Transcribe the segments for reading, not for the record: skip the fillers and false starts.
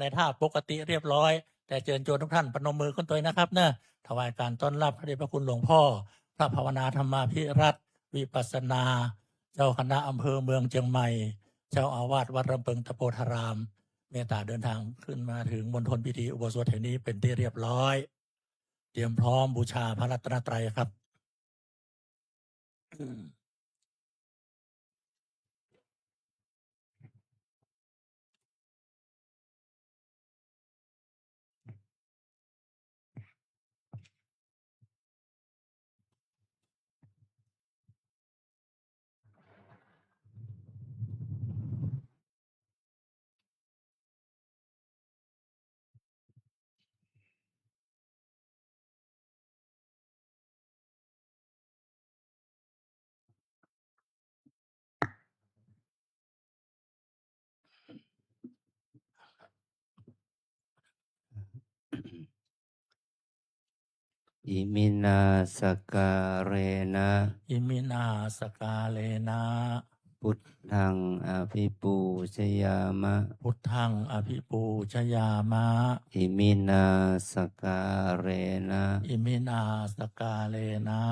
ในท่าปกติเรียบร้อย แต่เชิญชวนทุกท่านประนมมือขึ้นตัวนะครับเนะถวายการต้อนรับพระเดชพระคุณหลวงพ่อพระภาวนาธรรมาภิรัตน์วิปัสสนา เจ้าคณะอำเภอเมืองเชียงใหม่ เจ้าอาวาสวัดลำเพิงตะโพธาราม เมตตาเดินทางขึ้นมาถึงมณฑลพิธีอุโบสถแห่งนี้เป็นที่เรียบร้อย เตรียมพร้อมบูชาพระรัตนตรัยครับ อิมินาสการเนะอิมินาสกาเลนะ พุทธังอภิปูชยามะพุทธังอภิปูชยามะ อิมินาสการเนะอิมินาสกาเลนะ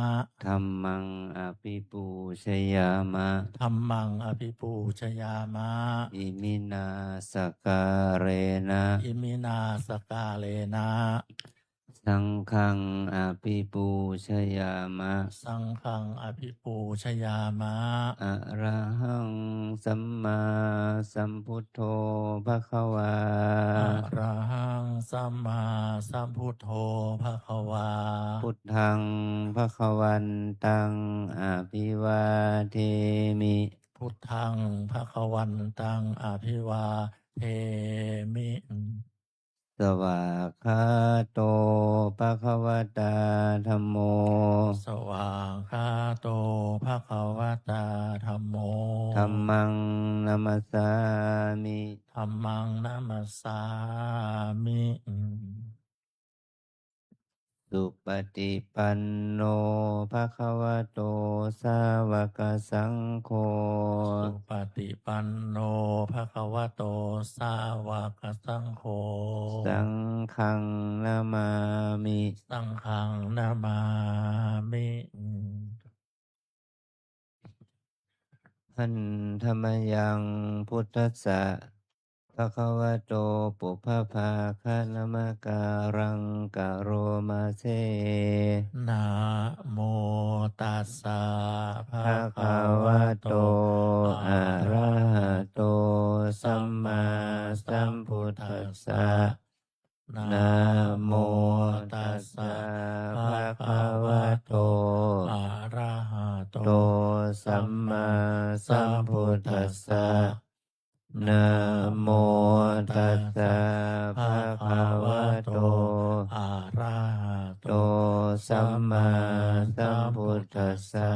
ธัมมังอภิปูชยามะธัมมังอภิปูชยามะ อิมินาสการเนะ อิมินาสกาเลนะ สังฆังอภิปูชยามะสังฆังอภิปูชยามะ อะระหังสัมมาสัมพุทโธภควาอะระหังสัมมาสัมพุทโธภะคะวา พุทธังภควันตังอภิวาเทมิ พุทธังภะคะวันตังอภิวาเทมิ สวากขาโตภควตาธัมโมสวากขาโตภะคะวะตาธัมโม ธัมมังนัมสสามิ ธัมมังนัมสสามิ สุปฏิปันโนภควโตสาวกสังโฆสุปฏิปันโนภะคะวะโตสาวกสังโฆ สังฆังนามามิ สังฆังนามามิ หันธรรมยังพุทธัสสะภะคะวะโตปุพพภาคะนมการังกะโรมาเซนะโมตัสสะภะภะคะคะวะวะโต โตอะระหะโตสัมมาสัมพุทธัสสะนะโมตัสสะภะคะวะโตอะระหะโตโตสัมมาสัมพุทธัสสะนะโมตัสสะภะคะวะโตอะระหะโต โตสัมมาสัมพุทธัสสะ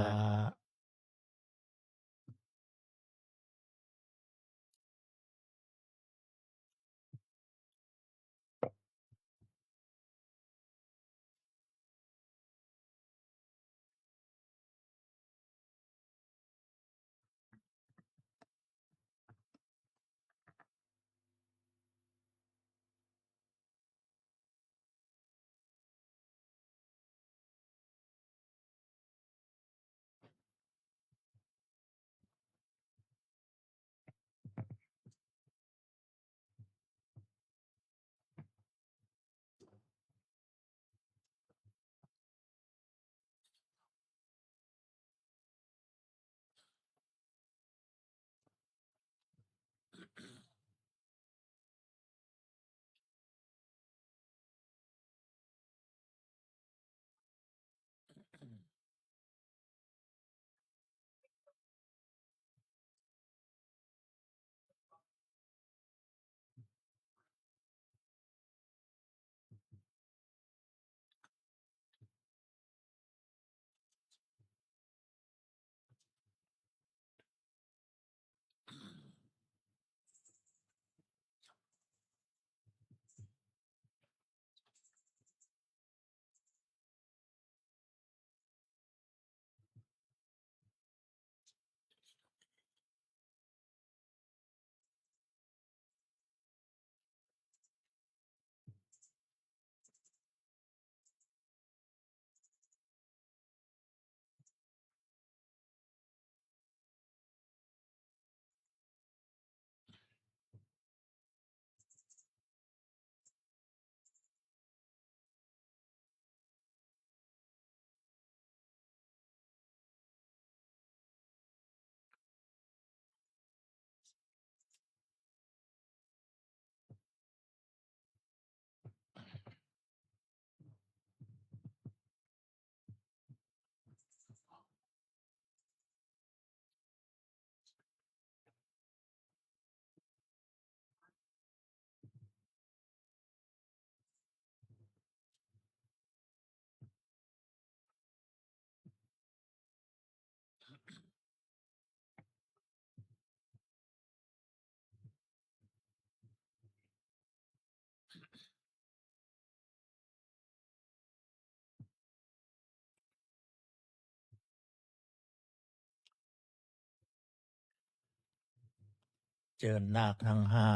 เจิญนาคทั้งห้า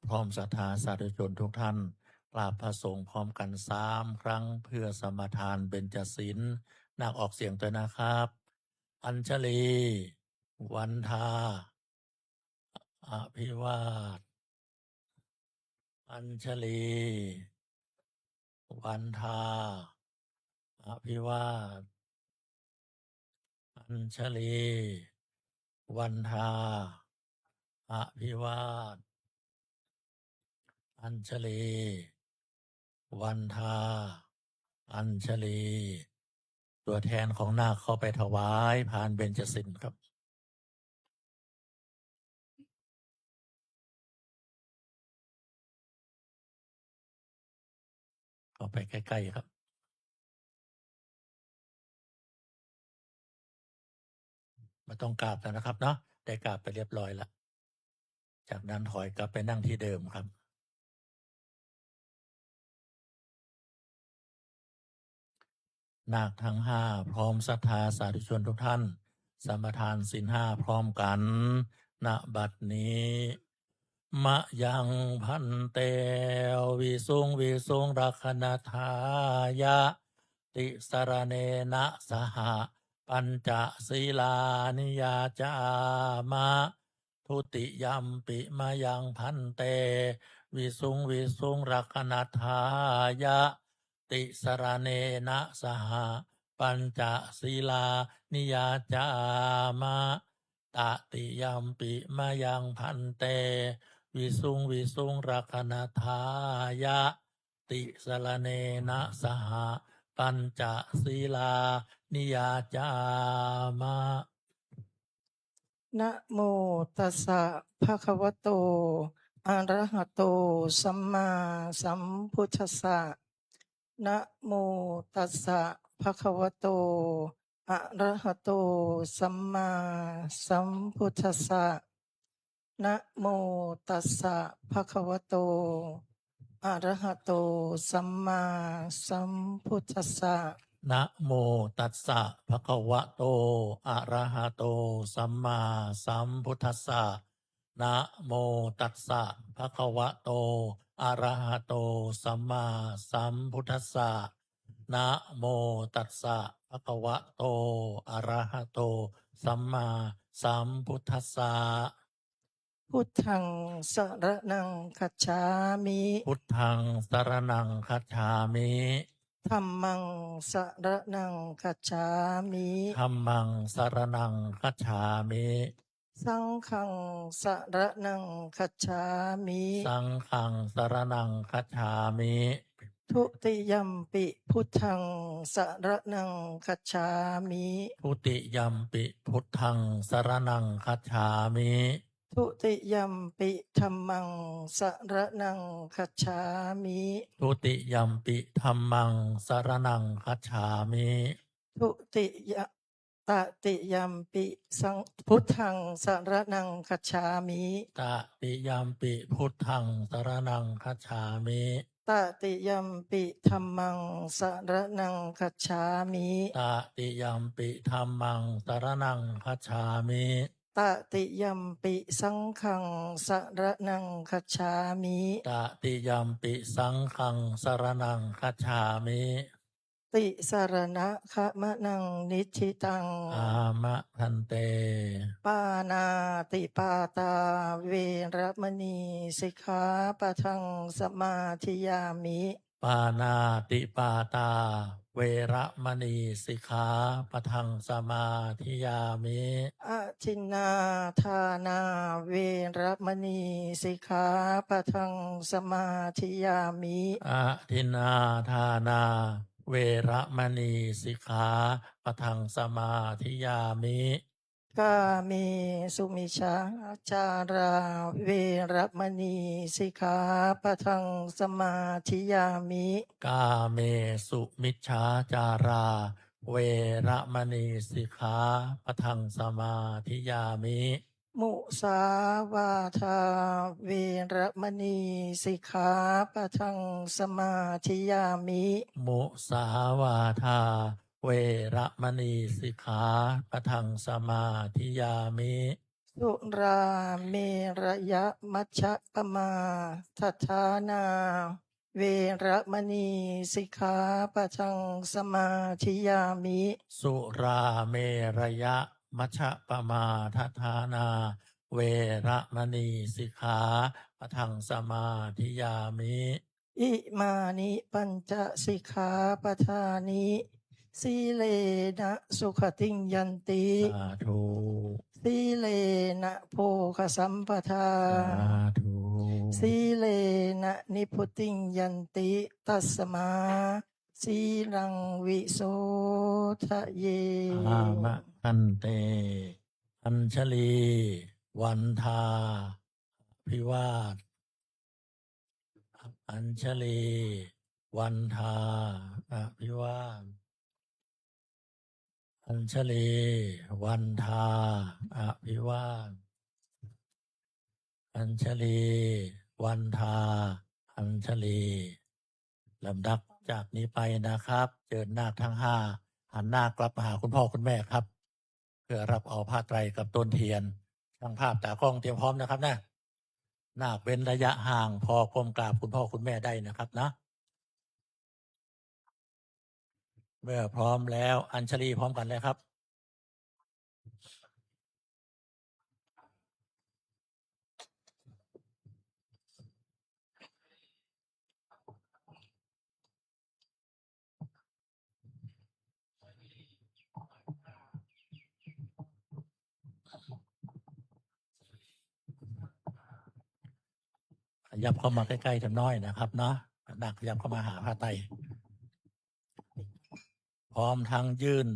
พร้อมศรัทธาสาธุชนทุกท่านกราบพระสงฆ์พร้อมกัน3 ครั้งเพื่อสมทานเบญจศีลนาคออกเสียงด้วยนะครับ อัญชลี วันทา อภิวาท อัญชลี วันทา อภิวาท อัญชลี วันทา อภิวาท อัญชลี วันทา อัญชลี ตัวแทนของนาคเข้าไปถวายพานเบญจศีลครับเข้าไปใกล้ๆครับไม่ต้องกราบแล้วนะครับเนาะได้กราบไปเรียบร้อยแล้วจากนั้นถอยกลับไปนั่งที่เดิมครับนาคทั้งห้าพร้อมศรัทธาสาธุชนทุกท่านสมทานศีลห้าพร้อมกันณบัดนี้มะยังพันเตวิสุงรักขณทายะติสรเนนะสหปัญจศีลานิยาจามะทุติยัมปิมะยังพันเตวิสุงรักขณทายะติสรเนนะสหปัญจศีลานิยาจามะตติยัมปิมะยังพันเตวิสุงรักขณทายะติสรเนนะสหปัญจศีลานิยาจามะ นะโมตัสสะภะคะวะโตอะระหะโตสัมมาสัมพุทธัสสะนะโมตัสสะภะคะวะโตอะระหะโตสัมมาสัมพุทธัสสะนะโมตัสสะภะคะวะโตอะระหะโตสัมมาสัมพุทธัสสะ นะโมตัสสะภะคะวะโตอะระหะโตสัมมาสัมพุทธัสสะนะโมตัสสะภะคะวะโตอะระหะโตสัมมาสัมพุทธัสสะนะโมตัสสะภะคะวะโตอะระหะโตสัมมาสัมพุทธัสสะ พุทธังสรณังคัจฉามิ พุทธังสรณังคัจฉามิ ธัมมังสรณังคัจฉามิ ธัมมังสรณังคัจฉามิ สังฆังสรณังคัจฉามิ สังฆังสรณังคัจฉามิ ทุติยัมปิพุทธังสรณังคัจฉามิ ทุติยัมปิพุทธังสรณังคัจฉามิ ทุติยัมปิธัมมังสรณังคัจฉามิ ทุติยัมปิธัมมังสรณังคัจฉามิ ทุติยะตติยัมปิสังพุทธังสรณังคัจฉามิ ตติยัมปิพุทธังสรณังคัจฉามิ ตติยัมปิธัมมังสรณังคัจฉามิ ตติยัมปิธัมมังสรณังคัจฉามิ ตติยัมปิสังฆังสรณังคัจฉามิ ตติยัมปิสังฆังสรณังคัจฉามิ ติสารณะขะมะนังนิธิตัง อามะพันเต ปานาติปาตาเวรมณีสิกขาปะทังสมาธิยามิ ปานาติปาตา เวระมณีสิกขาปะทังสมาธิยามิ อาทินนาทานาเวรมณีสิกขาปะทังสมาธิยามิ อะทินนาทานา เวระมณีสิกขาปะทังสมาธิยามิ กาเมสุมิชาจาราเวรมณีสิกขาปะทังสมาธิยามิ กาเมสุมิจฉาจารา เวระมณีสิกขาปะทังสมาธิยามิ มุสาวาทาเวรมณีสิกขาปะทังสมาธิยามิ มุสาวาทา เวระมณีสิกขาปะทังสมาธิยามิ ส สุราเมรยมัชฌะปมาทัฏฐานา เวระมณีสิกขาปะทังสมาธิยามิ สุราเมรยะมัชฌะปมาทัฏฐานา เวระมณีสิกขาปะทังสมาธิยามิ อิมานิปัญจสิกขาปทานิสีเลนะสุขติงยันติ สาธุ สีเลนะโภคสัมปทา สาธุ สีเลนะนิพุติงยันติตัสมาสีรังวิโสทะเย อามะคันเต อัญชลี วันทา พิวาท อัญชลี วันทาอภิวาท อัญชลี วันทาอภิวาท อัญชลี วันทา อัญชลีลำดับจากนี้ไปนะครับ เจิญนาคทั้งห้าหันหน้ากลับมาหาคุณพ่อคุณแม่ครับ เพื่อรับเอาผ้าไตรกับต้นเทียนช่างภาพตากล้องเตรียมพร้อมนะครับนะนาคเว้นระยะห่างพอก้มกราบคุณพ่อคุณแม่ได้นะครับนะ เมื่อพร้อมแล้วอัญชลีพร้อมกันเลยครับ ขยับเข้ามาใกล้ๆจำน้อยนะครับเนาะนาคขยับเข้ามาหาผ้าไตรพร้อมทั้งยื่น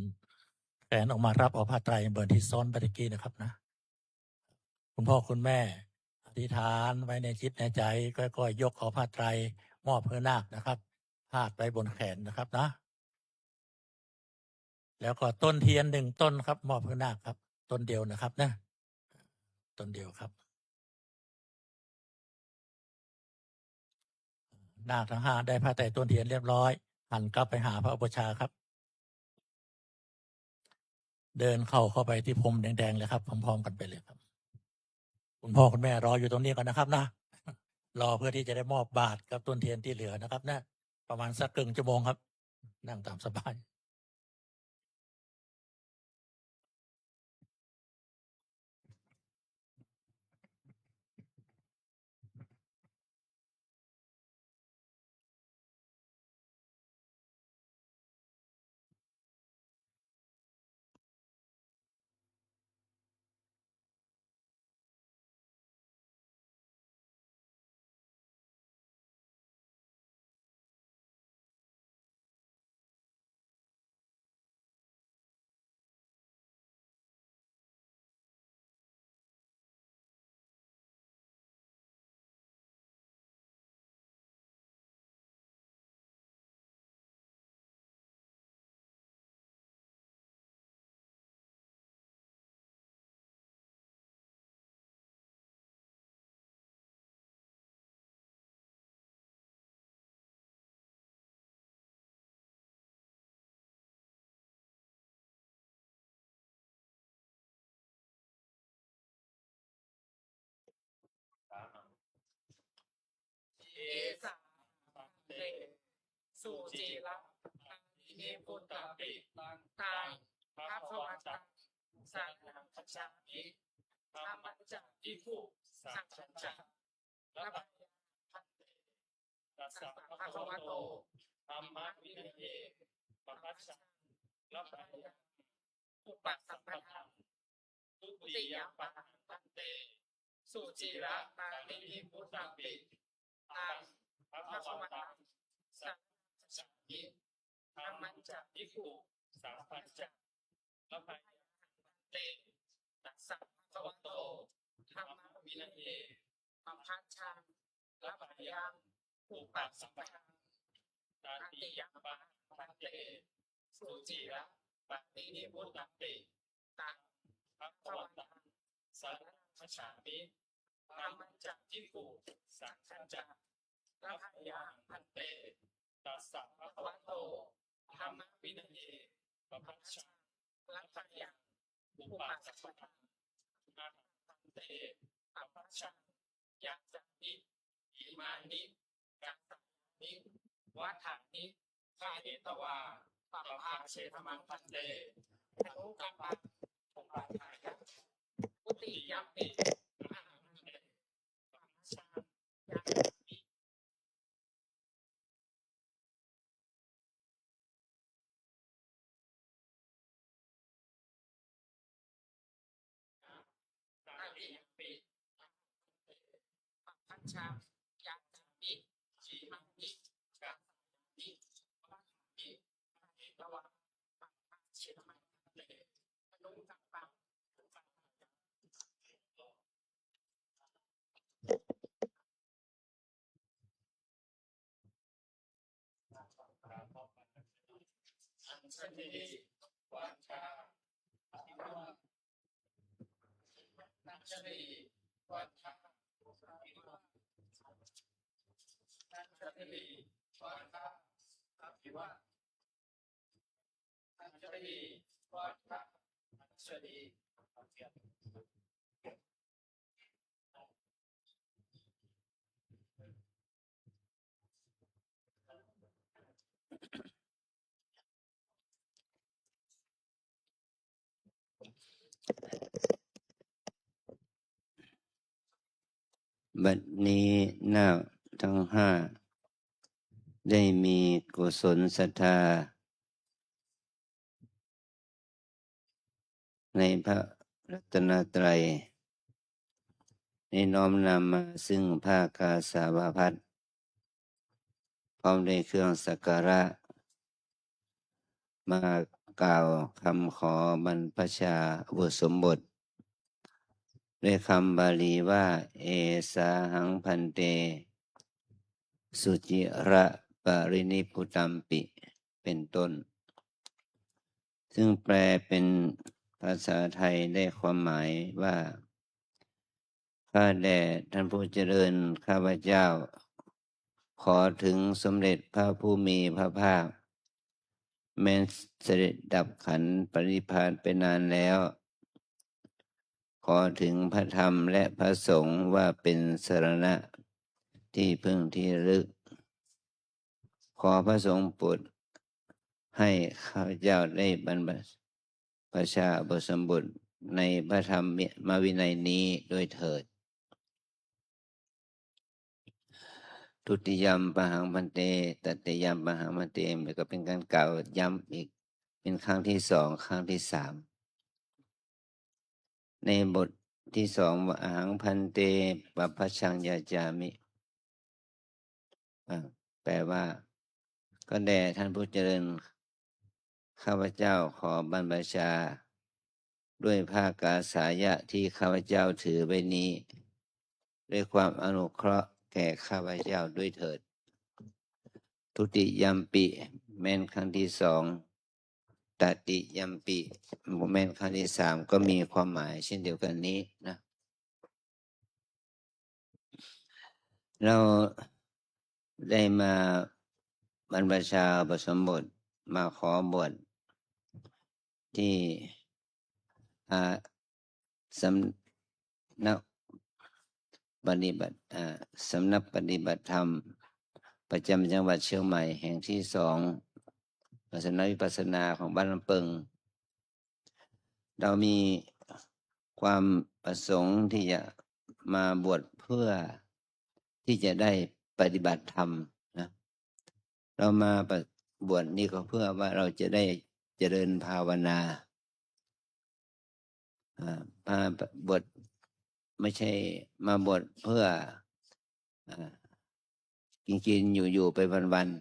แขนออกมารับเอาผ้าไตรเบิร์นที่ซ้อนไปตะกี้นะครับนะ คุณพ่อคุณแม่อธิษฐานไว้ในจิตในใจก็ยกเอาผ้าไตรมอบเพื่อนาคนะครับพาดไปบนแขนนะครับนะ แล้วก็ต้นเทียน1 ต้นครับ มอบเพื่อนาคครับ ต้นเดียวนะครับนะต้นเดียวครับ นาคทั้งห้าได้ผ้าไตรต้นเทียนเรียบร้อยหันกลับไปหาพระอุปชฌาย์ครับ เดินเข้าไปที่พรมแดงๆเลยครับพร้อมๆกันไปเลยครับ คุณพ่อคุณแม่รออยู่ตรงนี้ก่อนนะครับนะ รอเพื่อที่จะได้มอบบาตรกับต้นเทียนที่เหลือนะครับนะประมาณสักครึ่งชั่วโมงครับ นั่งตามสบาย เอสะเตสุจิระตังเอปุตตะปิตังตังพระภวันตังสังฆังคัจฉามิธรรมัจจะอิคุสังฆัจจะละภัยพันเตตัสสะภะคะวะโตธัมมะวินัยเยปะปัสสะละภัยอุปสัมปทาทุติยปะพันเตสุจิระตังเอปุตตะปิตังพระภวันตังสังฆัจฉามิธรรมัจจะอิคุสังฆัจจะละภัยเตตัสสะภะคะวะโตธัมมะวินัยเยปะพัชชังละภัยยังอุปสัมปทาตติยปะพันเตสุจิระปะตินิพุตตติตังพระภวันตังสังฆัจฉามิธรรมัจจะอิคุสังฆัจจะละภัยยังพันเตตัสสะภะคะวะโตธัมมะวินัยเยปะพัชชังละภัยยังอุปสัมปทา เตอัปปชังยักจังนิอิมานิกัสสานิวัฏฐานิข้าเอตวาปัปภาเชธมังพันเตอนุกัมปังอุปาทายะอุติยัมปิอาหังเตปัปชังยักจังนิอาริยัมปิปัปชังยักจังนิอิมานิกัสสานิวัฏฐานิข้าเอตวาปัปภาเชธมังพันเตอนุกัมปังอุปาทายะ อัญชลีวัชชาอภิวาอัญชลีวัชชาอภิวาอัญชลีวัชชาอภิวาอัญชลีวัชชาอัญชลีอภิวา บัดนี้นาคทั้งห้าได้มีกุศลศรัทธาในพระรัตนตรัยในน้อมนำมาซึ่งผ้ากาสาวพัสพร้อมด้วยเครื่องสักการะมากล่าวคำขอบรรพชาอุปสมบทด้วยคำบาลีว่าเอสาหังพันเตสุจิระปรินิพพุตัมปิเป็นต้นซึ่งแปลเป็นภาษาไทยได้ความหมายว่าข้าแด่ท่านผู้เจริญข้าพเจ้าขอถึงสมเด็จพระผู้มีพระภาคแม้นเสด็จดับขันธ์ปรินิพพานไปนานแล้วขอถึงพระธรรมและพระสงฆ์ว่าเป็นสรณะที่พึ่งที่ระลึกขอพระสงฆ์โปรดให้ข้าพเจ้าได้บรรพชาอุปสมบทในพระธรรมวินัยนี้ด้วยเถิดทุติยมปหังพันเตตติยมปหังพันเตแล้วก็เป็นการกล่าวย้ำอีกเป็นครั้งที่สองครั้งที่สามในบทที่สองว่าอหังพันเตปัปพชังยาจามิแปลว่าก็แด่ท่านผู้เจริญข้าพเจ้าขอบรรพชาด้วยผ้ากาสายะที่ข้าพเจ้าถือไว้นี้ด้วยความอนุเคราะห์แก่ข้าพเจ้าด้วยเถิดทุติยัมปิแม่นครั้งที่สองตติยัมปิแม่นครั้งที่สามก็มีความหมายเช่นเดียวกันนี้นะเราได้มาบรรพชาอุปสมบทมาขอบวชที่สำนักปฏิบัติสำนักปฏิบัติธรรมประจำจังหวัดเชียงใหม่แห่งที่สองสำนักวิปัสสนาของบ้านลำเปิงเรามีความประสงค์ที่จะมาบวชเพื่อที่จะได้ปฏิบัติธรรมนะเรามาบวชนี่ก็เพื่อว่าเราจะได้เจริญภาวนามาบวชไม่ใช่มาบวชเพื่อกินอยู่ไปวันๆ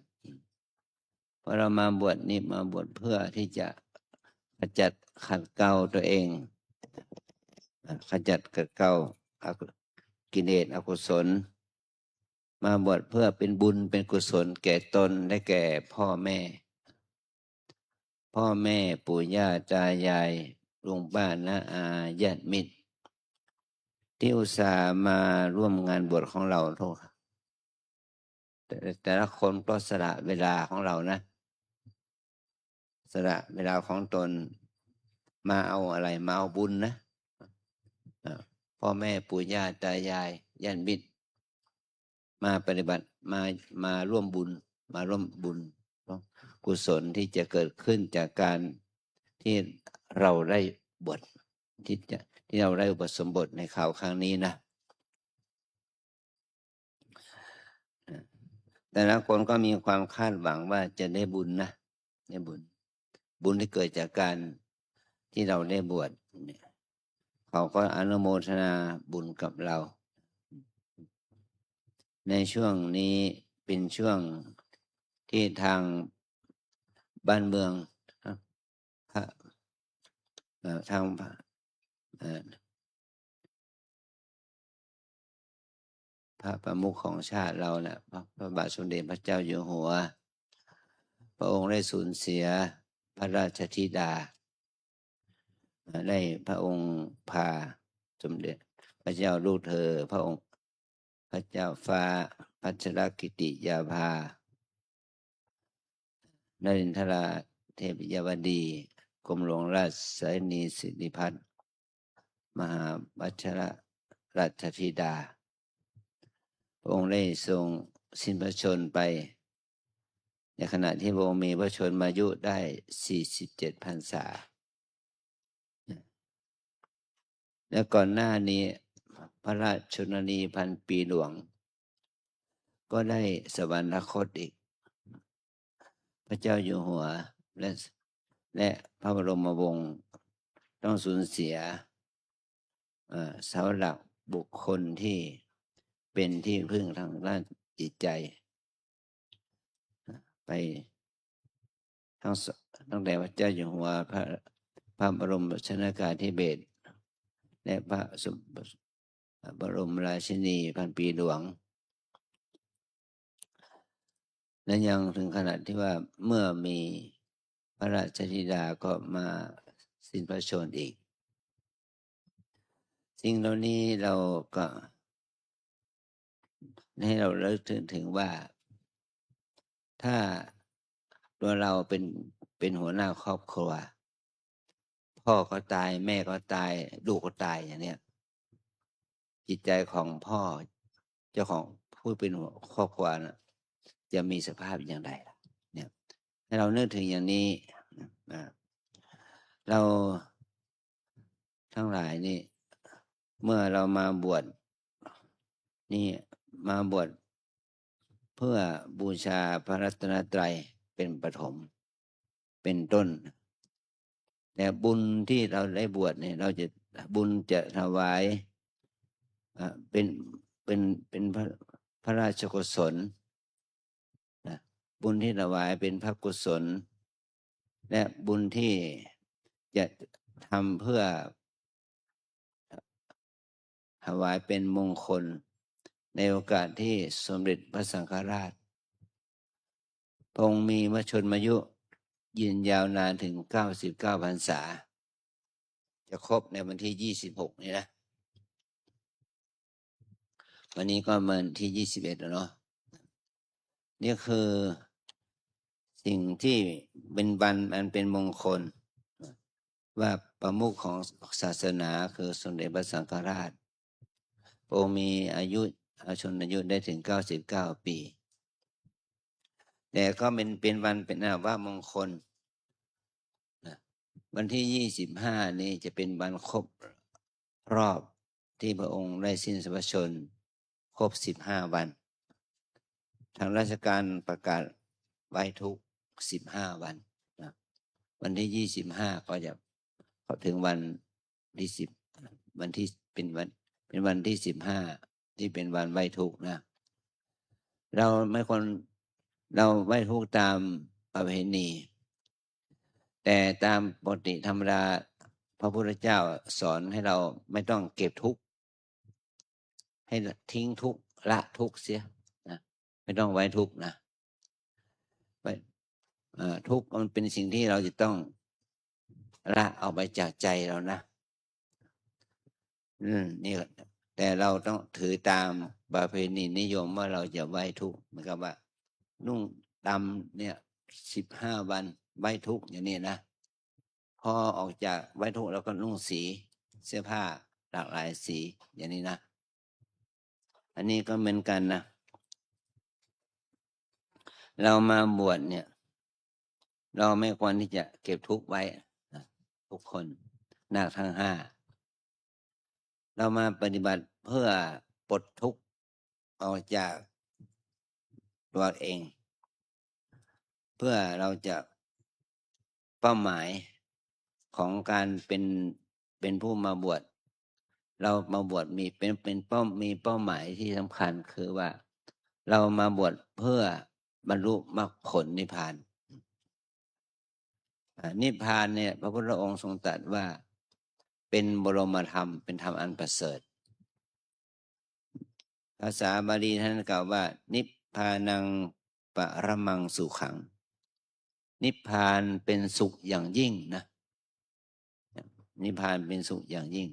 เพราะเรามาบวชนี่มาบวชเพื่อที่จะขจัดขัดเกลาตัวเองขจัดขัดเกลากิเลสอกุศลมาบวชเพื่อเป็นบุญเป็นกุศลแก่ตนและแก่พ่อแม่ปู่ย่าตายายลุงป้าน้าอาญาติมิตรที่อุตส่าห์มาร่วมงานบวชของเราทุกแต่ละคนก็สละเวลาของเรานะสละเวลาของตนมาเอาอะไรมาเอาบุญนะผ พ่อแม่ปู่ย่าตายายญาติมิตรมาปฏิบัติมาร่วมบุญกุศลที่จะเกิดขึ้นจากการที่เราได้บวชที่เราได้อุปสมบทในข่าวครั้งนี้นะแต่ละคนก็มีความคาดหวังว่าจะได้บุญนะได้บุญที่เกิดจากการที่เราได้บวชเขาก็อนุโมทนาบุญกับเราในช่วงนี้เป็นช่วงที่ทางบ้านเมืองทางพระประมุขของชาติเรานะพระบาทสมเด็จพระเจ้าอยู่หัวพระองค์ได้สูญเสียพระราชธิดาได้พระองค์พาสมเด็จพระเจ้าลูกเธอพระองค์พระเจ้าฟ้าพัชรกิติยาภานรินทราเทพยวดีกรมหลวงราชสนีสิริพัฒน์มหาวัชรราชธิดาพระองค์ได้ทรงสิ้นพระชนม์ไปในขณะที่พระองค์มีพระชนมายุได้47 พรรษาและก่อนหน้านี้พระราชชนนีพันปีหลวงก็ได้สวรรคตอีกพระเจ้าอยู่หัวและพระบรมวงศ์ต้องสูญเสียเสาหลักบุคคลที่เป็นที่พึ่งทางด้านจิตใจไปตั้งแต่พระเจ้าอยู่หัวพระบรมชนกาธิเบศรและพระบรมราชินีพันปีหลวงและยังถึงขนาดที่ว่าเมื่อมีพระราชธิดาก็มาสิ้นพระชนม์อีกสิ่งเหล่านี้เราก็ให้เราเลิกถึงว่าถ้าตัวเราเป็นหัวหน้าครอบครัวพ่อก็ตายแม่ก็ตายลูกก็ตายอย่างเนี้ยจิตใจของพ่อเจ้าของผู้เป็นหัวครอบครัวนะจะมีสภาพอย่างไรล่ะเนี่ยให้เรานึกถึงอย่างนี้เราทั้งหลายนี่เมื่อเรามาบวชนี่มาบวชเพื่อบูชาพระรัตนตรัยเป็นปฐมเป็นต้นแต่บุญที่เราได้บวชเนี่ยเราจะบุญจะถวายเป็นพระราชกุศลนะบุญที่ถวายเป็นพระกุศลและบุญที่จะทำเพื่อถวายเป็นมงคลในโอกาสที่สมเด็จพระสังฆราชพระองค์มีพระชนมายุยืนยาวนานถึง99 พรรษาจะครบในวันที่26นี่นะวันนี้ก็วันที่21แล้วเนาะนี่คือสิ่งที่เป็นวันอันเป็นมงคลว่าประมุขของศาสนาคือสมเด็จพระสังฆราชพระองค์มีอายุชนอายุได้ถึง99 ปีแต่ก็เป็นวันเป็นว่ามงคลวันที่25นี้จะเป็นวันครบรอบที่พระองค์ได้สิ้นพระชนม์ครบ15 วันทางราชการประกาศไว้ทุก15 วันนะวันที่25ก็จะเข้าถึงวันที่10วันที่เป็นวันที่15ที่เป็นวันไว้ทุกนะเราไว้ทุกตามประเพณีแต่ตามปกติธรรมดาพระพุทธเจ้าสอนให้เราไม่ต้องเก็บทุกข์ให้ทิ้งทุกข์ละทุกข์เสียนะไม่ต้องไว้ทุกข์นะทุกข์มันเป็นสิ่งที่เราจะต้องละเอาไปจากใจเรานะนี่แต่เราต้องถือตามประเพณีนิยมว่าเราจะไว้ทุกข์เหมือนกับว่านุ่งดำเนี่ย15 วันไว้ทุกข์อย่างนี้นะพอออกจากไว้ทุกข์แล้วก็นุ่งสีเสื้อผ้า หลากหลายสีอย่างนี้นะอันนี้ก็เหมือนกันนะเรามาบวชเนี่ย เราไม่ควรที่จะเก็บทุกข์ไว้นะทุกคนนาคทั้งห้าเรามาปฏิบัติเพื่อปลดทุกข์ออกจากตัวเอง เพื่อเราจะเป้าหมายของการเป็นผู้มาบวชเรามาบวชมีมีเป้าหมายที่สำคัญคือว่าเรามาบวชเพื่อบรรลุมรรคผลนิพพานนิพพานเนี่ยพระพุทธองค์ทรงตรัสว่าเป็นบรมธรรมเป็นธรรมอันประเสริฐภาษาบาลีท่านกล่าวว่า นิพพานังปรมังสุขังนิพพานเป็นสุขอย่างยิ่งนะนิพพานเป็นสุขอย่างยิ่ง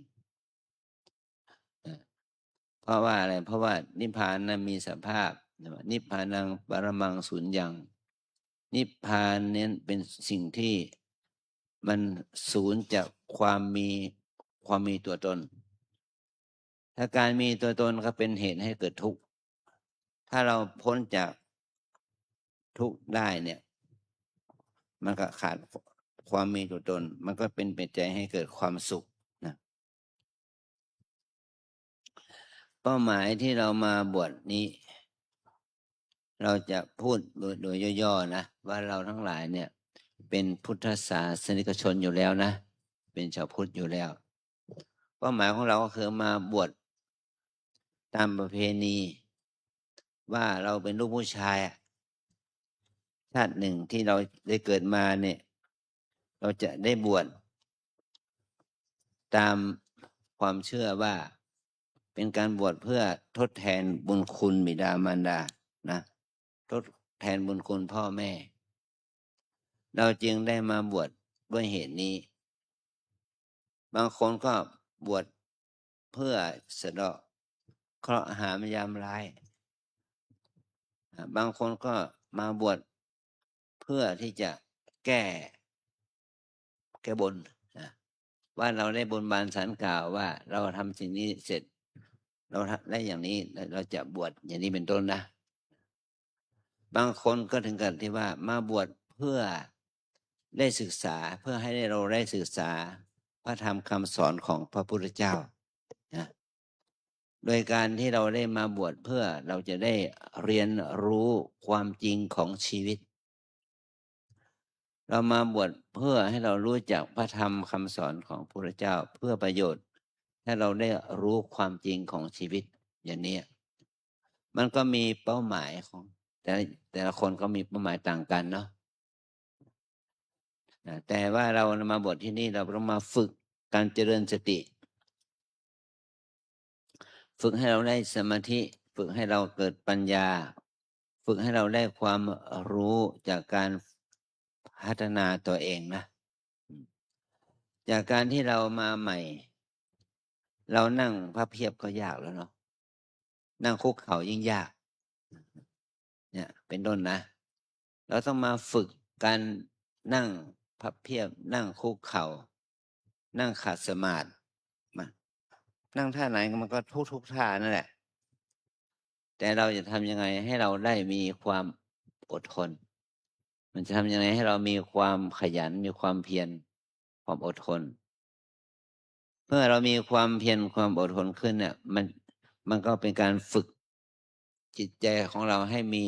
เพราะว่าอะไรเพราะว่านิพพานนั้นมีสภาพนิพพานังปรมังสุญญังนิพพานนี้เป็นสิ่งที่มันสูญจากความมีตัวตนถ้าการมีตัวตนก็เป็นเหตุให้เกิดทุกข์ถ้าเราพ้นจากทุกข์ได้เนี่ยมันก็ขาดความมีตัวตนมันก็เป็นปัจจัยให้เกิดความสุขนะเป้าหมายที่เรามาบวชนี้เราจะพูดโดยย่อๆนะว่าเราทั้งหลายเนี่ยเป็นพุทธศาสนิกชนอยู่แล้วนะเป็นชาวพุทธอยู่แล้วเป้าหมายของเราก็คือมาบวชตามประเพณีว่าเราเป็นลูกผู้ชายชาติหนึ่งที่เราได้เกิดมาเนี่ยเราจะได้บวชตามความเชื่อว่าเป็นการบวชเพื่อทดแทนบุญคุณบิดามารดานะทดแทนบุญคุณพ่อแม่เราจึงได้มาบวชด้วยเหตุนี้บางคนก็บวชเพื่อสะเดาะเคราะห์หามยามร้ายบางคนก็มาบวชเพื่อที่จะแก้บนนะว่าเราได้บนบานสารกล่าวว่าเราทำสิ่งนี้เสร็จเราได้อย่างนี้เราจะบวชอย่างนี้เป็นต้นนะบางคนก็ถึงกับที่ว่ามาบวชเพื่อได้ศึกษาเพื่อให้เราได้ศึกษาพระธรรมคำสอนของพระพุทธเจ้านะโดยการที่เราได้มาบวชเพื่อเราจะได้เรียนรู้ความจริงของชีวิตเรามาบวชเพื่อให้เรารู้จักพระธรรมคำสอนของพระพุทธเจ้าเพื่อประโยชน์ให้เราได้รู้ความจริงของชีวิตอย่างนี้มันก็มีเป้าหมายของแต่ละคนก็มีเป้าหมายต่างกันเนาะแต่ว่าเรามาบวชที่นี่เราต้องมาฝึกการเจริญสติฝึกให้เราได้สมาธิฝึกให้เราเกิดปัญญาฝึกให้เราได้ความรู้จากการพัฒนาตัวเองนะจากการที่เรามาใหม่เรานั่งพับเพียบก็ยากแล้วเนาะนั่งคุกเข่ายิ่งยากเนี่ยเป็นต้นนะเราต้องมาฝึกการนั่งพับเพียบนั่งคุกเข่านั่งขัดสมาธิมานั่งท่าไหนมันก็ทุกท่านั่นแหละแต่เราจะทำยังไงให้เราได้มีความอดทนมันจะทำยังไงให้เรามีความขยันมีความเพียรความอดทนเมื่อเรามีความเพียรความอดทนขึ้นเนี่ยมันก็เป็นการฝึกจิตใจของเราให้มี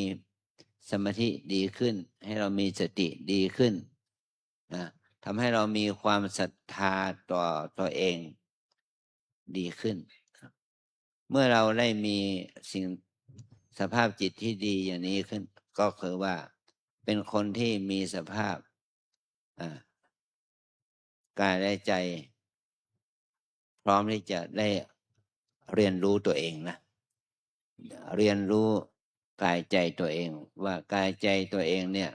สมาธิดีขึ้นให้เรามีสติดีขึ้นนะทำให้เรามีความศรัทธาต่อตัวเองดีขึ้นเมื่อเราได้มีสภาพจิตที่ดีอย่างนี้ขึ้นก็คือว่าเป็นคนที่มีสภาพกายและใจพร้อมที่จะได้เรียนรู้ตัวเองนะเรียนรู้กายใจตัวเองว่ากายใจตัวเองเนี่ย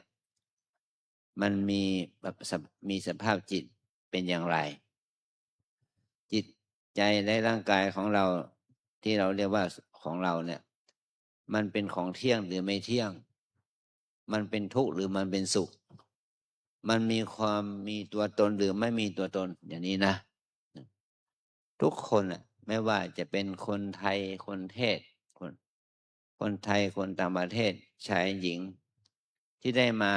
มันมีสภาพจิตเป็นอย่างไรจิตใจและร่างกายของเราที่เราเรียกว่าของเราเนี่ยมันเป็นของเที่ยงหรือไม่เที่ยงมันเป็นทุกข์หรือมันเป็นสุขมันมีความมีตัวตนหรือไม่มีตัวตนอย่างนี้นะทุกคน ไม่ว่าจะเป็นคนไทยคนเทศคนไทยคนต่างประเทศชายหญิง ที่ได้มา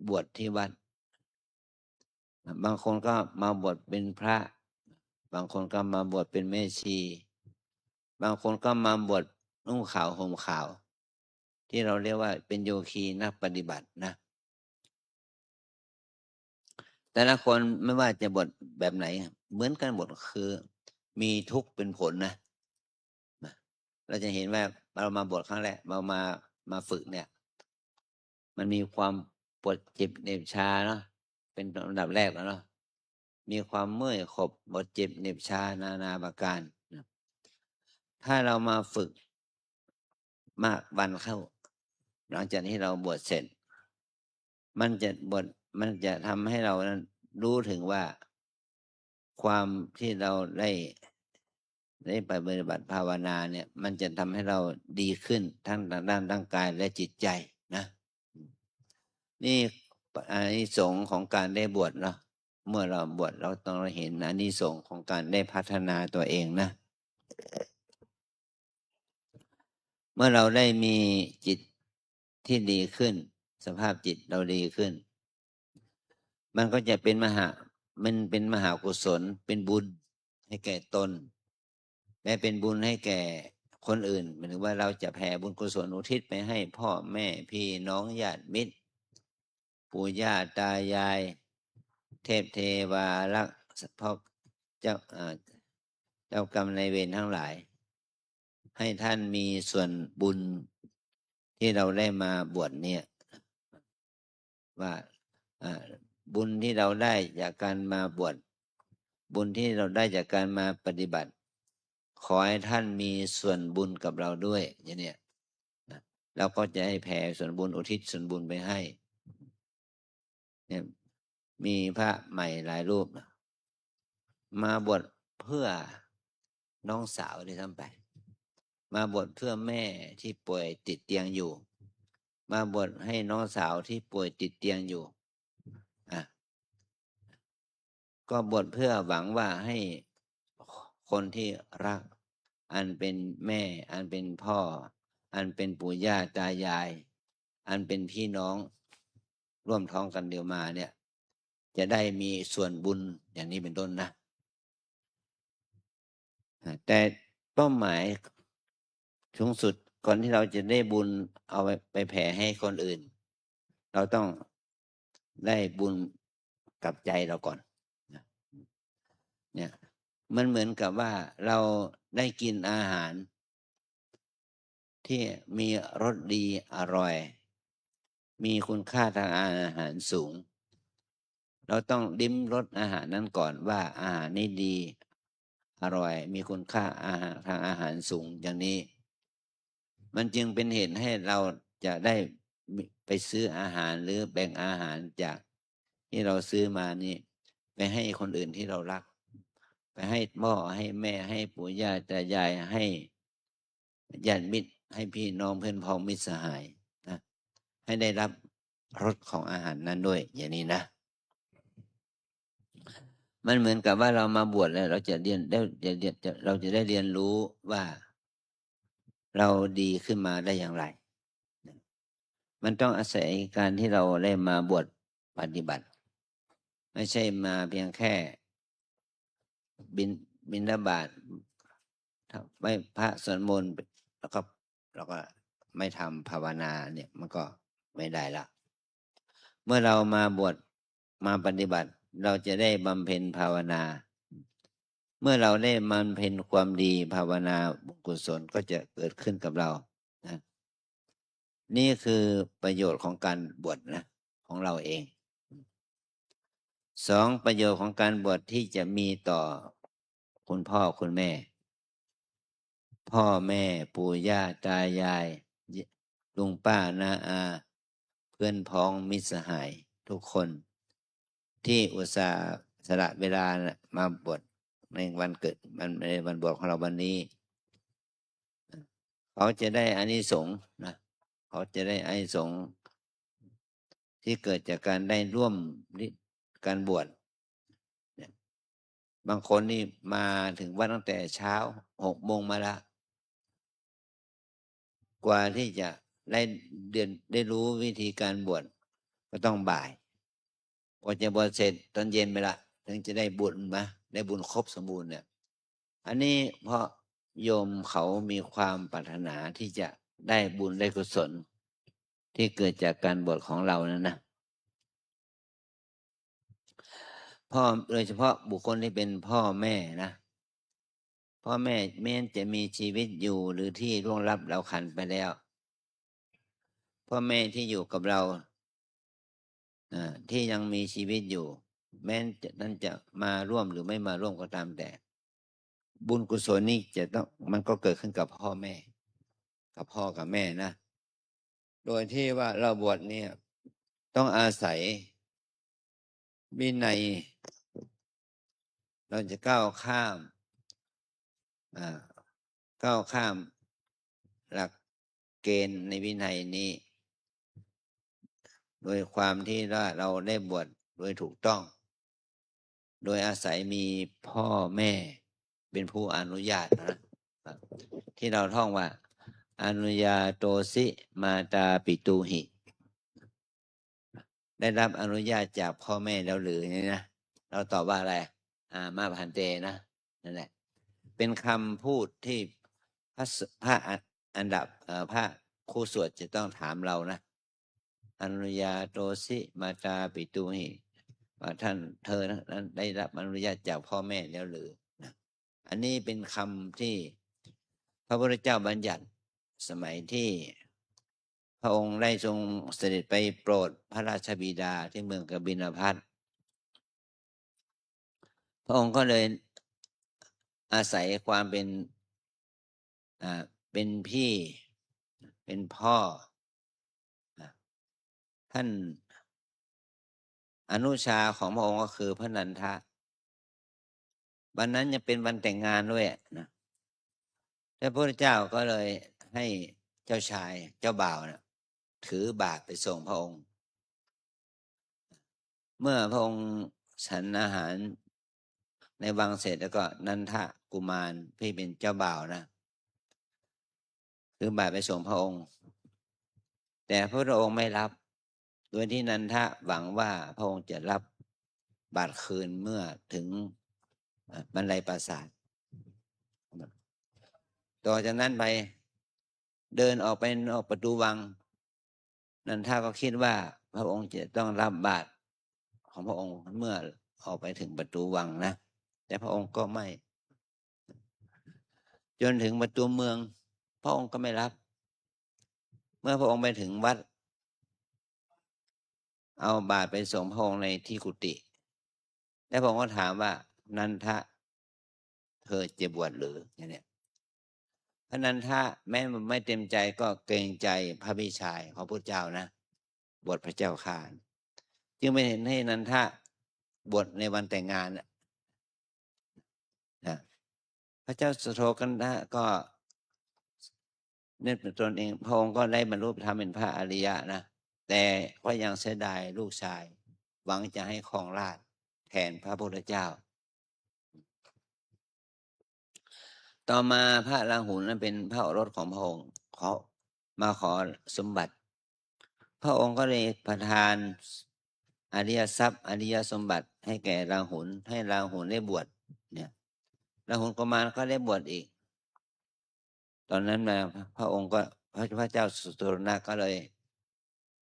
บวชที่วัด บางคนก็มาบวชเป็นพระ บางคนก็มาบวชเป็นแม่ชี บางคนก็มาบวชนุ่งขาวห่มขาว ที่เราเรียกว่าเป็นโยคีนักปฏิบัตินะ แต่ละคนไม่ว่าจะบวชแบบไหนเหมือนกันหมดคือมีทุกข์เป็นผลนะเราจะเห็นว่าเรามาบวชครั้งแรกเรามาฝึกเนี่ย มันมีความปวดเจ็บเหน็บชาเนาะเป็นอันดับแรกแล้วเนาะมีความเมื่อยขบปวดเจ็บเหน็บชานาประการนะถ้าเรามาฝึกมากวันเข้า หลังจากที่เราบวชเสร็จ มันจะทำให้เรานั้นรู้ถึงว่าความที่เราได้ไปปฏิบัติภาวนาเนี่ย มันจะทำให้เราดีขึ้นทั้งด้านร่างกายและจิตใจนะนี่อานิสงส์ของการได้บวชเนาะเมื่อเราบวชเราต้องเห็นอานิสงส์ของการได้พัฒนาตัวเองนะเมื่อเราได้มีจิตที่ดีขึ้น สภาพจิตเราดีขึ้น มันก็จะเป็นมหากุศลเป็นบุญให้แก่ตนและเป็นบุญให้แก่คนอื่นหมายถึงว่าเราจะแผ่บุญกุศลอุทิศไปให้พ่อแม่พี่น้องญาติมิตรปู่ย่าตายายเทพเทวารักษ์พ่อเจ้ากรรมนายเวรทั้งหลาย ให้ท่านมีส่วนบุญที่เราได้มาบวชเนี่ยว่าบุญที่เราได้จากการมาบวชบุญที่เราได้จากการมาปฏิบัติ ขอให้ท่านมีส่วนบุญกับเราด้วยอย่างนี้นะเราก็จะให้แผ่ส่วนบุญอุทิศส่วนบุญไปให้เนี่ยมีพระใหม่หลายรูปนะมาบวชเพื่อน้องสาวที่ทำไปมาบวชเพื่อแม่ที่ป่วยติดเตียงอยู่มาบวชให้น้องสาวที่ป่วยติดเตียงอยู่ก็บวชเพื่อหวังว่าให้คนที่รักอันเป็นแม่อันเป็นพ่ออันเป็นปู่ย่าตายายอันเป็นพี่น้องร่วมท้องกันเดียวมาเนี่ยจะได้มีส่วนบุญอย่างนี้เป็นต้นนะแต่เป้าหมายสูงสุดก่อนที่เราจะได้บุญเอาไปแผ่ให้คนอื่นเราต้องได้บุญกับใจเราก่อนเนี่ยมันเหมือนกับว่าเราได้กินอาหารที่มีรสดีอร่อยมีคุณค่าทางอาหารสูงเราต้องลิ้มรสอาหารนั้นก่อนว่าอาหารนี้ดีอร่อยมีคุณค่าทางอาหารสูงอย่างนี้มันจึงเป็นเหตุให้เราจะได้ไปซื้ออาหารหรือแบ่งอาหารจากที่เราซื้อมานี่ไปให้คนอื่นที่เรารักไปให้พ่อให้แม่ให้ปู่ย่าตายายให้ญาติมิตรให้พี่น้องเพื่อนพ้องมิตรสหายนะให้ได้รับรสของอาหารนั้นด้วยอย่างนี้นะมันเหมือนกับว่าเรามาบวชแล้วเราจะเราจะได้เรียนรู้ว่าเราดีขึ้นมาได้อย่างไรมันต้องอาศัยการที่เราได้มาบวชปฏิบัติไม่ใช่มาเพียงแค่บิณฑบาตไม่พระสวดมนต์แล้วก็ไม่ทำภาวนาเนี่ยมันก็ไม่ได้ละเมื่อเรามาบวชมาปฏิบัติเราจะได้บำเพ็ญภาวนาเมื่อเราได้บำเพ็ญความดีภาวนาบุญกุศลก็จะเกิดขึ้นกับเรานะนี่คือประโยชน์ของการบวชนะของเราเองสองประโยชน์ของการบวชที่จะมีต่อคุณพ่อคุณแม่พ่อแม่ปู่ย่าตายายลุงป้าน้าอาเพื่อนพ้องมิตรสหายทุกคนที่อุตส่าห์สละเวลามาบวชในวันเกิดในวันบวชของเราวันนี้เขาจะได้อานิสงส์นะเขาจะได้อานิสงส์ที่เกิดจากการได้ร่วมการบวช บางคนนี่มาถึงวัดตั้งแต่เช้า6 โมงมาละกว่าที่จะได้รู้วิธีการบวชก็ต้องบ่ายกว่าจะบวชเสร็จตอนเย็นไปละถึงจะได้บุญมาได้บุญครบสมบูรณ์เนี่ย อันนี้เพราะโยมเขามีความปรารถนาที่จะได้บุญได้กุศลที่เกิดจากการบวชของเรานั่นนะพ่อโดยเฉพาะบุคคลที่เป็นพ่อแม่นะพ่อแม่แม้จะมีชีวิตอยู่หรือที่ล่วงลับเราขันไปแล้วพ่อแม่ที่อยู่กับเราที่ยังมีชีวิตอยู่ แม้นั้นจะมาร่วมหรือไม่มาร่วมก็ตามแต่บุญกุศลนี่มันก็เกิดขึ้นกับพ่อแม่ กับพ่อกับแม่นะ โดยที่ว่าเราบวชเนี่ยต้องอาศัยวินัยเราจะก้าวข้ามหลักเกณฑ์ในวินัยนี้ โดยความที่ว่าเราได้บวชโดยถูกต้อง โดยอาศัยมีพ่อแม่เป็นผู้อนุญาตนะที่เราท่องว่าอนุญาโตสิมาตาปิตูหิ ได้รับอนุญาตจากพ่อแม่แล้วหรือนี่นะเราตอบว่าอะไรมาพันเตนะนั่นแหละเป็นคำพูดที่พระอันดับพระครูสวดจะต้องถามเรานะอนุญาโตสิมาตาปิตูหิว่าเธอนั้นได้รับอนุญาตจากพ่อแม่แล้วหรือนะอันนี้เป็นคำที่พระพุทธเจ้าบัญญัติสมัยที่พระองค์ได้ทรงเสด็จไปโปรดพระราชบิดาที่เมืองกบิลพัสพระองค์ก็เลยอาศัยความเป็นพี่เป็นพ่อท่านอนุชาของพระองค์ก็คือพระนันทะวันนั้นยังเป็นวันแต่งงานด้วยนะพระพุทธเจ้าก็เลยให้เจ้าชายเจ้าบ่าวนะถือบาตรไปส่งพระองค์เมื่อพระองค์ฉันอาหารในวังเสร็จแล้วก็นันทะกุมารที่เป็นเจ้าบ่าวนะถือบาตรไปส่งพระองค์แต่พระองค์ไม่รับโดยที่นันทะหวังว่าพระองค์จะรับบาตรคืนเมื่อถึงบันไดปราสาทต่อจากนั้นไปเดินออกประตูวังนันทาก็คิดว่าพระองค์จะต้องรับบาตรของพระองค์เมื่อออกไปถึงประตูวังนะแต่พระองค์ก็ไม่จนถึงประตูเมืองพระองค์ก็ไม่รับเมื่อพระองค์ไปถึงวัดเอาบาตรไปส่งพระองค์ในที่กุฏิแล้วพระองค์ก็ถามว่านันทะเธอจะบวชหรืออย่างนี้พระนันทะแม้ไม่เต็มใจก็เกรงใจพระบิชายของพระเจ้านะบวชพระเจ้าข่าจึงไม่เห็นให้นันทะบวชในวันแต่งงานนะพระเจ้าสุโธกันนะก็เนื่องจากตนเองพระองค์ก็ได้บรรลุธรรมเป็นพระอริยะนะแต่ก็ยังเสียดายลูกชายหวังจะให้ครองราชย์แทนพระพุทธเจ้าต่อมาพระราหุลนั้นเป็นพระโอรสของพระองค์มาขอสมบัติพระองค์ก็เลยประทานอริยทรัพย์อริยสมบัติให้แก่ราหุลให้ราหุลได้บวชเนี่ยราหุลกุมารก็ได้บวชอีกตอนนั้นมาพระองค์ก็พระเจ้าสุโธทนะก็เลย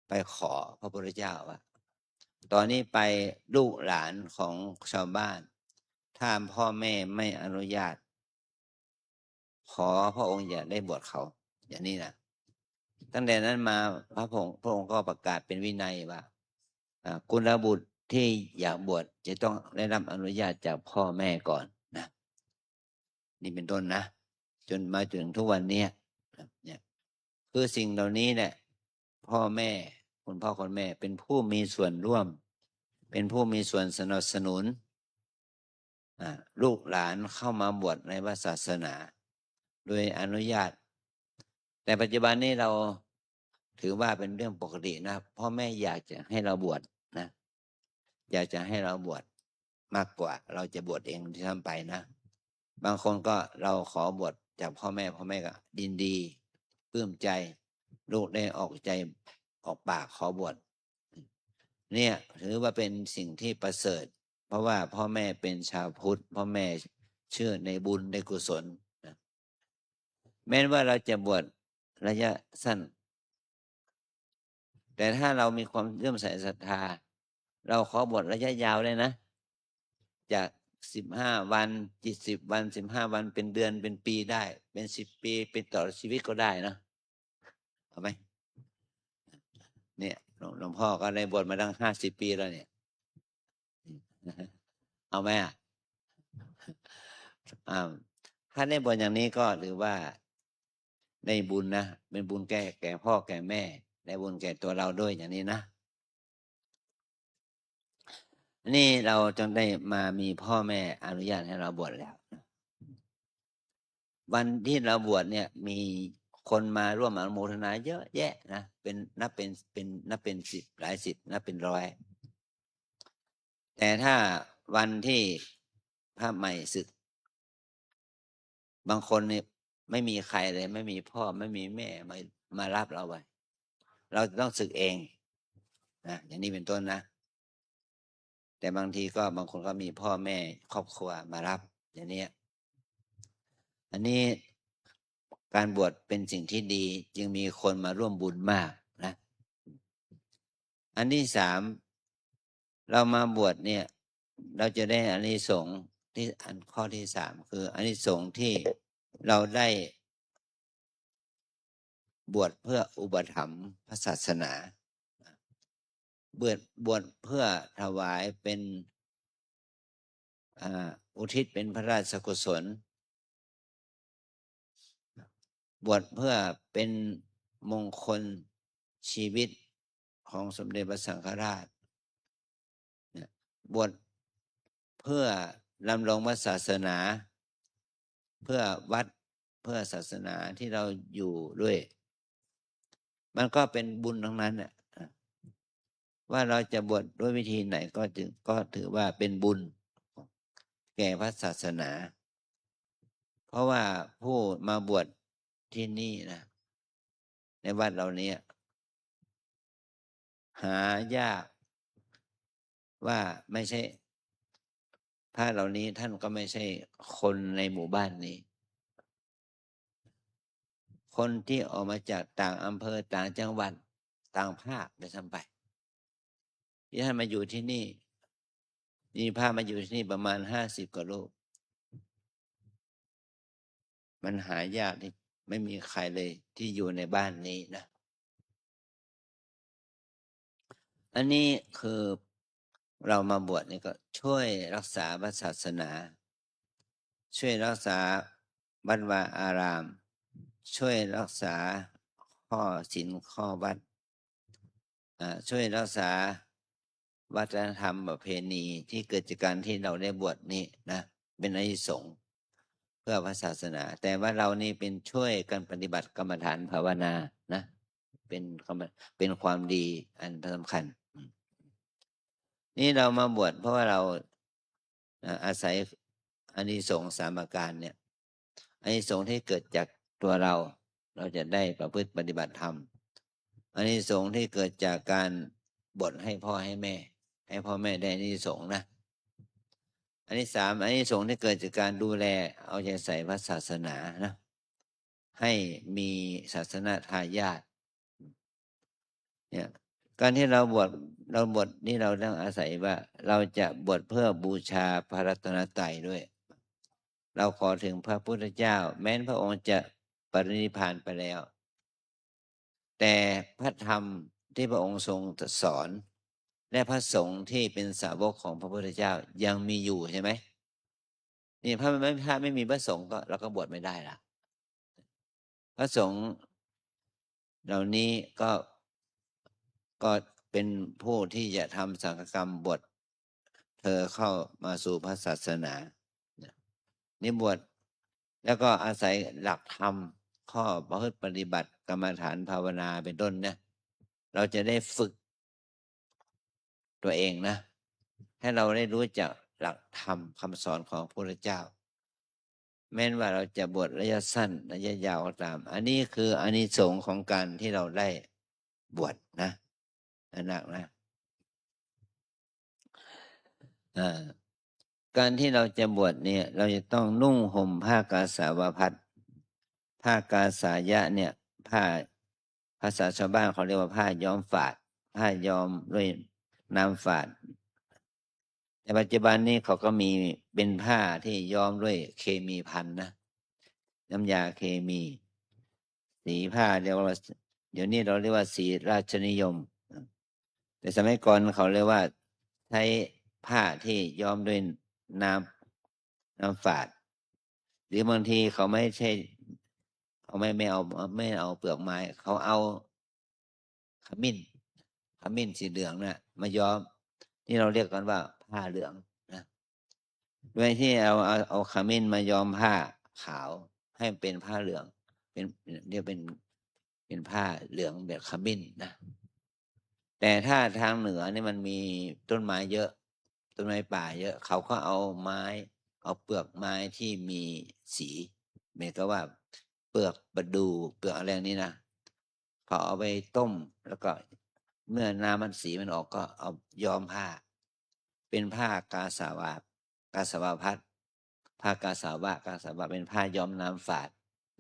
ไปขอพระพุทธเจ้าว่าตอนนี้ไปลูกหลานของชาวบ้านถ้าพ่อแม่ไม่อนุญาตขอพระองค์อย่าได้บวชเขาอย่างนี้นะตั้งแต่นั้นมาพระองค์ก็ประกาศเป็นวินัยว่ากุลบุตรที่อยากบวชจะต้องได้รับอนุญาตจากพ่อแม่ก่อนนะนี่เป็นต้นนะจนมาถึงทุกวันนี้เนี่ยคือสิ่งเหล่านี้เนี่ยพ่อแม่คุณพ่อคุณแม่เป็นผู้มีส่วนร่วมเป็นผู้มีส่วนสนับสนุนลูกหลานเข้ามาบวชในพระศาสนาโดยอนุญาตแต่ปัจจุบันนี้เราถือว่าเป็นเรื่องปกตินะพ่อแม่อยากจะให้เราบวชนะอยากจะให้เราบวช มากกว่าเราจะบวชเองที่ทำไปนะบางคนก็เราขอบวชจากพ่อแม่ก็ยินดีปลื้มใจลูกได้ออกใจออกปากขอบวชเนี่ยถือว่าเป็นสิ่งที่ประเสริฐเพราะว่าพ่อแม่เป็นชาวพุทธพ่อแม่เชื่อในบุญในกุศลนะแม้ว่าเราจะบวชระยะสั้นแต่ถ้าเรามีความเลื่อมใสศรัทธาเราขอบวชระยะยาวเลยนะจาก15 วัน70 วัน15 วันเป็นเดือนเป็นปีได้เป็น10 ปีเป็นต่อชีวิตก็ได้นะเอาไหมเนี่ยหลวงพ่อก็ได้บวชมาตั้ง50 ปีแล้วเนี่ยเอาไหมถ้าได้บวชอย่างนี้ก็ถือว่าได้บุญนะเป็นบุญแก่พ่อแก่แม่ได้บุญแก่ตัวเราด้วยอย่างนี้นะนี่เราจนได้มามีพ่อแม่อนุญาตให้เราบวชแล้ววันที่เราบวชเนี่ยมีคนมาร่วมอนุโมทนาเยอะแยะนะนับเป็น10หลาย10นับเป็นร้อยแต่ถ้าวันที่พระใหม่ศึกบางคนเนี่ยไม่มีใครเลยไม่มีพ่อไม่มีแม่มารับเราไปเราจะต้องศึกเองนะอย่างนี้เป็นต้นนะแต่บางทีก็บางคนก็มีพ่อแม่ครอบครัวมารับอย่างนี้อันนี้การบวชเป็นสิ่งที่ดีจึงมีคนมาร่วมบุญมากนะอันที่3เรามาบวชเนี่ยเราจะได้อานิสงส์ที่ข้อที่3คืออานิสงส์ที่เราได้บวชเพื่ออุปถัมภ์พระศาสนาบวชเพื่อถวายเป็นอุทิศเป็นพระราชกุศลบวชเพื่อเป็นมงคลชีวิตของสมเด็จพระสังฆราชบวชเพื่อดำรงพระศาสนาเพื่อวัดเพื่อศาสนาที่เราอยู่ด้วยมันก็เป็นบุญทั้งนั้นแหละว่าเราจะบวชด้วยวิธีไหนก็ถือว่าเป็นบุญแก่พระศาสนาเพราะว่าผู้มาบวชที่นี่นะในวัดเรานี้หายากว่าไม่ใช่พระเหล่านี้ท่านก็ไม่ใช่คนในหมู่บ้านนี้คนที่ออกมาจากต่างอำเภอต่างจังหวัดต่างภาคได้ทำไปที่ท่านมาอยู่ที่นี่มีพระมาอยู่ที่นี่ประมาณ50 กว่ารูปมันหายากที่ไม่มีใครเลยที่อยู่ในบ้านนี้นะอันนี้คือเรามาบวชนี่ก็ช่วยรักษาพระศาสนาช่วยรักษาวัดวาอารามช่วยรักษาข้อศีลข้อวัดช่วยรักษาวัฒนธรรมประเพณีที่เกิดจากการที่เราได้บวชนี่นะเป็นอานิสงส์เพื่อพระศาสนาแต่ว่าเรานี่เป็นช่วยกันปฏิบัติกรรมฐานภาวนานะเป็นความดีอันสำคัญนี่เรามาบวชเพราะว่าเราอาศัยอานิสงส์3 ประการเนี่ยอานิสงส์ที่เกิดจากตัวเราจะได้ประพฤติปฏิบัติธรรมอานิสงส์ที่เกิดจากการบวชให้พ่อให้แม่ให้พ่อแม่ได้อานิสงส์นะอันที่3อานิสงส์ที่เกิดจากการดูแลเอาใจใส่พระศาสนานะให้มีศาสนาทายาทเนี่ยการที่เราบวชนี่เราต้องอาศัยว่าเราจะบวชเพื่อบูชาพระรัตนตรัยด้วยเราขอถึงพระพุทธเจ้าแม้นพระองค์จะปรินิพพานไปแล้วแต่พระธรรมที่พระองค์ทรงสอนและพระสงฆ์ที่เป็นสาวกของพระพุทธเจ้ายังมีอยู่ใช่ไหมนี่ถ้าไม่มีพระสงฆ์ก็เราก็บวชไม่ได้ละพระสงฆ์เหล่านี้ก็เป็นผู้ที่จะทำสังฆกรรมบวชเธอเข้ามาสู่พระศาสนานี่บวชแล้วก็อาศัยหลักธรรมข้อประพฤติปฏิบัติกรรมฐานภาวนาเป็นต้นเนี่ยเราจะได้ฝึกตัวเองนะให้เราได้รู้จัก หลักธรรมคำสอนของพระพุทธเจ้า แม้นว่าเราจะบวชระยะสั้นระยะยาวก็ตาม อันนี้คืออานิสงส์ของการที่เราได้บวชนะหนักนะการที่เราจะบวชเนี่ย เราจะต้องนุ่งห่มผ้ากาสาวพัสผ้ากาสายะเนี่ย ผ้าภาษาชาวบ้านเขาเรียกว่าผ้าย้อมฝาด ผ้าย้อมด้วยน้ำฝาด แต่ปัจจุบันนี้เขาก็มีเป็นผ้าที่ย้อมด้วยเคมีพันนะน้ำยาเคมี สีผ้าเรียกว่าเดี๋ยวนี้เราเรียกว่าสีราชนิยม แต่สมัยก่อนเขาเรียกว่าใช้ผ้าที่ย้อมด้วยน้ำฝาด หรือบางทีเขาไม่ใช่เขาไม่เอาเปลือกไม้ เขาเอาขมิ้นสีเหลืองนะมาย้อมที่เราเรียกกันว่าผ้าเหลืองนะด้วยที่เอาขมิ้นมาย้อมผ้าขาวให้เป็นผ้าเหลือง เรียกเป็นผ้าเหลืองแบบขมิ้นนะแต่ถ้าทางเหนือนี่มันมีต้นไม้เยอะต้นไม้ป่าเยอะเขาก็เอาเปลือกไม้ที่มีสีเหมือนกับว่าเปลือกประดู่เปลือกอะไรนี้นะเขาเอาไปต้มแล้วก็เมื่อน้ำมันสีมันออกก็เอาย้อมผ้าเป็นผ้ากาสาวพัสผ้ากาสาวะเป็นผ้าย้อมน้ำฝาด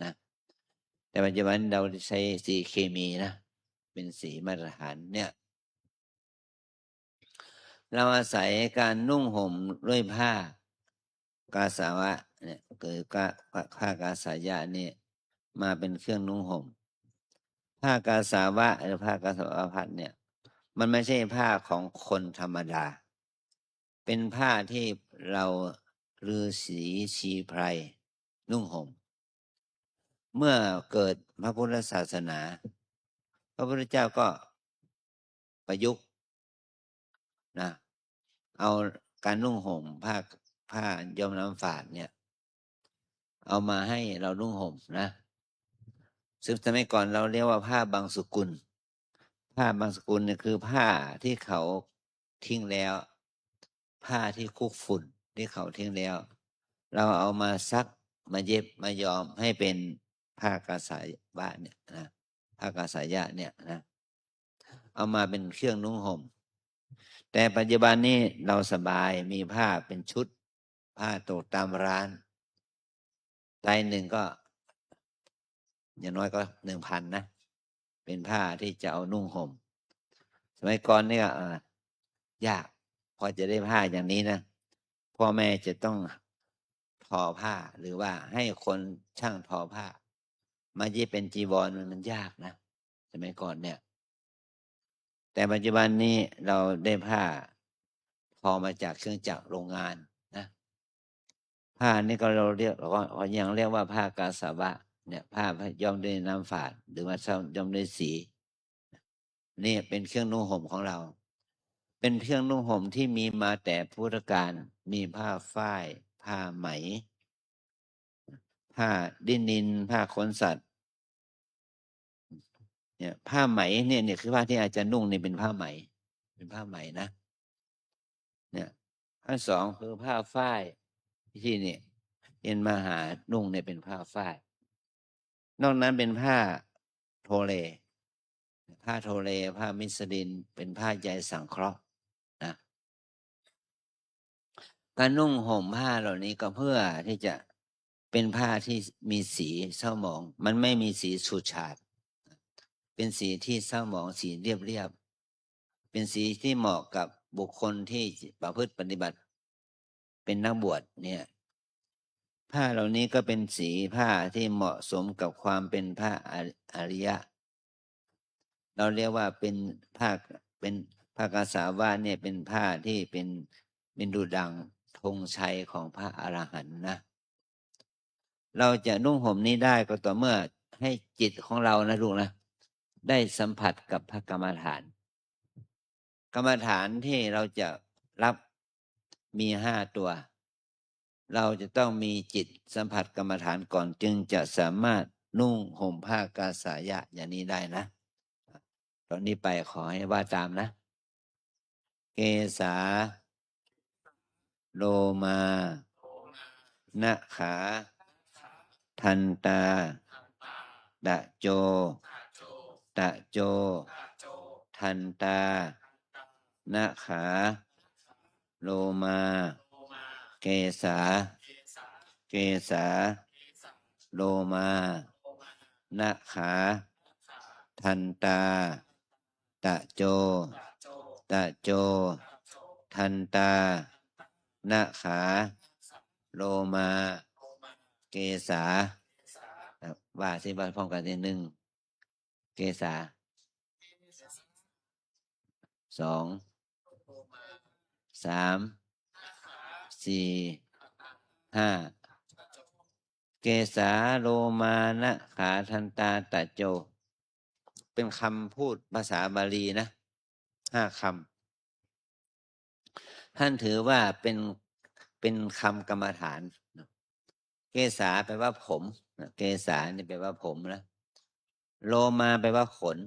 นะแต่ปัจจุบันเราใช้สีเคมีนะเป็นสีมาตรฐานเนี่ยเราอาศัยการนุ่งห่มด้วยผ้ากาสาวะเนี่ยคือผ้ากาสายะเนี่ยมาเป็นเครื่องนุ่งห่มผ้ากาสาวะหรือผ้ากาสาวพัสเนี่ยมันไม่ใช่ผ้าของคนธรรมดาเป็นผ้าที่เราฤาษีชีไพรนุ่งห่มเมื่อเกิดพระพุทธศาสนาพระพุทธเจ้าก็ประยุกต์นะเอาการนุ่งห่มผ้าย้อมน้ำฝาดเนี่ยเอามาให้เรานุ่งห่มนะซึ่งสมัยก่อนเราเรียกว่าผ้าบางสกุลผ้าบางสกุลเนี่ยคือผ้าที่เขาทิ้งแล้วผ้าที่คุกฝุ่นที่เขาทิ้งแล้ว เราเอามาซักมาเย็บมาย้อมให้เป็นผ้ากาสาวะเนี่ยนะผ้ากาสายะเนี่ยนะเอามาเป็นเครื่องนุ่งห่มแต่ปัจจุบันนี้เราสบายมีผ้าเป็นชุดผ้าตกตามร้านลายหนึ่งก็อย่างน้อยก็ 1,000 นะเป็นผ้าที่จะเอานุ่งห่มสมัยก่อนเนี่ยยากพอจะได้ผ้าอย่างนี้นะพ่อแม่จะต้องทอผ้าหรือว่าให้คนช่างทอผ้ามาเย็บเป็นจีวรมันยากนะสมัยก่อนเนี่ยแต่ปัจจุบันนี้เราได้ผ้าทอมาจากเครื่องจักรโรงงานนะผ้านี่ก็เรายังเรียกว่าผ้ากาสาวะเนี่ยผ้าย้อมด้วยน้ำฝาดหรือว่าย้อมด้วยสีนี่เป็นเครื่องนุ่งห่มของเราเป็นเครื่องนุ่งห่มที่มีมาแต่พุทธกาลมีผ้าฝ้ายผ้าไหมผ้าดิ้นนินผ้าขนสัตว์เนี่ยผ้าไหมเนี่ยคือผ้าที่อาจารย์นุ่งนี่เป็นผ้าไหมนะเนี่ยอันสองคือผ้าฝ้ายที่นี่เห็นมาหานุ่งเนี่ยเป็นผ้าฝ้ายนอกนั้นเป็นผ้าโทเลผ้ามิสลินเป็นผ้าใยสังเคราะห์นะการนุ่งห่มผ้าเหล่านี้ก็เพื่อที่จะเป็นผ้าที่มีสีเศร้าหมองมันไม่มีสีฉูดฉาดเป็นสีที่เศร้าหมองสีเรียบเป็นสีที่เหมาะกับบุคคลที่ประพฤติปฏิบัติเป็นนักบวชเนี่ยผ้าเหล่านี้ก็เป็นสีผ้าที่เหมาะสมกับความเป็นผ้าอริยะเราเรียกว่าเป็นผ้ากาสาวะเนี่ยเป็นผ้าที่เป็นดุจดังธงชัยของพระอรหันต์นะเราจะนุ่งห่มนี้ได้ก็ต่อเมื่อให้จิตของเรานะลูกนะได้สัมผัสกับพระกรรมฐานที่เราจะรับมี5 ตัวเราจะต้องมีจิตสัมผัสกรรมฐานก่อนจึงจะสามารถนุ่งห่มผ้ากาสายะอย่างนี้ได้นะตอนนี้ไปขอให้ว่าตามนะเกสา โลมานะขา ทันตา ตะโจ ตะโจ ทันตา นะขา โลมา เกษา เกษา โลมา นะขา ทันตา ตะโจ ตะโจ ทันตา นะขา โลมา เกษาว่าสิว่าพร้อมกันทีหนึ่ง เกษา สอง สาม สี่ ห้า เกษา โลมานะขาทันตา ตะโจ เป็นคำพูดภาษาบาลีนะ5 คำท่านถือว่าเป็นคำกรรมฐาน เกษาแปลว่าผมเกษานี่แปลว่าผมนะโลมาแปลว่าขน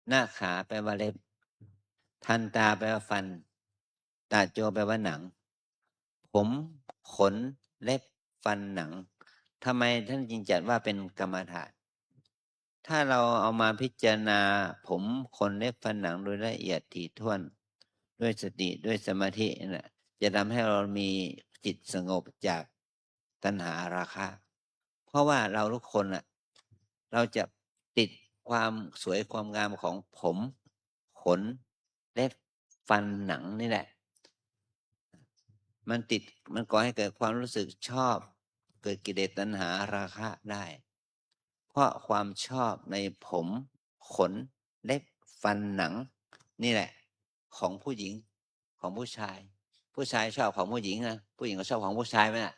หน้าขาแปลว่าเล็บทันตาแปลว่าฟันตาโจแปลว่าหนังผมขนเล็บฟันหนังทำไมท่านจึงจัดว่าเป็นกรรมฐานถ้าเราเอามาพิจารณาผมขนเล็บฟันหนังโดยละเอียดถี่ถ้วนด้วยสติด้วยสมาธินั่นแหละจะทำให้เรามีจิตสงบจากตัณหาราคะเพราะว่าเราทุกคนเราจะติดความสวยความงามของผมขนเล็บฟันหนังนี่แหละมันติดมันก่อให้เกิดความรู้สึกชอบเกิดกิเลสตัณหาราคะได้เพราะความชอบในผมขนเล็บฟันหนังนี่แหละของผู้หญิงของผู้ชายผู้ชายชอบของผู้หญิงนะผู้หญิงก็ชอบของผู้ชายไหมล่ะ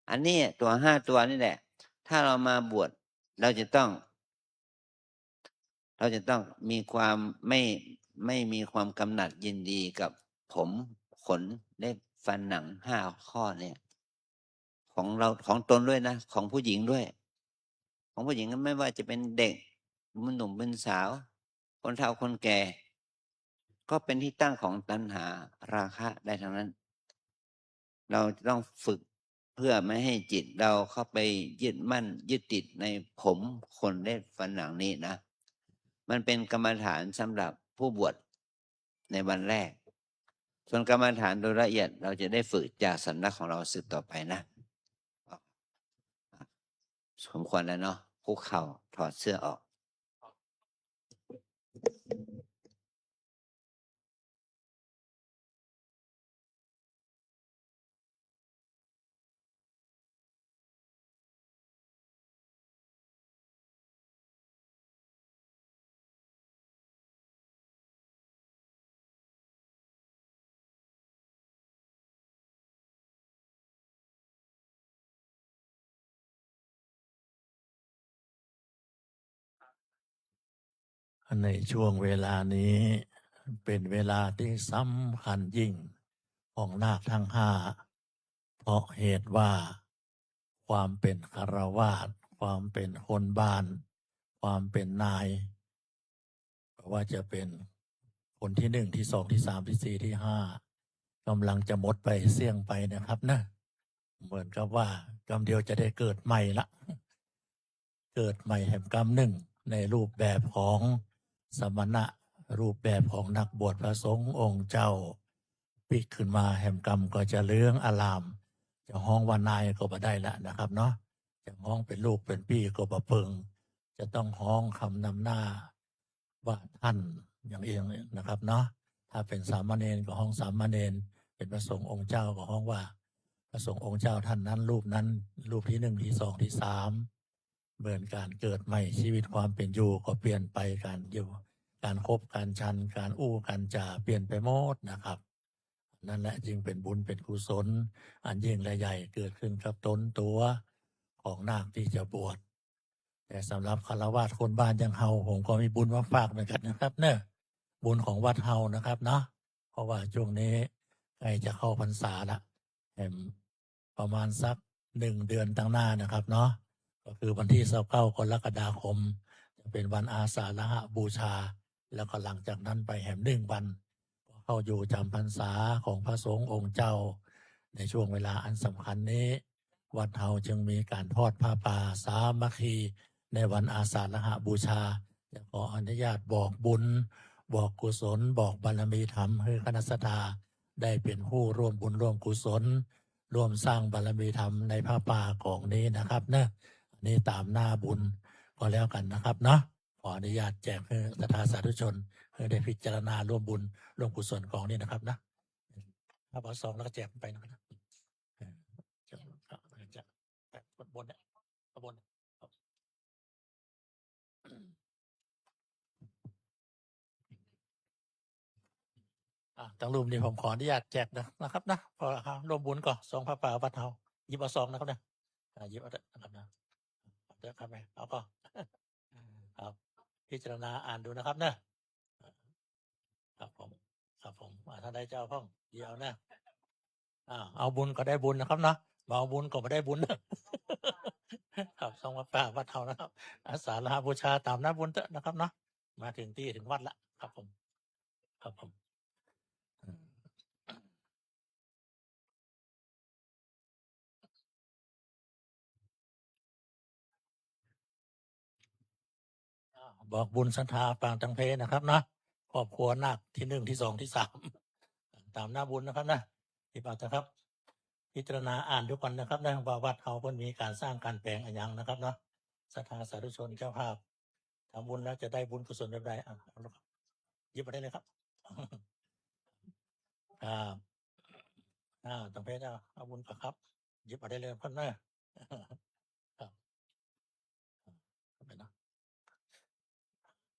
อันนี้ตัว5 ตัวนี่แหละถ้าเรามาบวชเราจะต้องมีความไม่มีความกำหนัดยินดีกับผมขนเล็บฟันหนัง5 ข้อเนี่ยของเราของตนด้วยนะของผู้หญิงด้วยของผู้หญิงไม่ว่าจะเป็นเด็กหนุ่มเป็นสาวคนเฒ่าคนแก่ก็เป็นที่ตั้งของตัณหาราคะได้ทั้งนั้นเราต้องฝึกเพื่อไม่ให้จิตเราเข้าไปยึดมั่นยึดติดในผมขนเล็บฟันหนังนี้นะมันเป็นกรรมฐานสำหรับผู้บวชในวันแรกส่วนกรรมฐานโดยละเอียดเราจะได้ฝึกจากสำนักของเราสืบต่อไปนะสมควรแล้วเนาะคุกเข่าถอดเสื้อออกในช่วงเวลานี้เป็นเวลาที่สำคัญยิ่งของนาคทั้ง5เพราะเหตุว่าความเป็นฆราวาสความเป็นคนบ้านความเป็นนายว่าจะเป็นคนที่1ที่2ที่3ที่4ที่5กำลังจะหมดไปเสี่ยงไปนะครับนะเหมือนกับว่ากรรมเดียวจะได้เกิดใหม่ละเกิดใหม่แห่งกรรม1ในรูปแบบของสมณะรูปแบบของนักบวชพระสงฆ์องค์เจ้าปิกขึ้นมาแห่งกรรมก็จะเลื้องอารามจะห้องว่านายก็บ่ได้ละนะครับเนาะจะห้องเป็นลูกเป็นพี่ก็บ่เพิงจะต้องห้องคำนำหน้าว่าท่านอย่างเองนะครับเนาะถ้าเป็นสามเณรก็ห้องสามเณรเป็นพระสงฆ์องค์เจ้าก็ห้องว่าพระสงฆ์องค์เจ้าท่านนั้นรูปนั้นรูปที่1ที่2ที่3เหมือนการเกิดใหม่ชีวิตความเป็นอยู่ก็เปลี่ยนไปการอยู่การคบการชันการอู้การจ่าเปลี่ยนไปหมดนะครับนั่นแหละจึงเป็นบุญเป็นกุศลอันยิ่งและใหญ่เกิดขึ้นกับตนตัวของนาคที่จะบวชแต่สำหรับฆราวาสคนบ้านอย่างเฮาผมก็มีบุญมาฝากเหมือนกันนะครับเนอะบุญของวัดเฮานะครับเนาะเพราะว่าช่วงนี้ใกล้จะเข้าพรรษาละประมาณสัก1 เดือนตั้งหน้านะครับเนาะก็คือวันที่29 กรกฎาคมจะเป็นวันอาสาฬหบูชาแล้วก็หลังจากนั้นไป1 วันก็ เข้าอยู่จำพรรษาของพระสงฆ์องค์เจ้า ในช่วงเวลาอันสำคัญนี้ วัดเฮาจึงมีการทอดผ้าป่าสามัคคีในวันอาสาฬหบูชาจะขออนุญาตบอกบุญ บอกกุศล บอกบารมีธรรมให้คณะสัตยาได้เป็นผู้ร่วมบุญร่วมกุศล ร่วมสร้างบารมีธรรมในผ้าป่าของนี้นะครับนะอันนี้ตามหน้าบุญก็แล้วกันนะครับเนาะขออนุญาตแจกให้ศรัทธาสาธุชนให้ได้พิจารณาร่วมบุญร่วมกุศลของนี้นะครับนะถ้าพอสองแล้วก็แจกไปนะครับจะบนเนี่ยบนตั้งรูปนี้ผมขออนุญาตแจกนะครับนะพอร่วมบุญก่อนซองพระป่าวัดเฮาหยิบเอาซองนะครับนะหยิบเอานะครับนะเดี๋ยวครับแม่เอาก็ครับพิจารณาอ่านดูนะครับนะครับผมท่านใดเจ้าพ่องเดี๋ยวนะเอาบุญก็ได้บุญนะครับนะมาเอาบุญก็ไม่ได้บุญครับซองพระป่าวัดเฮานะครับอาสาฬหบูชาตามหน้าบุญเถอะนะครับเนาะมาถึงที่ถึงวัดละครับผมบอกบุญศรัทธาปางตังเพนะครับนะครอบครัวนาคที่1ที่2ที่3ตามหน้าบุญนะครับนะที่ปากนะครับ พิจารณาอ่านทุกคนนะครับนะว่าวัดเขาเพิ่นมีการสร้างการแปลงอะไรอย่างนะครับเนาะศรัทธาสาธุชนเจ้าภาพทำบุญแล้วจะได้บุญกุศลแบบใดเอาละครับหยิบมาได้เลยครับตังเพเอาบุญก่อนครับหยิบมาได้เลยเพิ่นนะครับ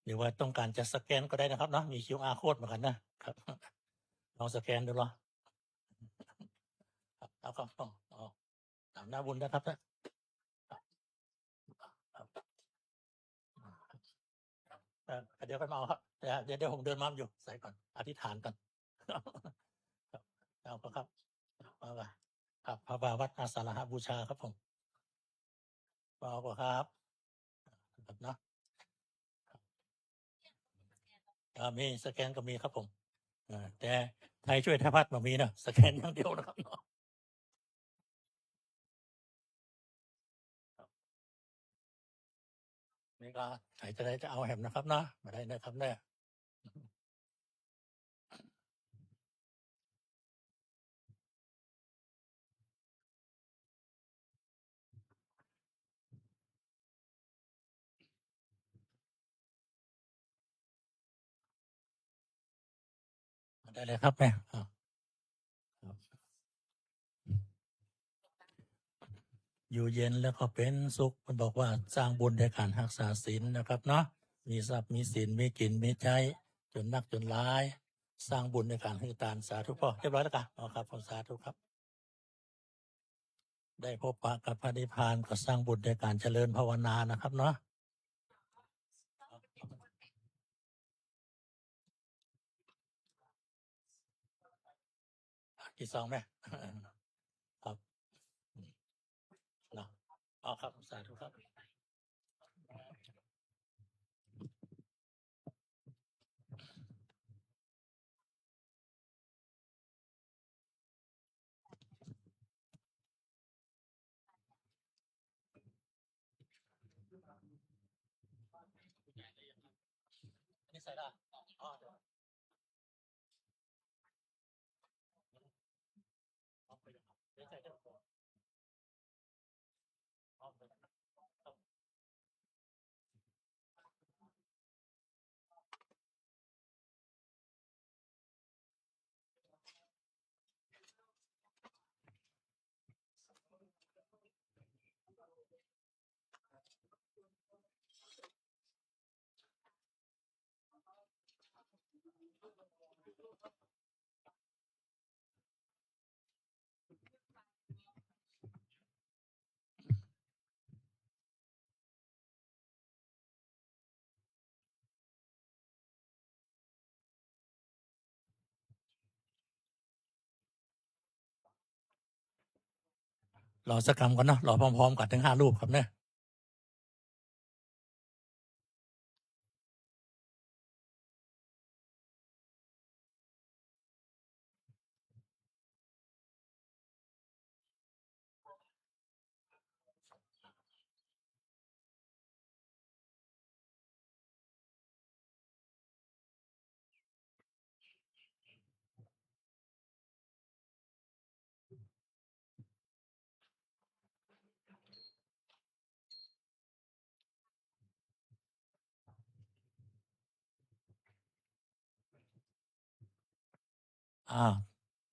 หรือว่าต้องการจะสแกนก็ได้นะครับเนาะมี QR code เหมือนกันนะครับลองสแกนดูลองเอาครับตามหน้าบุญนะครับนะเดี๋ยวกันมาเอาครับเดี๋ยวผมเดินมาอยู่ใส่ก่อนอธิษฐานก่อนเอาครับมาครับพระบาวัดอาสาฬหบูชาครับผมเอาครับเนาะมีสแกนก็มีครับผมแต่ไทยช่วยไทยพัฒน์มามีนะสแกนอย่างเดียวนะครับเนาะนี่ก็ใครจะเอาแหมนะครับนะมาได้นะครับได้ได้เลยครับแม่อยู่เย็นแล้วก็เป็นสุขมันบอกว่าสร้างบุญในการรักษาศีลนะครับเนาะมีทรัพย์มีศีลมีกินมีใช้จนนักจนร้าย สร้างบุญในการให้ทานสาธุพ่อเรียบร้อยแล้วกันครับผมสาธุครับได้พบปะกับพระนิพพานก็สร้างบุญในการเจริญภาวนานะครับเนาะกี่ซองไหมครับเนาะครับสาธุครับนี่ใส่ได้รอสักคำก่อนเนาะรอพร้อมๆกันทั้ง5 รูปครับเนี่ย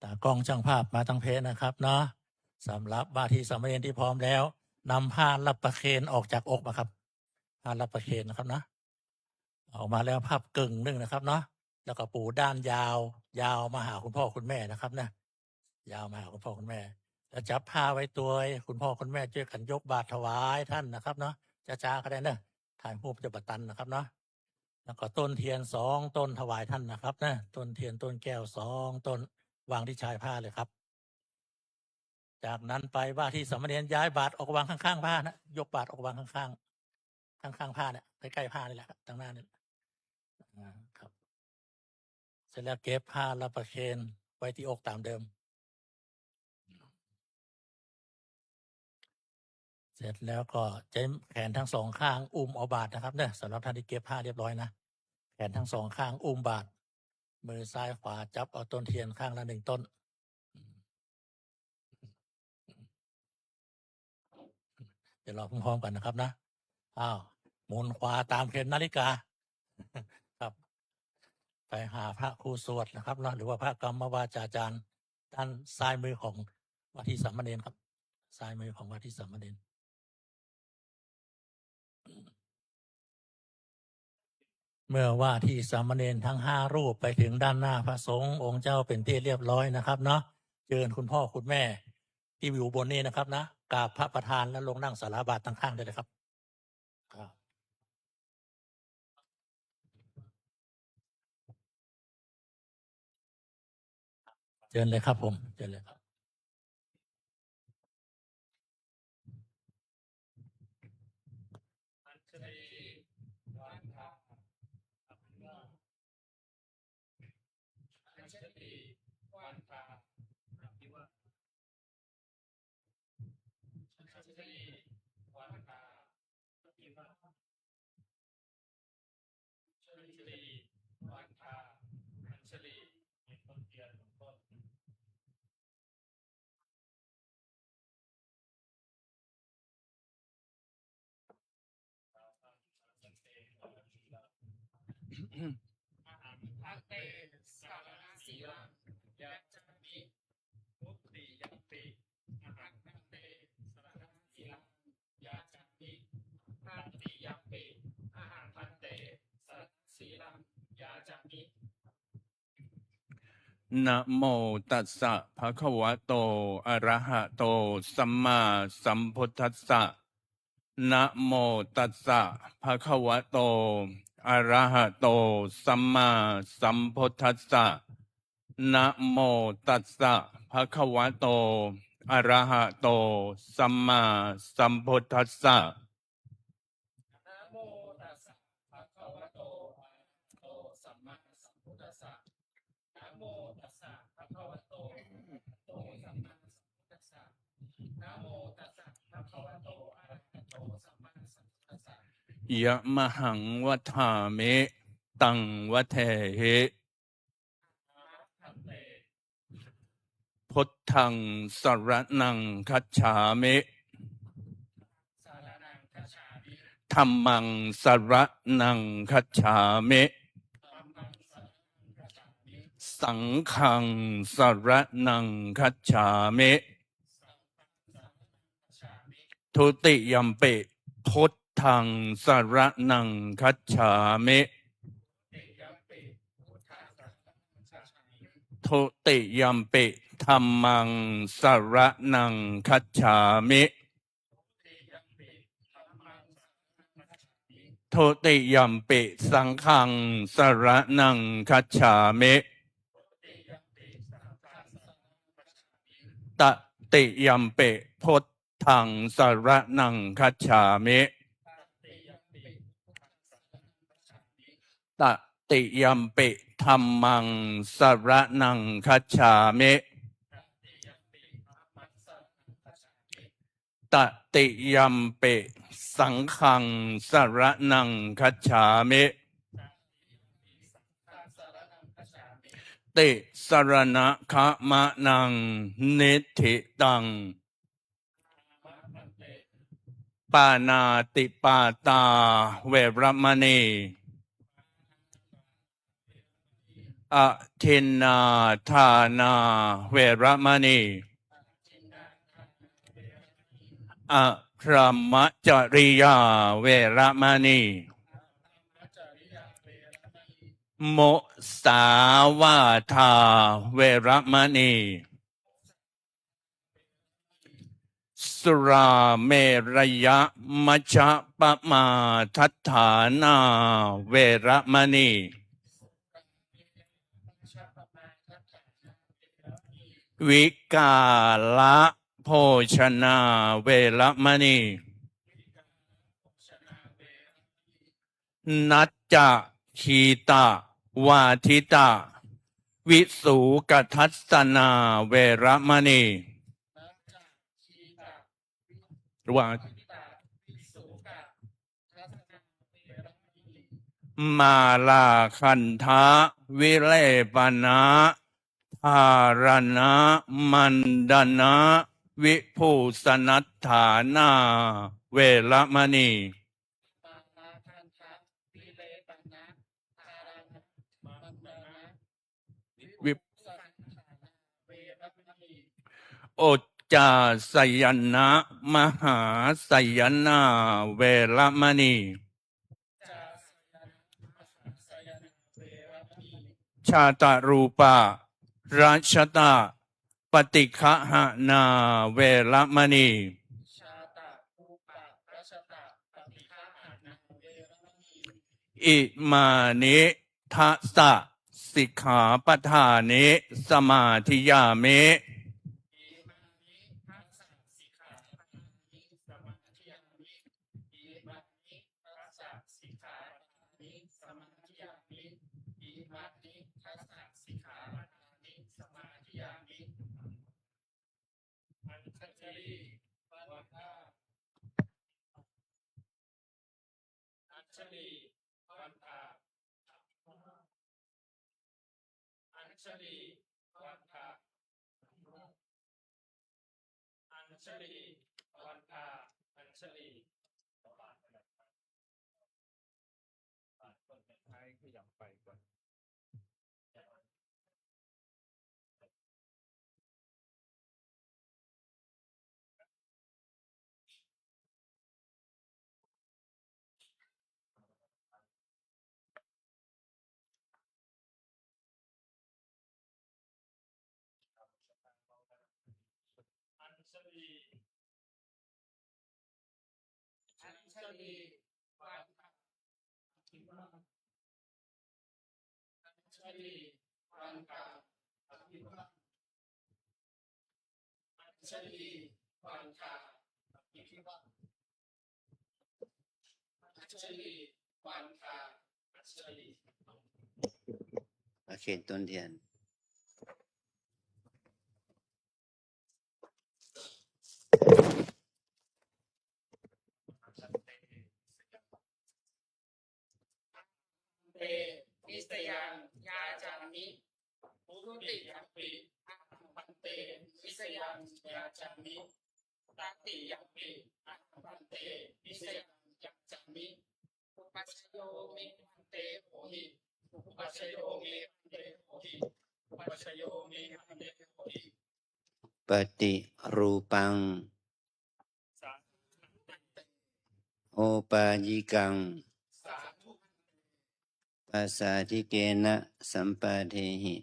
ตากล้องช่างภาพมาตั้งเพจนะครับเนาะสำหรับว่าที่สามเณรที่พร้อมแล้วนำผ้ารับประเคนออกจากอกนะครับผ้ารับประเคนนะครับนะออกมาแล้วภาพกึ่งหนึ่งนะครับเนาะแล้วก็ปูด้านยาวยาวมาหาคุณพ่อคุณแม่นะครับนะยาวมาหาคุณพ่อคุณแม่แล้วจับผ้าไว้ตัวคุณพ่อคุณแม่ช่วยกันยกบาตรถวายท่านนะครับเนาะจ้าๆก็ได้เนอะถ่ายรูปจะบัตตันนะครับเนาะแล้วก็ต้นเทียน2 ต้นถวายท่านนะครับนะต้นเทียนต้นแก้ว2 ต้นวางที่ชายผ้าเลยครับ จากนั้นไปว่าที่สามเณรย้ายบาตรออกวางข้างๆผ้านะยกบาตรออกวางข้างๆผ้าเนี่ยใกล้ๆผ้านี่แหละครับทางหน้านี่ครับเสร็จแล้วเก็บผ้ารับประเคนไว้ที่อกตามเดิม เสร็จแล้วก็ใช้แขนทั้ง2 ข้างอุ้มเอาบาตรนะครับเนี่ยสำหรับท่านที่เก็บผ้าเรียบร้อยนะแขนทั้ง2 ข้างอุ้มบาตรมือซ้ายขวาจับเอาต้นเทียนข้างละ1 ต้นเดี๋ยวรอพร้อมๆกันนะครับนะหมุนขวาตามเข็มนาฬิกา ครับ ไปหาพระครูสวดนะครับเนาะหรือว่าพระกรรมวาจาจารย์ด้านซ้ายมือของว่าที่สามเณรครับซ้ายมือของว่าที่สามเณรเมื่อว่าที่สามเณรทั้ง5 รูปไปถึงด้านหน้าพระสงฆ์องค์เจ้าเป็นที่เรียบร้อยนะครับเนาะเชิญคุณพ่อคุณแม่ที่อยู่บนนี้นะครับนะกราบพระประธานแล้วลงนั่งสาราบาตรตั้งข้างได้เลยครับเชิญเลยครับผมเชิญเลยครับอัตเตสารนาสีลังยะจามิมุตติยัมปิอัตเตสารนาสีลังยะจามิอัตติยัมปิอาหังพันเตสารนาสีลังยะจามินะโมตัสสะภะคะวะโตอะระหะโตสัมมาสัมพุทธัสสะนะโมตัสสะภะคะวะโตอะระหะโตสัมมาสัมพุทธัสสะนะโมตัสสะภะคะวะโตอะระหะโตสัมมาสัมพุทธัสสะนะโมตัสสะภะคะวะโตอะระหะโตสัมมาสัมพุทธัสสะนะโมตัสสะภะคะวะโตอะระหะโตสัมมาสัมพุทธัสสะนะโมตัสสะภะคะวะโตอะระหะโตสัมมาสัมพุทธัสสะยะมหังวัฏามิตังวัฏเหพุทธังสรณังคัจฉามิธัมมังสรณังคัจฉามิสังฆังสรณังคัจฉามิทุติยัมปิพุทธังสรณังคัจฉามิทุติยัมปิธัมมังสรณังคัจฉามิทุติยัมปิสังฆังสรณังคัจฉามิตติยัมปิพุทธังสรณังคัจฉามิตติยัมปิธัมมังสรณังคัจฉามิตติยัมปิสังฆังสรณังคัจฉามิติสรณะขะมะนังนิธิตังปานาติปาตาเวรมณี อะทินนาทานาเวรมณีอะพรหมจริยาเวรมณีโมสาวาทาเวรมณีสุราเมรยะมัชฌะปมาทัฏฐานาเวรมณีวิกาละโภชนาเวรมณีนัจจะขีตะวาทิตะวิสูกทัสสนาเวรมณีวามาลาคันทะวิเลปนะทารณะมันดนะวิภูสนัฏฐานาเวรมณีวิโอจจาสยนะมหาสยนาเวรมณีชาตรูปะราชตะปฏิฆะหนาเวรมณีอิมานิทัสสะสิกขาปทานิสมาธิยามิโอเคต้นเทียน เตนิสยังยาจามิปุรุติยัมปิอะหังพันเตนิสยังยาจามิตัตติยัมปิอะหังพันเตนิสยังยาจามิอุปัชฌโยเมพันเตโหหิอุปัชฌโยเมพันเตโหหิอุปัชฌโยเมพันเตโหหิ ปฏิรูปัง โอปายิกัง สาธุ ปัสสาธิเกนะสัมปาเทหิ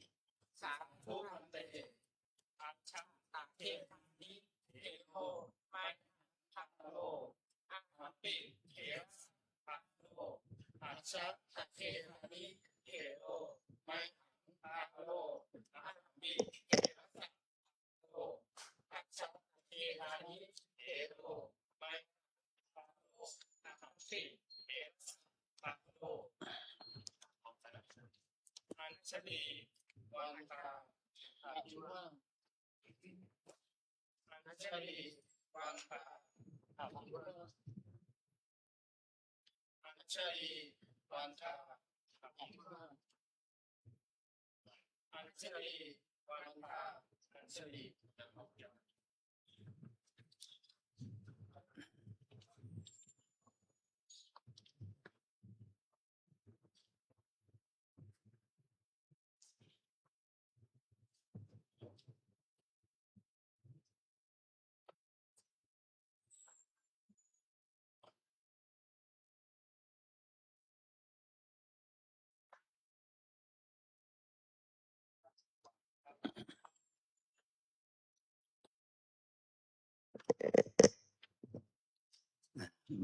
สาธุพันเตอัจฉตัเทธานิเทโลไมทัพโลอัมปิเขสทัพโลอัจฉตัเทธานิเทโลไมทัพโลอัมปิเขสทัพโลอัจฉตัเทธานิเทโลไมทัพโลอัมปิเขสทัพโลอัญชลีวันตาอายุวอัญชลีวันตาอายุวอัญชลีวันตาอายุวอัญชลีวันตาอัญชลี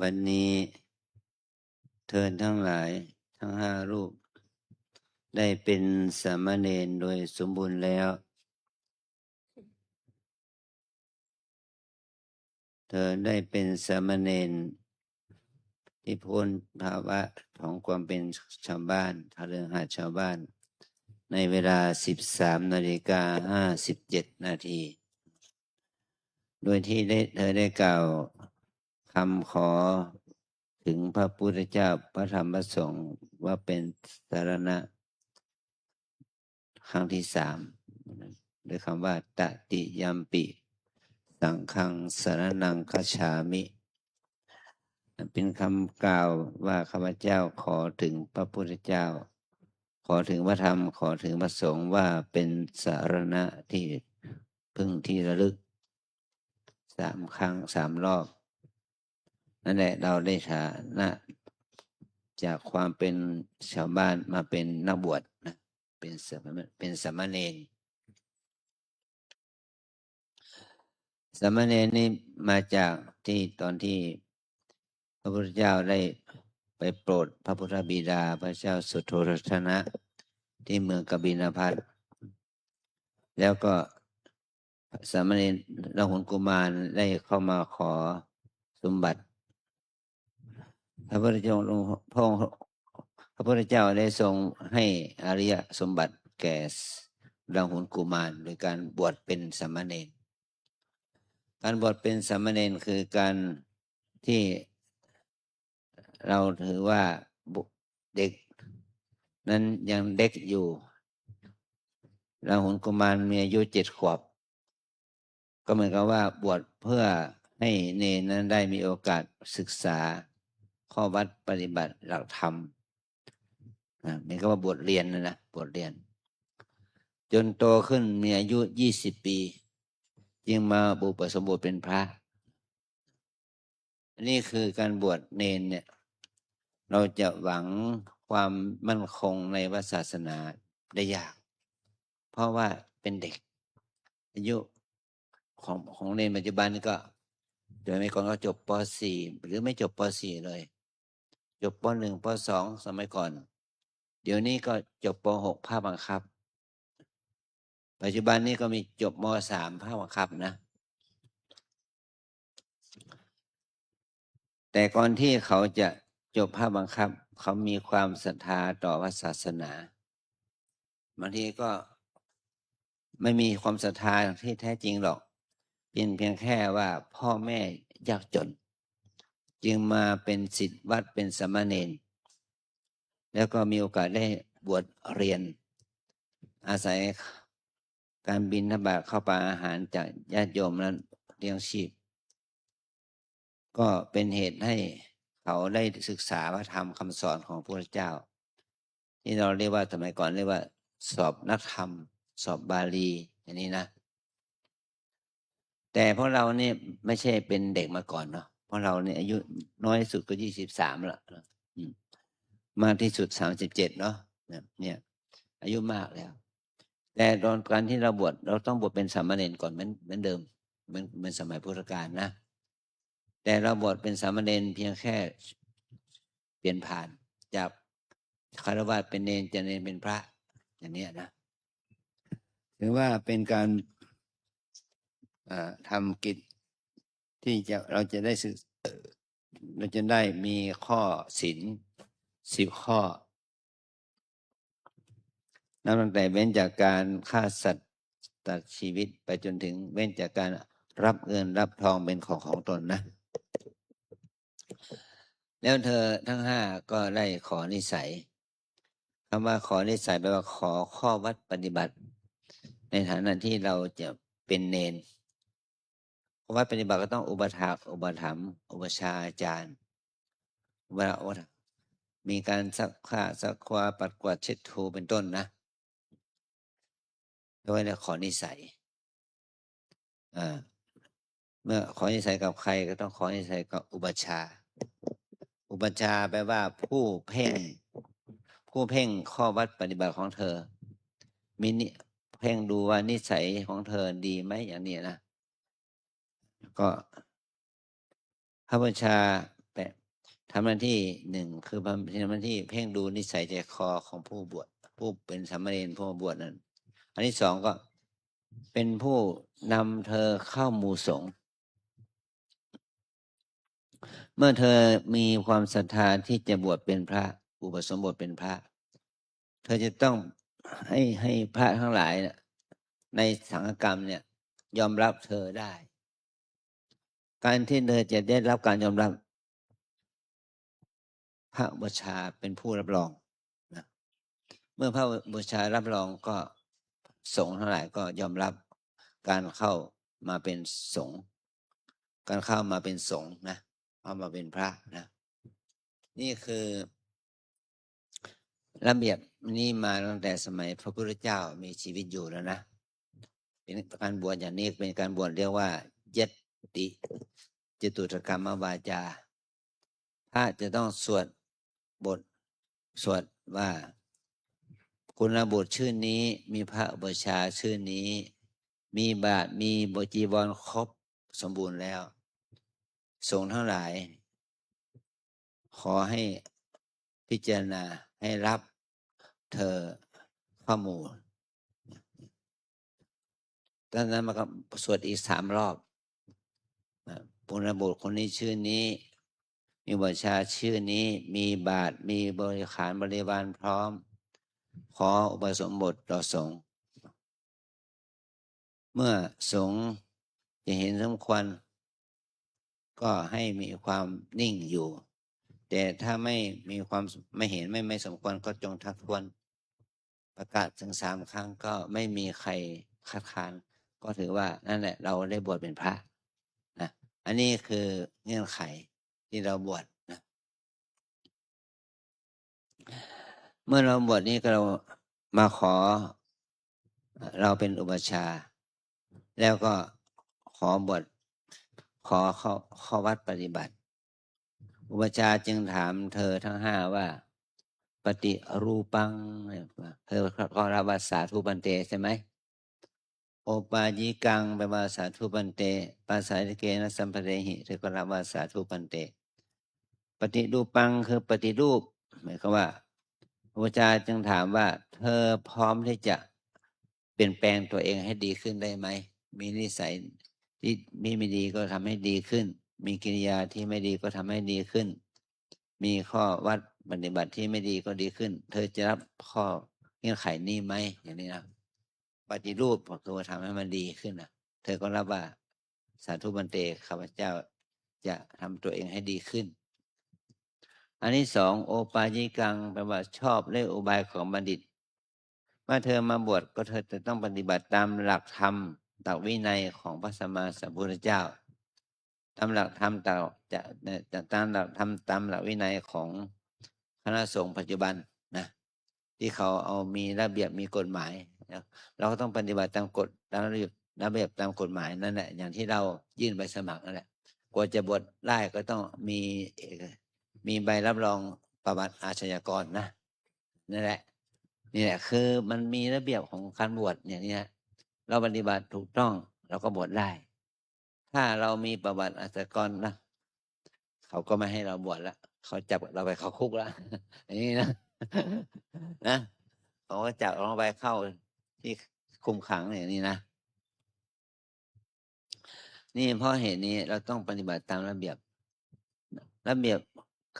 วันนี้เธอทั้งหลายทั้ง5 รูป ได้เป็นสามเณรโดยสมบูรณ์แล้ว เธอได้เป็นสามเณรที่พ้นภาวะของความเป็นชาวบ้านทะเลหาชาวบ้าน ในเวลา 13:57 นาที โดยที่เธอได้กล่าวคำขอถึงพระพุทธเจ้าพระธรรมพระสงฆ์ว่าเป็นสรณะครั้งที่ 3ด้วยคำว่าตติยัมปิสังฆังสรณังคัจฉามิ เป็นคำกล่าวว่าข้าพเจ้าขอถึงพระพุทธเจ้า ขอถึงพระธรรมขอถึงพระสงฆ์ว่าเป็นสรณะที่พึ่งที่ระลึก 3 ครั้ง 3 รอบ นั่นแหละเราได้ฐานะจากความเป็นชาวบ้านมาเป็นนักบวชนะเป็นสามเณรสามเณรนี่มาจากที่ตอนที่พระพุทธเจ้าได้ไปโปรดพระพุทธบิดาพระเจ้าสุโธทชนะที่เมืองกบิลพัสดุแล้วก็สามเณรราหุลกุมารได้เข้ามาขอสมบัติพระพุทธเจ้าพระพุทธเจ้าได้ทรงให้อริยสมบัติแก่ราหุลกุมารโดยการบวชเป็นสามเณรการบวชเป็นสามเณรคือการที่เราถือว่าเด็กนั้นยังเด็กอยู่ราหุลกุมารมีอายุ7 ขวบก็เหมือนกับว่าบวชเพื่อให้เนรนั้นได้มีโอกาสศึกษาข้อวัดปฏิบัติหลักธรรมนี่ก็ว่าบวชเรียนนะบวชเรียนจนโตขึ้นมีอายุ20 ปีจึงมาอุปสมบทเป็นพระนี่คือการบวชเนรเนี่ยเราจะหวังความมั่นคงในศาสนาได้ยากเพราะว่าเป็นเด็กอายุของเนรปัจจุบันนี่ก็โดยไม่ก่อนก็จบป .4 หรือไม่จบป .4 เลยจบป .1 ป .2 สมัยก่อนเดี๋ยวนี้ก็จบป .6 ภาคบังคับปัจจุบันนี้ก็มีจบม .3 ภาคบังคับนะแต่ก่อนที่เขาจะจบภาคบังคับเขามีความศรัทธาต่อศาสนาบางทีก็ไม่มีความศรัทธาที่แท้จริงหรอกเป็นเพียงแค่ว่าพ่อแม่ยากจนจึงมาเป็นศิษย์วัดเป็นสามเณรแล้วก็มีโอกาสได้บวชเรียนอาศัยการบิณฑบาตเข้าปลาอาหารจากญาติโยมนั้นเลี้ยงชีพก็เป็นเหตุให้เขาได้ศึกษาพระธรรมคำสอนของพระพุทธเจ้าที่เราเรียกว่าสมัยก่อนเรียกว่าสอบนักธรรมสอบบาลีอย่างนี้นะแต่พวกเราเนี่ยไม่ใช่เป็นเด็กมาก่อนเนาะเพราะเราเนี่ยอายุน้อยที่สุดก็23ละมากที่สุด37เนาะเนี่ยอายุมากแล้วแต่ตอนการที่เราบวชเราต้องบวชเป็นสามเณรก่อนเหมือนเดิมเหมือนสมัยพุทธกาลนะแต่เราบวชเป็นสามเณรเพียงแค่เปลี่ยนผ่านจากคฤหัสถ์เป็นเณรจากเณรเป็นพระอย่างนี้นะถือว่าเป็นการทำกิจที่เราจะได้เราจะได้มีข้อศีล10 ข้อนับตั้งแต่เว้นจากการฆ่าสัตว์ตัดชีวิตไปจนถึงเว้นจากการรับเงินรับทองเป็นของตนนะแล้วเธอทั้ง5ก็ได้ขอนิสัยคำว่าขอนิสัยแปลว่าขอข้อวัดปฏิบัติในฐานะที่เราจะเป็นเณรวัดปฏิบัติก็ต้องอุปถากอุปถัมภ์อุปชาอาจารย์มีการซักผ้าซักควาปัดกวาดเช็ดถูเป็นต้นนะโดยขอนิสัยเมื่อขอนิสัยกับใครก็ต้องขอนิสัยกับอุปชาแปลว่าผู้เพ่งข้อวัดปฏิบัติของเธอมีเพ่งดูว่านิสัยของเธอดีไหมอย่างนี้นะก็พระอุปชา ทำหน้าที่หนึ่งคือทำหน้าที่เพ่งดูนิสัยใจคอของผู้บวชผู้เป็นสามเณรผู้มาบวชนั้นอันที่สองก็เป็นผู้นำเธอเข้าหมู่สงฆ์เมื่อเธอมีความศรัทธาที่จะบวชเป็นพระอุปสมบทเป็นพระ เธอจะต้องให้พระทั้งหลายในสังฆกรรมเนี่ยยอมรับเธอได้ การที่เธอจะได้รับการยอมรับพระบูชาเป็นผู้รับรองนะเมื่อพระบูชารับรองก็สงฆ์ทั้งหลายก็ยอมรับการเข้ามาเป็นสงฆ์การเข้ามาเป็นสงฆ์นะเข้ามาเป็นพระนะนี่คือระเบียบนี้มาตั้งแต่สมัยพระพุทธเจ้ามีชีวิตอยู่แล้วนะเป็นการบวชอย่างนี้เป็นการบวชเรียกว่ายัตติจตุตกรรมวาจาพระจะต้องสวดบทสวดว่าคุณบุตรชื่อนี้มีพระบูชาชื่อนี้มีบาตรมีบจีวรครบสมบูรณ์แล้วสงฆ์ทั้งหลายขอให้พิจารณาให้รับเธอข้อมูลตอนนั้นมันก็สวดอีก3 รอบคุณบุตรคนนี้ชื่อนี้มีบูชาชื่อนี้มีบาตรมีบริขารบริวารพร้อมขออุปสมบทต่อสงฆ์เมื่อสงฆ์จะเห็นสมควรก็ให้มีความนิ่งอยู่แต่ถ้าไม่มีความไม่เห็นไม่สมควรก็จงทักท้วงประกาศถึง3 ครั้งก็ไม่มีใครคัดค้านก็ถือว่านั่นแหละเราได้บวชเป็นพระนะอันนี้คือเงื่อนไขที่เราบวชนะเมื่อเราบวชนี้ก็เรามาขอเราเป็นอุปชฌาย์แล้วก็ขอบวชขอเข้าวัดปฏิบัติอุปชฌาย์จึงถามเธอทั้ง5ว่าปฏิรูปังเธอก็รับว่าสาธุปันเตใช่ไหมโอปายิกังแปลว่าสาธุปันเตปัสสาธิเกนะสัมปเรหิเธอก็รับว่าสาธุปันเตปฏิรูปังคือปฏิรูปหมายความว่าอุปชฌาย์จึงถามว่าเธอพร้อมที่จะเปลี่ยนแปลงตัวเองให้ดีขึ้นได้ไหมมีนิสัยที่ไม่ดีก็ทำให้ดีขึ้นมีกิริยาที่ไม่ดีก็ทำให้ดีขึ้นมีข้อวัดปฏิบัติที่ไม่ดีก็ดีขึ้นเธอจะรับข้อเงื่อนไขนี้ไหมอย่างนี้นะปฏิรูปตัวทำให้มันดีขึ้นนะเธอก็รับว่าสาธุบันเตข้าพเจ้าจะทำตัวเองให้ดีขึ้นอันที่2โอปายิกังแปลว่าชอบเล่อุบายของบัณฑิตเมื่อเธอมาบวชก็เธอจะต้องปฏิบัติตามหลักธรรมหลักวินัยของพระสัมมาสัมพุทธเจ้าตามหลักธรรมตามหลักธรรมตามหลักวินัยของคณะสงฆ์ปัจจุบันนะที่เขาเอามีระเบียบมีกฎหมายนะเราก็ต้องปฏิบัติตามกฎตามระเบียบตามกฎหมายนั่นแหละอย่างที่เรายื่นใบสมัครนั่นแหละกว่าจะบวชได้ก็ต้องมีใบรับรองประวัติอาชญากรนะนั่นแหละนี่แหละคือมันมีระเบียบของการบวชอย่างนี้เราปฏิบัติถูกต้องเราก็บวชได้ถ้าเรามีประวัติอาชญากรนะเขาก็ไม่ให้เราบวชแล้วเขาจับเราไปเข้าคุกแล้วอย่างนี้นะเขาก็จับเราไปเข้าที่คุมขังอย่างนี้นะนี่เพราะเหตุนี้เราต้องปฏิบัติตามระเบียบ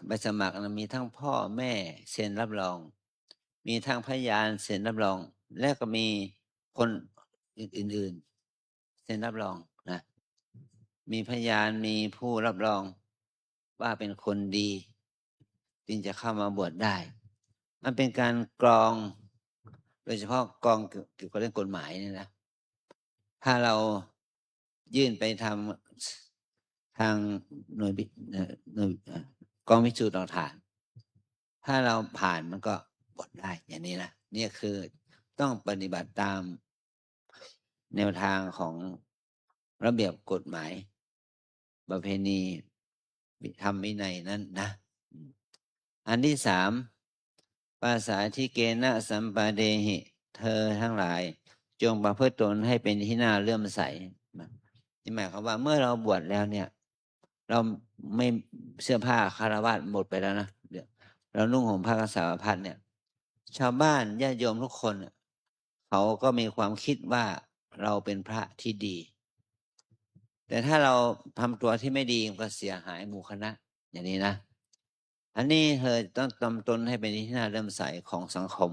ใบสมัครมีทั้งพ่อแม่เซ็นรับรองมีทั้งพยานเซ็นรับรองและก็มีคนอื่นๆเซ็นรับรองนะมีพยานมีผู้รับรองว่าเป็นคนดีจึงจะเข้ามาบวชได้มันเป็นการกรองโดยเฉพาะกรองเกี่ยวกับเรื่องกฎหมายนี่นะถ้าเรายื่นไปทางหน่วยกองพิสูจน์หลักฐานถ้าเราผ่านมันก็บวชได้อย่างนี้นะนี่คือต้องปฏิบัติตามแนวทางของระเบียบกฎหมายประเพณีธรรมวินัยนั้นนะอันที่3ภาษาที่เกณะสัมปเดหิเธอทั้งหลายจงประพฤติตนให้เป็นที่น่าเลื่อมใสนี่หมายความว่าเมื่อเราบวชแล้วเนี่ย เราไม่เสื้อผ้าคารวะหมดไปแล้วนะเดี๋ยวเรานุ่งห่มผ้ากสาวพัดเนี่ย ชาวบ้านญาติโยมทุกคนน่ะเขาก็มีความคิดว่าเราเป็นพระที่ดี แต่ถ้าเราทำตัวที่ไม่ดีมันก็เสียหายหมู่คณะ อย่างนี้นะ อันนี้เธอต้องทำตนให้เป็นที่น่าเลื่อมใสของสังคม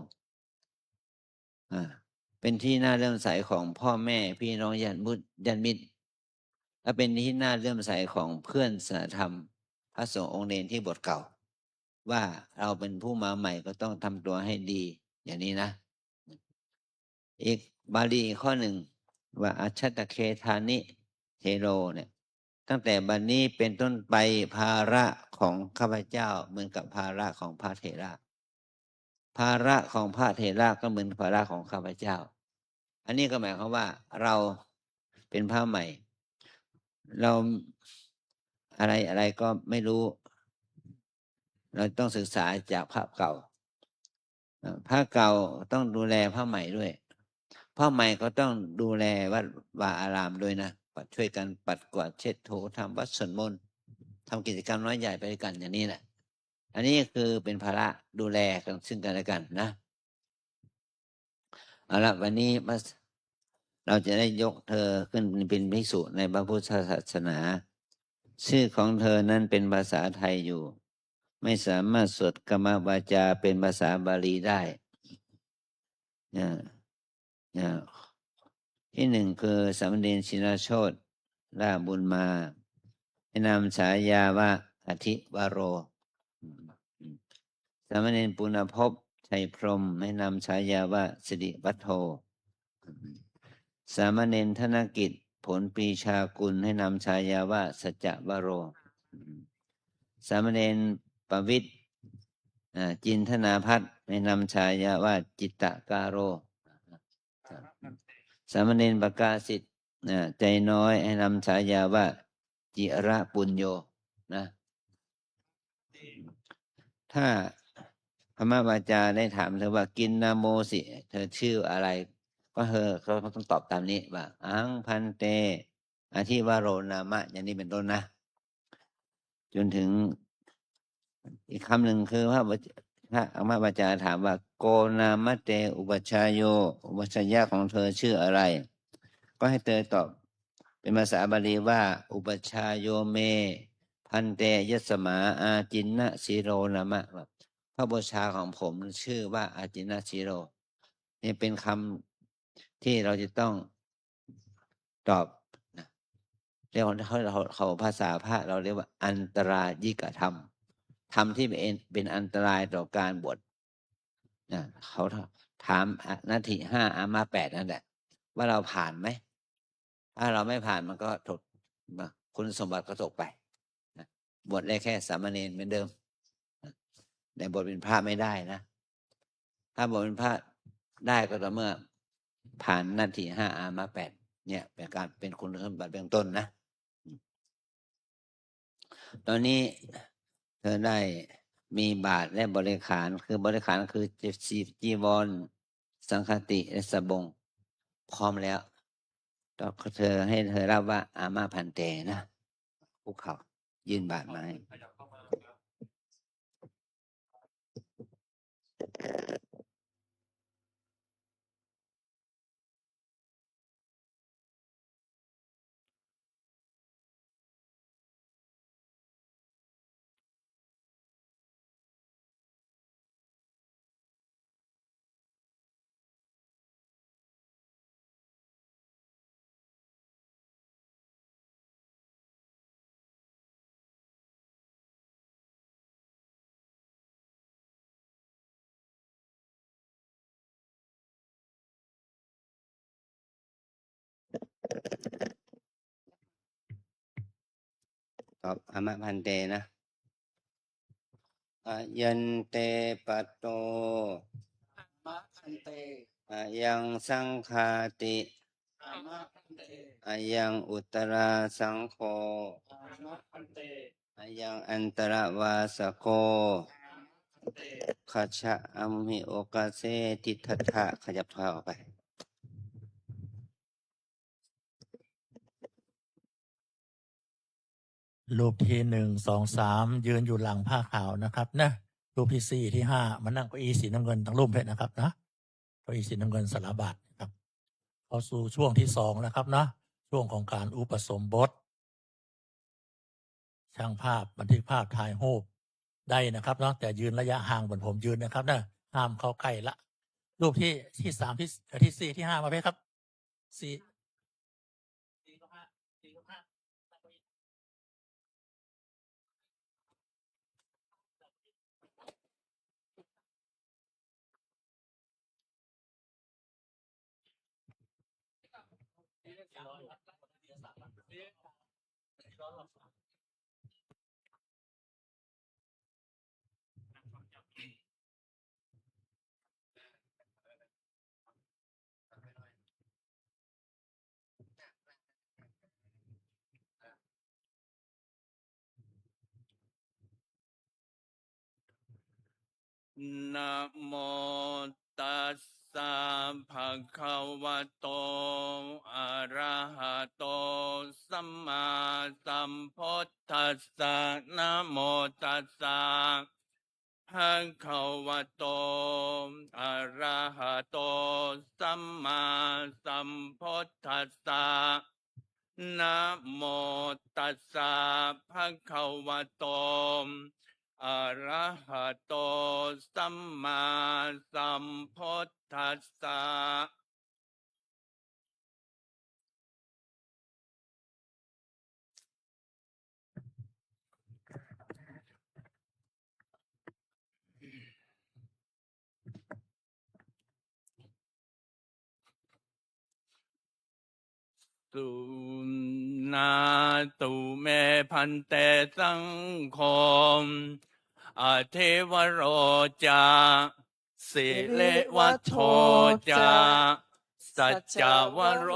เป็นที่น่าเลื่อมใสของพ่อแม่พี่น้องญาติมิตรและเป็นที่น่าเลื่อมใสของเพื่อนศีลธรรมพระสงฆ์องค์เนรที่บทเก่า ว่าเราเป็นผู้มาใหม่ก็ต้องทำตัวให้ดี อย่างนี้นะ อีกบาลีข้อหนึ่งว่าอัชชตเคธานิเทโรเนี่ย ตั้งแต่บัดนี้เป็นต้นไปภาระของข้าพเจ้าเหมือนกับภาระของพระเถระภาระของพระเถระก็เหมือนภาระของข้าพเจ้า อันนี้ก็หมายความว่าเราเป็นพระใหม่ เราอะไรก็ไม่รู้ เราต้องศึกษาจากพระเก่าพระเก่าต้องดูแลพระใหม่ด้วยพระใหม่ก็ต้องดูแลวัดวาอารามด้วยนะช่วยกันปัดกวาดเช็ดถูทำวัดสวดมนต์ทำกิจกรรมน้อยใหญ่ไปด้วยกันอย่างนี้แหละอันนี้คือเป็นภาระดูแลกันซึ่งกันและกันนะเอาละวันนี้เราจะได้ยกเธอขึ้นเป็นภิกษุในพระพุทธศาสนาชื่อของเธอนั้นเป็นภาษาไทยอยู่ไม่สามารถสวดกรรมวาจาเป็นภาษาบาลีได้ที่หนึ่งคือสามเณรชินโชติล่าบุญมาให้นำฉายาว่าอธิวโรสามเณรปุณภพชัยพรหมให้นำฉายาว่าสิริวัฒโธสามเณรธนกิจผลปรีชากุลให้นำฉายาว่าสัจจวโรสามเณรปวิตรจินธนาพัฒน์ให้นำฉายาว่าจิตตการโรสามเณรปกาสิทธิ์ใจน้อยให้นำฉายาว่าจิระปุญโญนะถ้าพระมาวาจาได้ถามเธอว่ากินนาโมสิเธอชื่ออะไรก็เธอเขาต้องตอบตามนี้ว่าอังพันเตอธิวโรนามะอย่างนี้เป็นต้นนะจนถึงอีกคำหนึ่งคือพระอมาวาจาถามว่าโกนามะเตอุปชายโยอุปชายะของเธอชื่ออะไรก็ให้เธอตอบเป็นภาษาบาลีว่าอุปชายโยเมพันเตยสมาอาจินนะสีโรนามะพระบูชาของผมชื่อว่าอาจินนะสีโรนี่เป็นคำที่เราจะต้องตอบนะเรียกว่าเขาภาษาพระเราเรียกว่าอันตรายิกธรรมธรรมที่เป็นอันตรายต่อการบวชนะเขาถามนาที5อามา8นั่นแหละว่าเราผ่านไหมถ้าเราไม่ผ่านมันก็ถดคุณสมบัติก็ตกไปนะบวชได้แค่สามเณรเหมือนเดิมแต่บวชเป็นพระไม่ได้นะถ้าบวชเป็นพระได้ก็ต่อเมื่อผ่านนาที5อามา8เนี่ยเป็นการเป็นคุณสมบัติเบื้องต้นนะตอนนี้เธอได้มีบาตรและบริขารคือบริขารคือจีวรสังฆติและสบงพร้อมแล้วต้องเธอให้เธอรับว่าอามาพันเตนะคุกเข่ายื่นบาตรมาให้ตอบอามาพันเตนะอายันเตปัตโตมะคันเต อายังสังฆาติ อามะคันเต อายังอุตราสังโฆ อามะคันเต อายังอันตรวาสโก คันเต ขัชะอัมหิโอกาเซติทัทธะขยับเท้าออกไป รูปที่หนึ่งสองสามยืนอยู่หลังผ้าขาวนะครับนะรูปที่สี่ที่ห้ามานั่งเก้าอี้สีน้ำเงินทั้งรูปเลยนะครับนะเก้าอี้สีน้ำเงินสารบัตรครับเข้าสู่ช่วงที่สองแล้วครับนะช่วงของการอุปสมบทช่างภาพบันทึกภาพถ่ายรูปได้นะครับเนาะแต่ยืนระยะห่างเหมือนผมยืนนะครับนะห้ามเข้าใกล้ละรูปที่สามที่สี่ที่ห้ามาไหมครับสี่กับห้าสี่กับห้า นะโมตัสสะภะคะวะโตอะระหะโตสัมมาสัมพุทธัสสะนะโมตัสสะภะคะวะโตอะระหะโตสัมมาสัมพุทธัสสะนะโมตัสสะภะคะวะโตอะระหะโตสัมมาสัมพุทธัสสะสุนาตุเมพันเตสังโฆอาเทวโรจาสิเลวัตโทจาสัจจวโร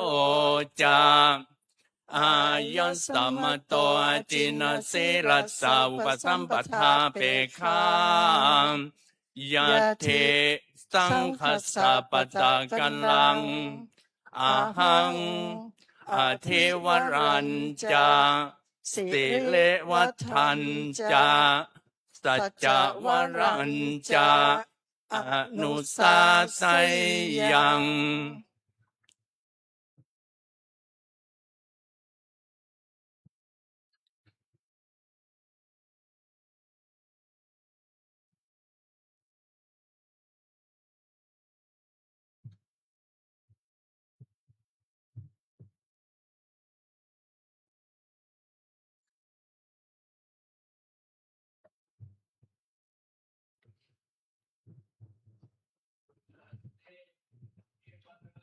จาอายัสสัมมโตอาจินสิรัสสาอุปสัมปทาเปคามยะเทสังคัสสะปะตะกันลังอาหังอาเทวรัญจาสิเลวัฏันจาสัจจวรัญจาอนุสาสยัง เ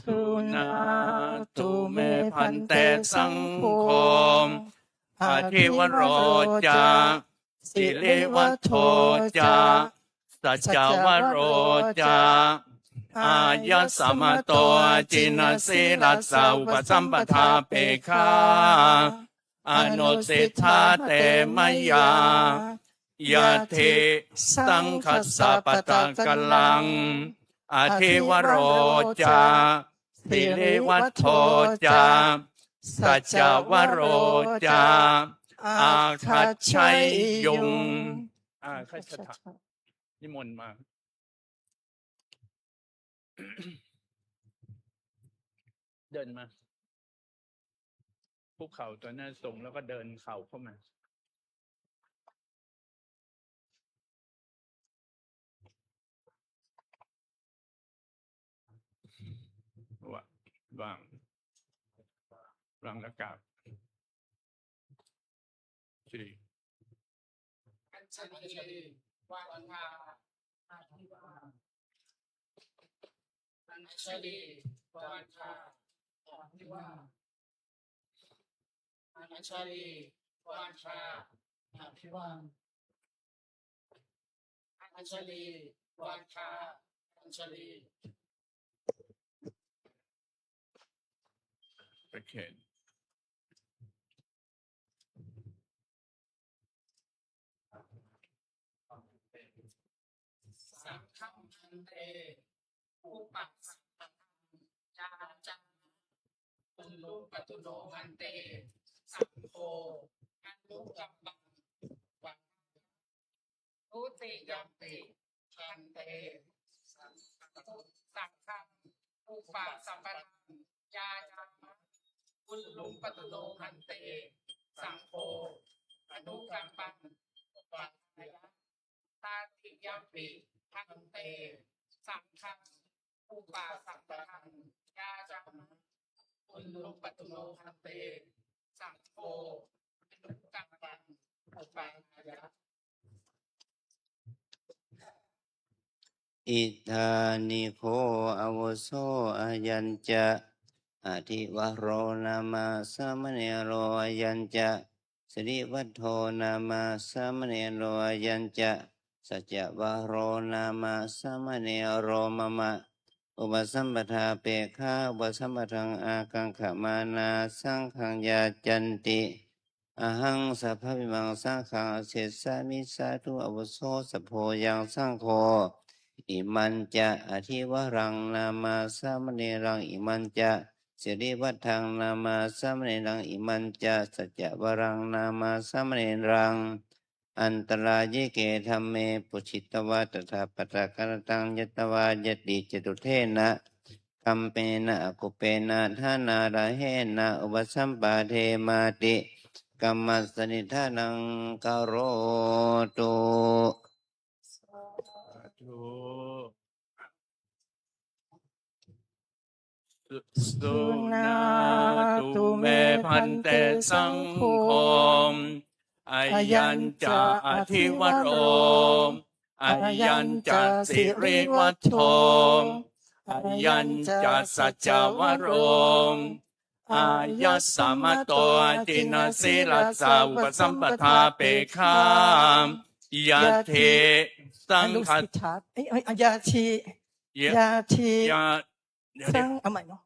สุนาตุเมพันเตสังโฆอาทิวโรจาสิริวัฒโธจาสัจจวโรจาอายะสมโตจินสีลัสสะอุปสัมปทาเปคาอนุสิทธาเตมยายะเทสังคัสสะปะตะกัลลังอาทิวโรจาสิริวัฒโธจาสัจจวโรจาอาคัจฉัยยุงอาคัจฉะนิมนต์มา เดินมาภูเขาตัวหน้าสูงแล้วก็เดินเข่าเข้ามาวางแล้วกราบสิ อัญชลีวันทาอาทิวาอัญชลีวันทาอาทิวาอัญชลีวันทาอาทิวาอัญชลีวันทาอัญชลี โอเคสังฆังพันเตอุปัสสังฆังจาจังปุลลุปตุโนพันเตสังโฆอันลุกัมปังวังทุติยัมปิพันเตสังฆังอุปัสสังฆังจาจังปุลลุปตุโนพันเตสังโฆอนุกัมปังวังตาติยัมปิพันเตสังฆังอุปาสังฆังยาจังปุลลุปตุโนพันเตสังโฆอนุกัมปังอุปายะ อิทานิโคอาวุโสอายัญจะอธิวโรนามาสามเณโรอายัญจะสิริวัฒโธนามาสามเณโรอายัญจะสัจจวโรนามาสามเณโรมะมะอุปสัมปทาเปฆาอุปสัมปทังอากังขมานาสังขังยาจันติอหังสัพพวิมังสังขังอเสสามิสาธุอาวุโสสัพโพยังสังโฆอิมันจะอธิวรังนามาสามเณรังอิมันจะสิริวัฒังนามาสามเณรังอิมันจะสัจจวรังนามาสามเณรังอันตรายเกธัมเมปุชิตวะตถาปตะกนตังยตวายติจตุเทนะคัมเปนะอกุเปนะทานาระเหนะอุปสัมปาเทมาติกัมมัสสนิทานังกโรตุ ธุสุนาตุเมพันเตสังโฆอายัญจะอธิวโรอายัญจะสิริวัฒโธอายัญจะสัจจวโรอายะสมโตจินสีลัสสะอุปสัมปทาเปคายะเทสังฆัส ยาชียาชี ยะ สังเอาใหม่เนาะ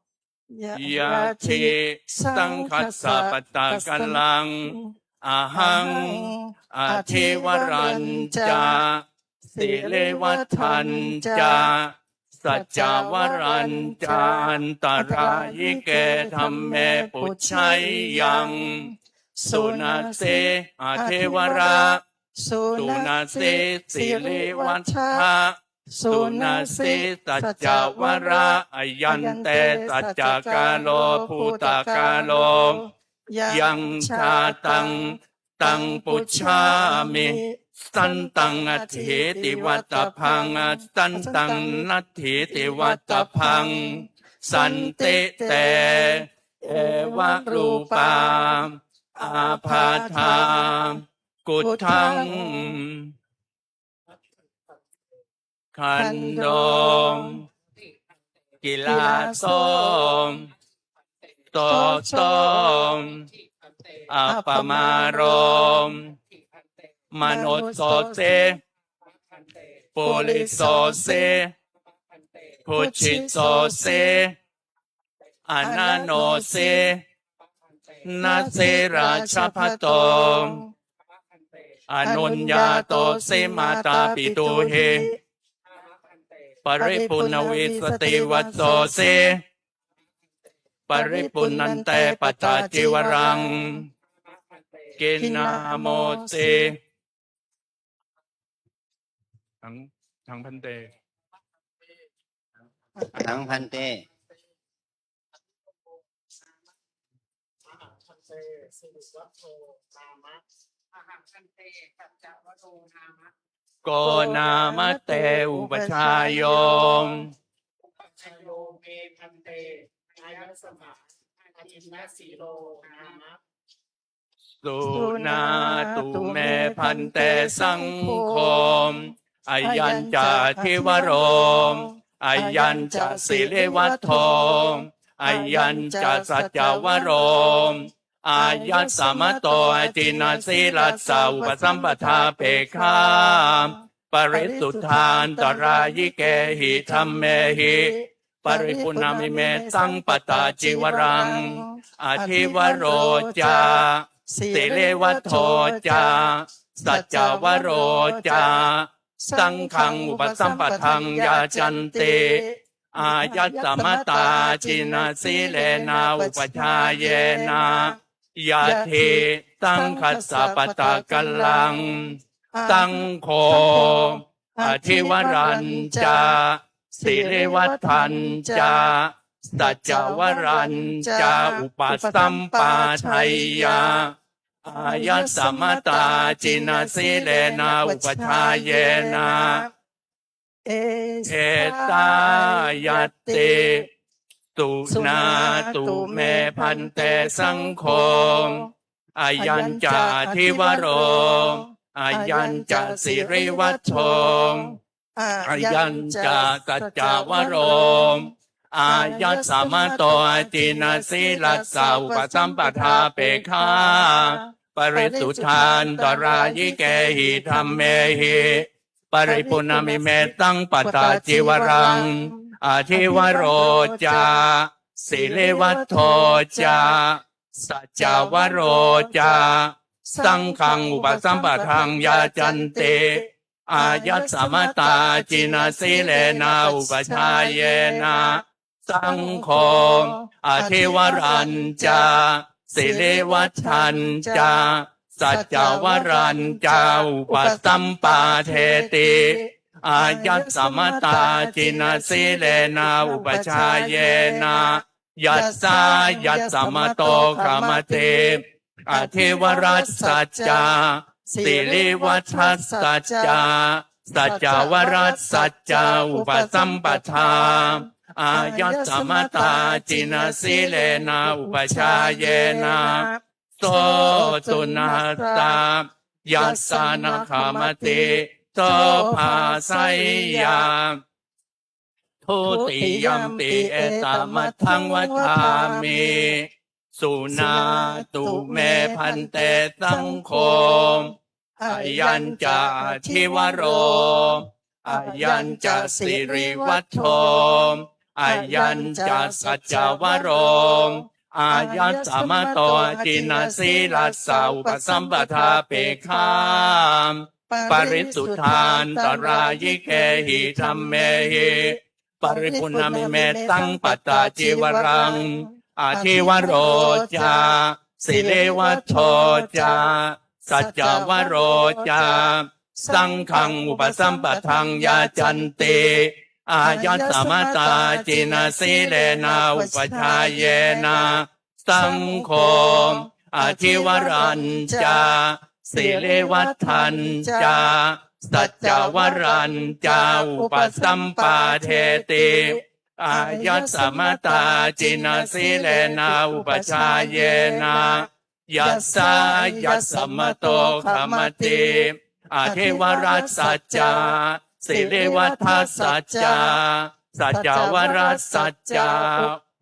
ยะเทสังคัสสะปะตะกัลลังอาหังอาเทวรัญจาสิเลวัฏัญจาสัจจวรัญจาอันตรายเกธัมเมปุจฉัยยังสุนัสเสอาเทวราสุนัสเสสิเลวัฏะสุนัสเสสัจจวระอายันเตสัจจกาโลภูตกาโลยังชาตังปุชชามิสันตังอัตถิติวัตพังสันตังนัตถิติวัตพังสันติเตเอวะรูปาอาภาธากุทังคันโด กิลาโสโตโตอัปปมารมมโนโสเสปุริโสเสพุชิโสเสอนันโนเสนาเสราชพัตโตอนุญญาโตเสมาตาปิตุเหปริปุณวิสติวัตโสเสปริปุณนันเตปัจจาจิวรังกินาโมเสทั้งพันเต ทั้งพันเต โกนามะเตอุปชายโยม ชโยเมพันเตอายสมะอาทินนสีโลนามะ สุนาตุเมพันเตสังโฆมอายัญจาทิวโรมอายัญจาสิริวัฒโธอายัญจาสัจจวโรมอายัสสมโตอาจินาสีลัสสาอุปสัมปทาเปคามปริสุทธานตรายิเกหิธัมเมหิปริปุณามิเมตังปตาจิวรังอาทิวโรจาสิเลวัตโธจาสัจจวโรจาสังฆังอุปสัมปทังยาจันติอายัสสมตาจินาสีเลนาอุปชาเยนายาเทตังคัสสะปตะกัลลังตังโฆอธิวรัญจาสิริวัฏัญจาสัจจวรัญจาอุปสัมปาทัยยาอายัสสมตาจินาสีเลนาอุปชาเยนะเอตายตติตุนาตุเมพันเตสังโฆอายัญจาทิวโรอายัญจาสิริวัฒโธอายัญจาสัจจวโรอายัสสมโตจินาสีลัสสาอุปสัมปทาเปคาปริสุทธานตรายิเกหิธัมเมหิปริปุณามิเมตังปตาจิวรังอาทิวโรจาสิเลวัตโธจาสัจจวโรจาสังฆังอุปสัมปทังยาจันติอายัสสมตาจินาสีเลนาอุปชาเยนะสังโฆอธิวรัญจาสิเลวัฏัญจาสัจจวรัญจาอุปสัมปาเทติอายัสสมตาจินาสีเลนาอุปชาเยนะยัสสายัสสมโตขมเทอธิวรัสสัจจาสิริวัฏัสสัจจาสัจจวรัสสัจจาอุปสัมปทาอายัสสมตาจินาสีเลนาอุปชาเยนะโสตุนาตายัสสานะขามติโตภาสัยยาทุติยัมปิเอตมัทธังวัฏฐามิสุนาตุเมพันเตสังโฆอายัญจาทิวโรอายัญจาสิริวัฒโธอายัญจาสัจจวโรอายัสสมโตจินาสีลัสสาอุปสัมปทาเปคามปริสุทธานตรายิเกหิธัมเมหิปริปุณามิเมตังปตาจิวรังอาทิวโรจาสิเลวัฒโธจาสัจจวโรจาสังฆังอุปสัมปทังยาจันติอายัสสมตาจินาสีเลนาอุปชาเยนะสังโฆอธิวรัญจาสิเลวัฏัญจาสัจจวรัญจาอุปสัมปาเทติอายัสสมตาจินาสีเลนาอุปชาเยนะยัสสายัสสมโตขมติอธิวรัสสัจจาสิเลวัฏสัจจา สัจจวรสัจจา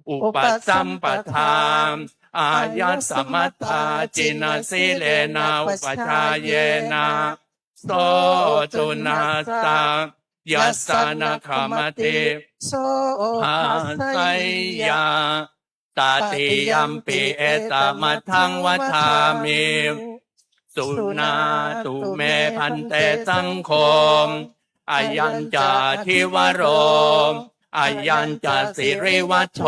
อุปสัมปทานอายัสสมัตตาจินสีเลนะอุปชาเยนะโสตุนาสายัสสานะขมติ โส ภา ภา สั สั ย ย ยาย า ตาติยัมปิเอตมัทังวัฏามิ สุนาตุเมพันเตสังโฆอายัญจาทิวโรอายัญจาสิริวัชโช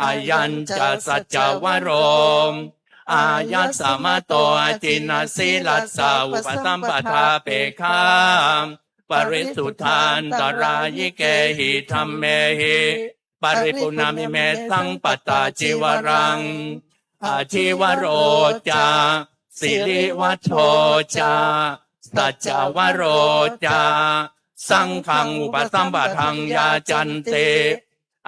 อายัญจาสัจจวโรอายัสสมโตอาจินสีลัสสาอุปสัมปทาเปคามปริสุทธานตรายิเกหิธรรมเมหิปริปุณามิเมสังปตาจิวรังอาชิวโรจาสิริวัชโชจาสัจจวโรจาสังฆังอุปสัมปทังยาจันเต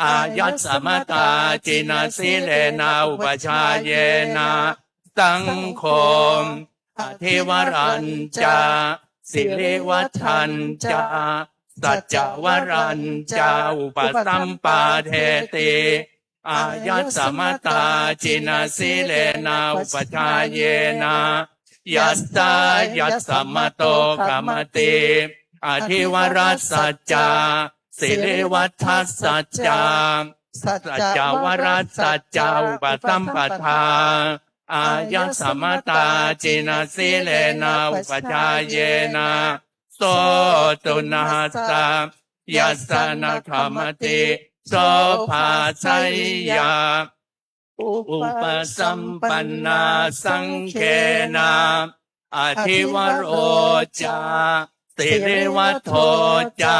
อายัสสมตาจินสีเลนะอุปชาเยนะสังโฆอธิวรัญจาสิริวัชัญจาสัจจวรัญจาอุปสัมปาเทติอายัสสมตาจินสีเลนะอุปชาเยนะยัสสายัสสมโตกมติอธิวรัสสัจจาสิริวัฏสัจจาสัจจวรัสสัจจาอุปสัมปทาอายัสสมตาจินสีเลนะอุปชาเยนะโสตุนาสายัสสานะขมติโสภาสัยยาอุปสัมปันนาสังเคนะอธิวโรจาสิริวัฏโธจา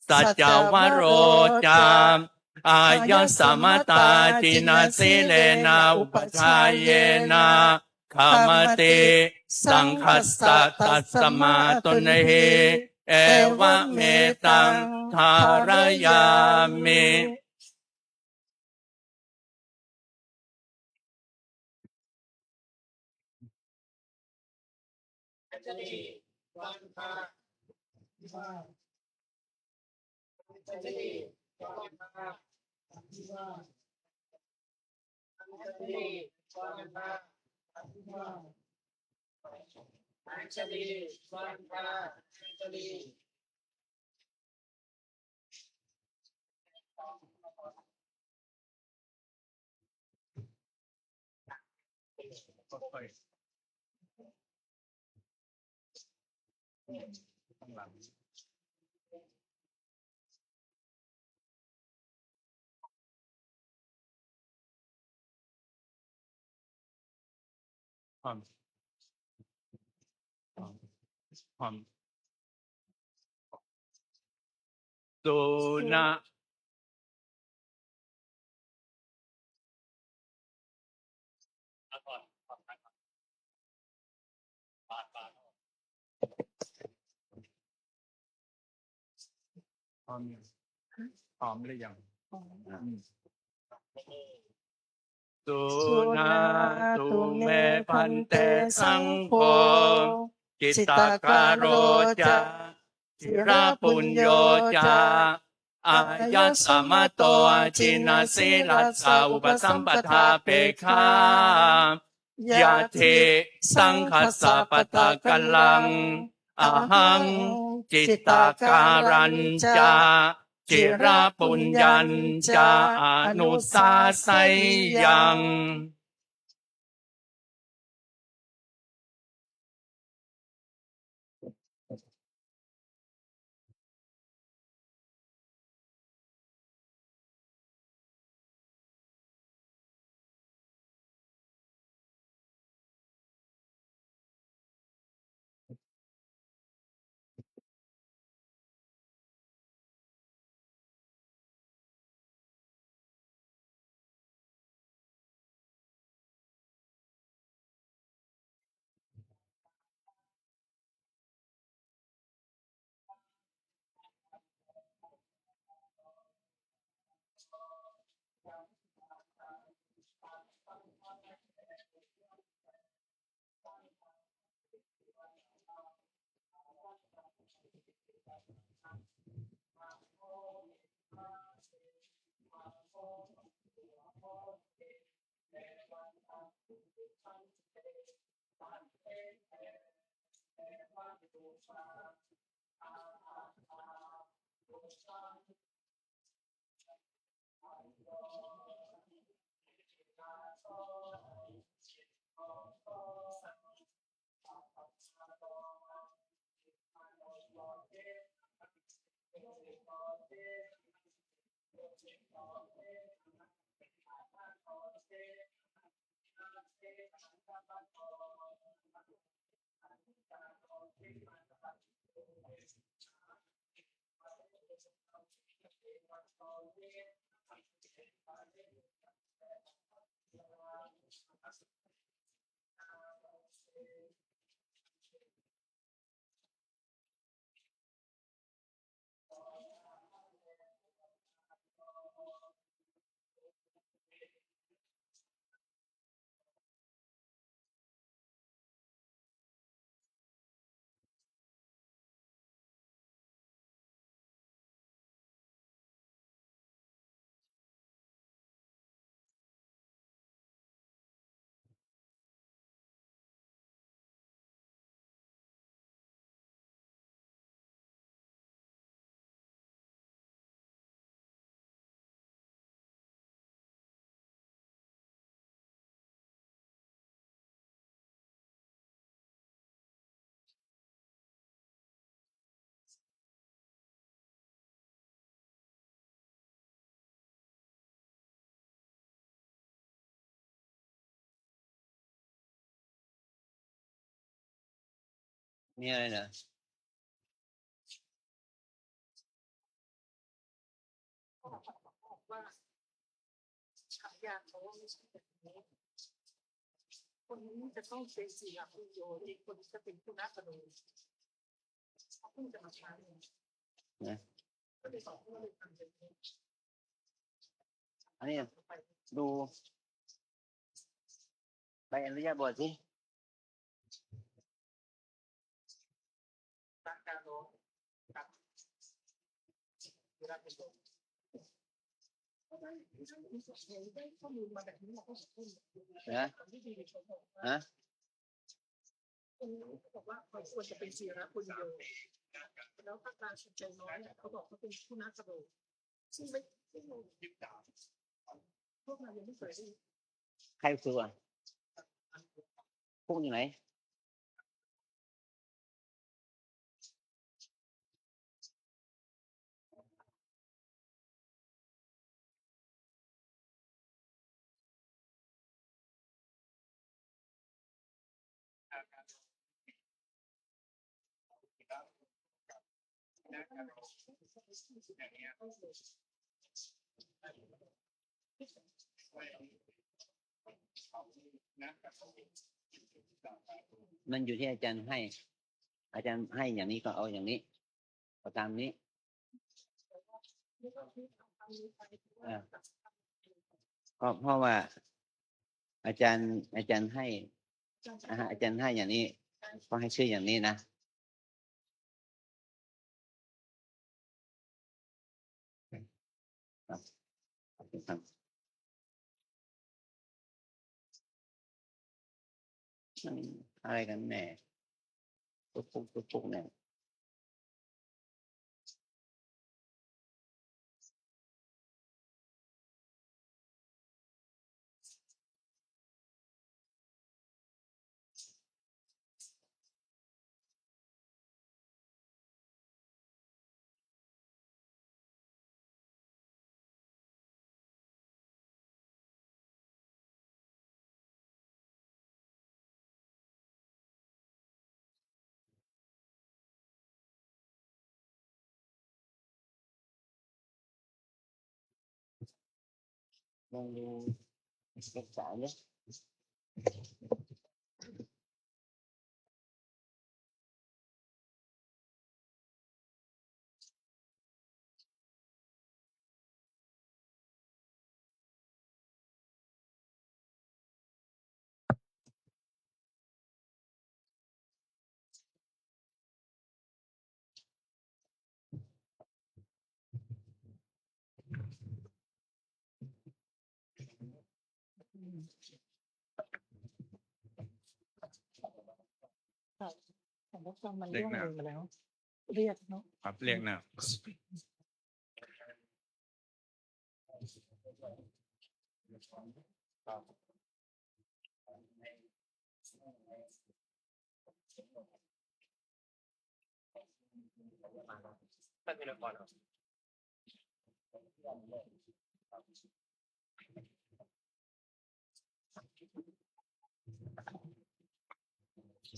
สัจจวโรจาอายัสสมตาจินสีเลนะอุปชาเยนะขมติสังคัสสะตัสสมาตุเนหิเอวะเมตังทารยามิ สุนะพร้อมหรือยังสุนาตุเมพันเตสังโฆจิตตกโรจาจิระปุญโยจาอายัสสมโตจินสีลัสสาอุปสัมปทาเปคายะเทสังคัสสะปะตะกัลลังอหังจิตตการัญจาจิระปุญญัญจาอนุสาสัยยัง มีอะไรเหรอ ว่าฉายาเขาไม่ใช่แบบนี้คนนี้จะต้องเป็นศิลปิโยอีกคนจะเป็นผู้นักกระโดดเขาเพิ่งจะมาใช้ นะ ก็เลยบอกว่าเลยทำแบบนี้ อันนี้ดูใบอนุญาตบวชสิ ตามการร้องกับเวลาเป็นลมได้ข้อมูลมาแบบนี้เราก็พูด นะ ที่ดีเขาบอกว่า ฮะ คนนี้เขาบอกว่าเขาควรจะเป็นศิลปิโยแล้วถ้าการสนใจน้อยเนี่ยเขาบอกเขาเป็นผู้นักกระโดดซึ่งไม่พวกเรายังไม่เคยได้ ใครฝึกอ่ะพวกอยู่ไหน มันอยู่ที่อาจารย์ให้ อาจารย์ให้อย่างนี้ก็เอาอย่างนี้เอาตามนี้ก็เพราะว่า อาจารย์ให้อาจารย์ให้อย่างนี้ก็ให้ชื่ออย่างนี้นะอะไรกันแน่ปุ๊กเนี่ยลองดูศึกษาเนี่ย ของพวกเรามันล่วงเลยมาแล้ว เรียกเนาะ ครับเรียกนะ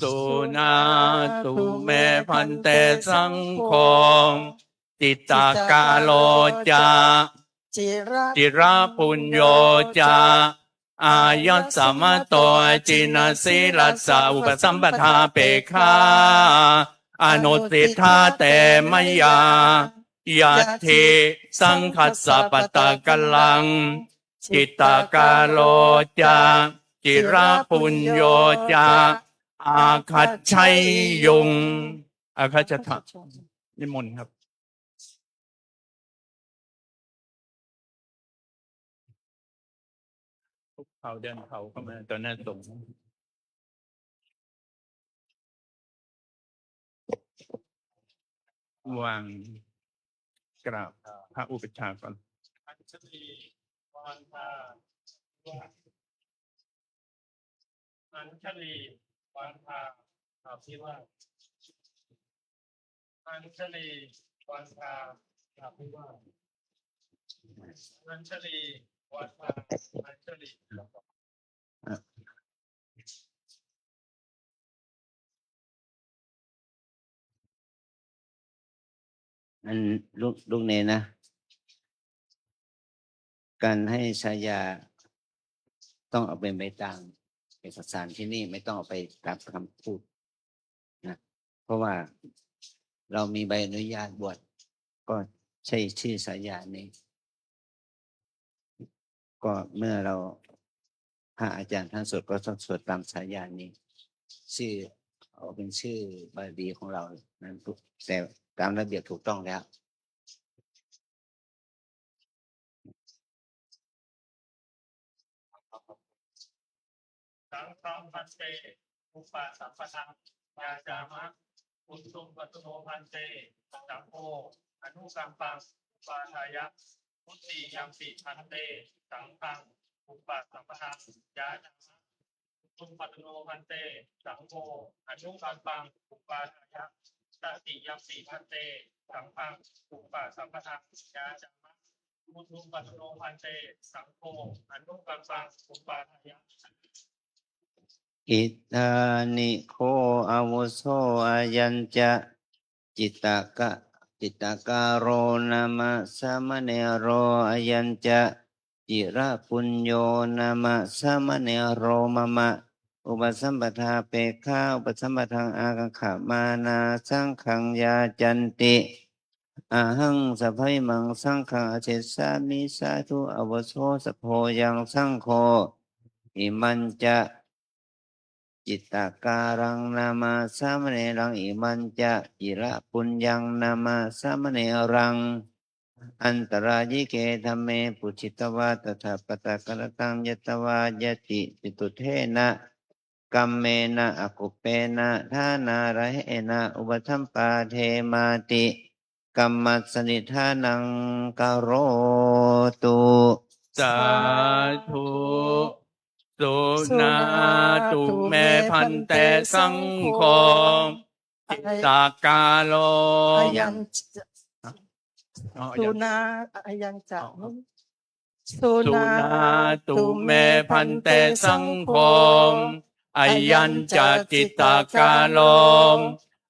สุนาตุเมพันเตสังโฆจิตตากาโลจา จิระปุญโยจา อายัสสมมโตจินาสิลัสสะอุปสัมปทาเปคาอนุสิทธาเตมยายัตถิสังคัสสะปตะกลัง จิตตากาโลจา จิระปุญโยจา อาคัจชัยยุงอาคัจจทะนิมนต์ครับเขาเดินเขาเข้ามาตอนนั้นส่งวางกราบพระอุปชฌาย์ก่อนอัญชลีวันทาอัญชลีวันทาอาภิวาทอัญชลีวันทาอาภิวาทอัญชลีวันทาอัญชลี อันลูกเนนะ การให้ฉายาต้องเอาเป็นไปตามเอกสารที่นี่ไม่ต้องเอาไปตามคำพูดนะเพราะว่าเรามีใบอนุญาตบวชก็ใช้ชื่อฉายานี้ ก็เมื่อเราพระอาจารย์ท่านสวดก็ต้องสวดตามฉายานี้ ชื่อเอาเป็นชื่อบาลีของเรานั้นถูกแต่ตามระเบียบถูกต้องแล้ว สังฆังพันเตอุปสัมปทังยาจามะอุตุปัตโนพันเตสังโฆอนุกัมปังปาทายะพุทธิยัมปิพันเตสังฆังอุปสัมปทังยาจามะอุตุปัตโนพันเตสังโฆอนุกัมปังปาทายะตติยัมปิพันเตสังฆังอุปสัมปทังยาจามะอุตุปัตโนพันเตสังโฆอนุกัมปังอุปาทายะอิทานิโคอาวุโสอายัญจะจิตตกะโรนามะสามเณโรอายัญจะจิระปุญโยนามะสามเณโรมะมะอุปสัมปทาเปฆาอุปสัมปทังอากังขมานาสังขังยาจันติอาหังสัพพิมังสังขังอเจสามิสาธุอาวุโสสัพโพยังสังโฆอิมันจะจิตตาการังนามาสามเณรังอิมันจะจิระปุญญังนามาสามเณรังอันตรายิเกธัมเมปุจิตวาตถาปตะกรตังยตวายติปิตุเทนะกัมเมนะอกุปเปนะทานาระเหนะอุปทัมปาเทมาติกัมมัสสนิทานังกโรตุ สาธุสุนาตุเมพันเตสังโฆจิตตากาโล อายัญจะ อ๋อ สุ ยัง นาอายัญจะ อ๋อ สุ สุ นา นาตุเมพันเตสังโฆอายัญจะจิตตากาโล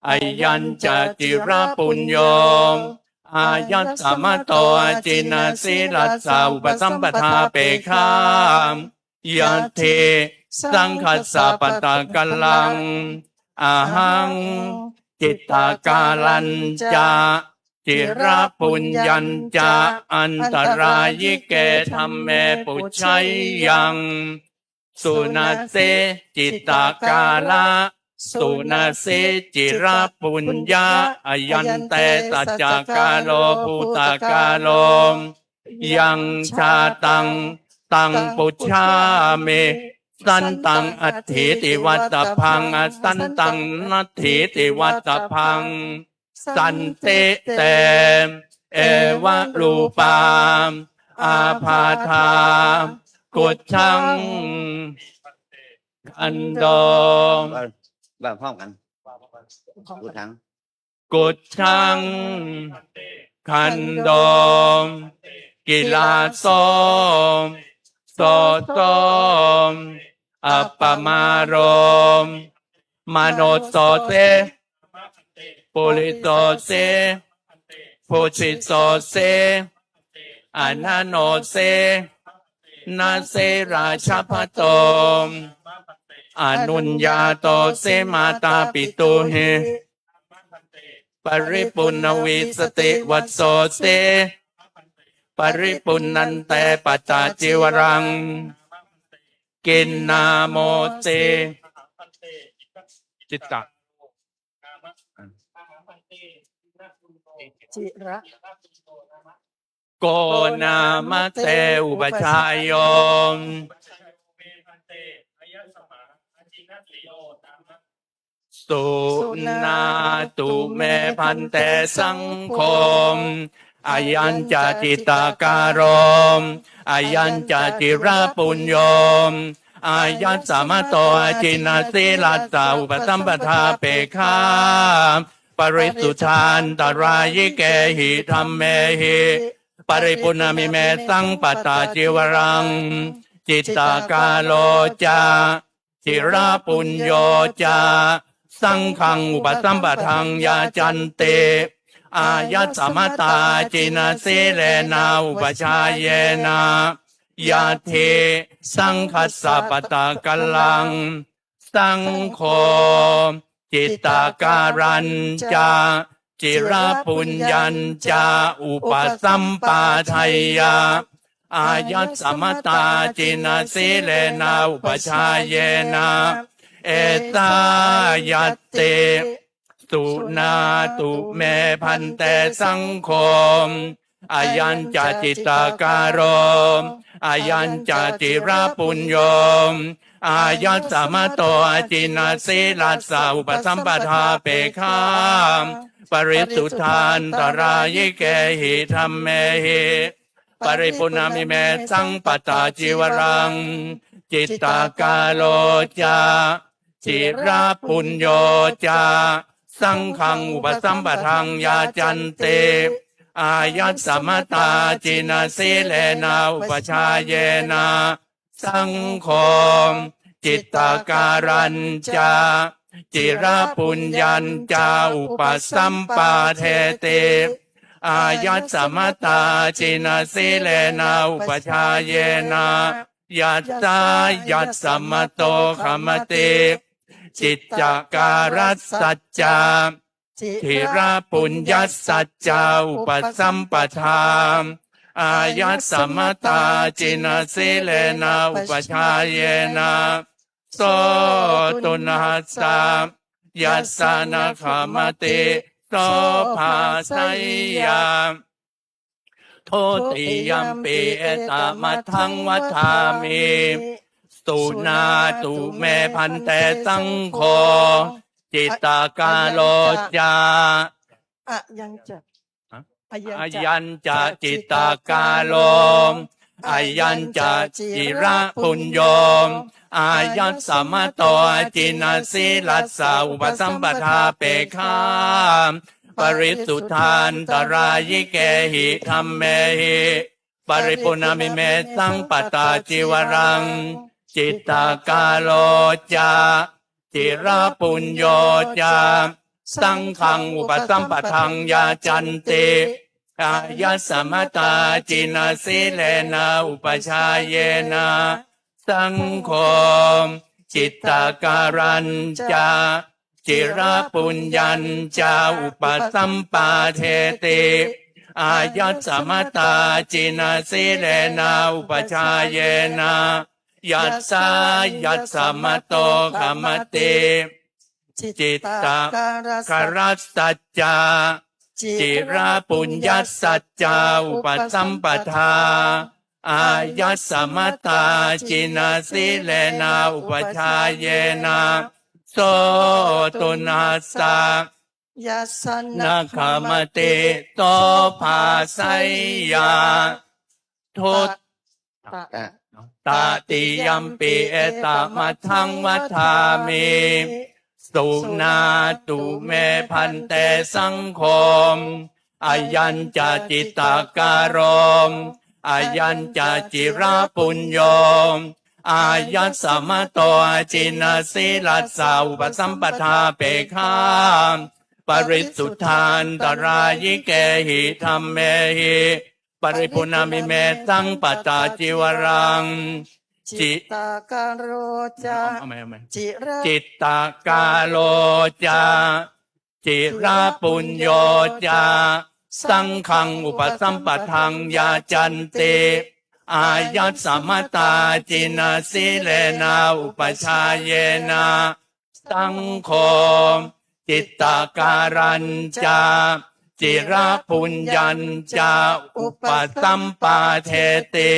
อายัญจะจิระปุญโยอายัสสมโตจินาสิลัสสะอุปสัมปทาเปคามยัตถิสังคัสสะปตะกลังอาหังจิตตากาลัญจาจิระปุญญัญจาอันตรายิเกธัมเมปุชัยยังสุนัสเสจิตตากาละสุนัสเสจิระปุญญาอายันเตสัจจกาโลภูตกาโลยังชาตังปุชชาเม สันตังอัตถิติวัตตพังอสันตังนัตถิติวัตตพังสันเตเตเอวะรูปามอาพาธากุจชังอันโด แบบพร้อมกันกูทั้ง กุจชังคันโดมกิลาโสมโสโตมอัปปมารมมโนโสเสปุริโสเสปุชิโสเสอนันโนเสนาเสราชพโตมอนุญญาโตเสมาตาปิตุเหปริปุณวิสติวัสโสเสปริปุณนันเตปัจจาจิวรังกินนาโมเตจิตตะ จิระ โกนามะเตอุปชายโยมสุนาตุเมพันเตสังคมอายัญจจิตตาการมอายัญจจิระปุญโยมอายัสสามโตอาจินาสีลัสสาอุปสัมปทาเปคาปริสุทธานตรายเกหิธรรมเมหิปริปุณมิเมสังปตาจิวรังจิตตากาโลจาจิระปุญโยจาสังฆังอุปสัมปทังยาจันเตอายัสสมตาจินาสีเลนาอุปชายเยนายาเทสังคัสสะปตากัลลังสังโฆจิตตาการัญจาจิระปุญญัญจาอุปสัมปาทัยยาอายัสสมตาจินาสีเลนาอุปชายเยนาเอตายัตเตสุนาตุเมพันเตสังโฆอายัญจจิตตาการมอายัญจจิระปุญโยมอายัสสมโตอาจินาสีลัสสาอุปสัมปทาเปคามปริสุทธานตรายเกหิธรรมเมหิปริปุณมิเมสังปตาจิวรังจิตตากาโลจาจิระปุญโยจาสังฆังอุปสัมปทังยาจันเตอายัสสมตาจินาสีเลนาอุปชายเยนาสังโฆจิตตาการัญจาจิระปุญญัญจาอุปสัมปาเทเตอายัสสมตาจินาสีเลนาอุปชายเยนายัสสายัสสมโตขมติจิตตการัสสัจจาทิระปุญญัสสัจจาอุปสัมปทาอายัสสมตาจินาสีเลนาอุปชายเยนาโสตุนัสสะยัสสนะขมติโสภาสัยยาโทติยัมปิเอตมัทธังวัฏามิสุนาตุเมพันเตสังโฆจิตตากาโลจา อะยังจะ อายัญจจิตตากาโลมอายัญจจิระปุญโยมอายัสสมโตจินาสีลัสสาอุปสัมปทาเปคามปริสุทธานตรายเกหิธรรมเมหิปริปุณมิเมสังปตาจิวรังจิตตากาโลจาจิระปุญโยจาสังฆังอุปสัมปทังยาจันเตอายัสสมตาจินาสีเลนาอุปชายเยนาสังโฆจิตตาการัญจาจิระปุญญัญจาอุปสัมปาเทติอายัสสมตาจินาสีเลนาอุปชายเยนายัสสายัสสมโตขมติจิตตากรัสสัจจาจิระปุญญัสสัจจาอุปสัมปทา อายัสสมตาจินาสิเลนะอุปชาเยนะโสตุนัสสะ ยัสส นาคามติโตภาสัยยาทุต ตะ ตาติยัมปิเอตมัทธังมัทธามิสุนาตุเมพันเตสังโฆมอายัญจจิตตาการมอายัญจจิราปุญโยมอายัสสมโตจินสิลัสสาอุปสัมปทาเปคามปริสุทธานตรายิเกหิธรรมเมหิปริปุณามิเมสังปตาจิวรัง จิตตาการโรจา เอาไหม จิระ จิตตากาโลจาจิราปุญโยจาสังขังอุปสัมปทังยาจันติอายัสสมตาจินาสิเลนะอุปชาเยนะสังโฆจิตตาการัญจาจิราปุญญัญจาอุปสัมปาเทติ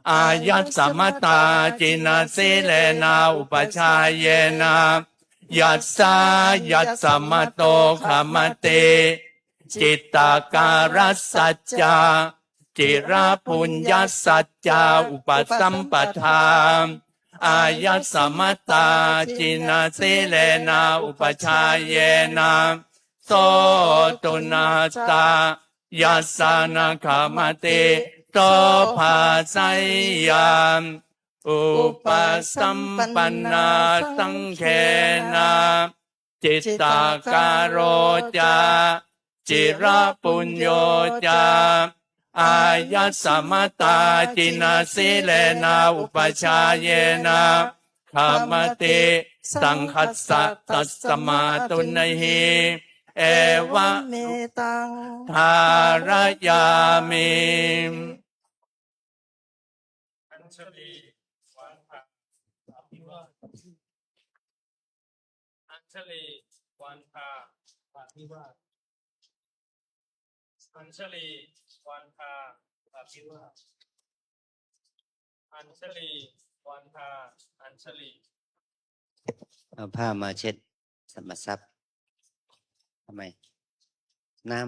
อายัสสมตาจินาสิเลนะอุปชาเยนะยัสสายัสสมโตขมติจิตตาการัสสัจจาจิราปุญญสัจจาอุปสัมปทาอายัสสมตาจินาสิเลนะอุปชาเยนะโสตุนัสสะยัสสานะขมติโตภาสัยยามอุปสัมปันนาสังเขนะจิตตาการโรจาจิราปุญโยจาอายัสสมตาจินาสิเลนะอุปชาเยนะขามติสังคัสสะตัสสมาตุนหิเอวะ เมตัง ทารยามิ อัญชลีวันภะอภิวาทอัญชลีวันภะอภิวาทอัญชลีวันภะอภิวาทอัญชลีวันภะอัญชลี เอาผ้ามาเช็ดสมทรัพย์ทำไม น้ำ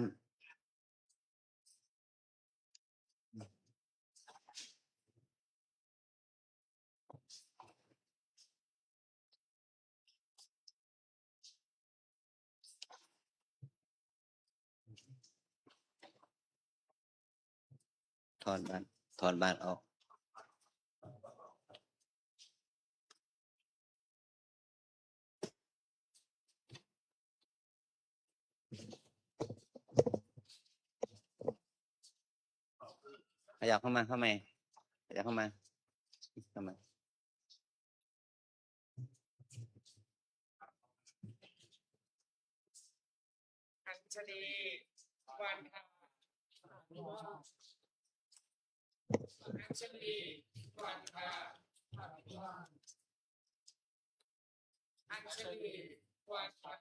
ถอนบานออก ขยับเข้ามาขยับเข้ามา อัญชลีวันภะอัญชลีวันภะอัญชลีวันภะ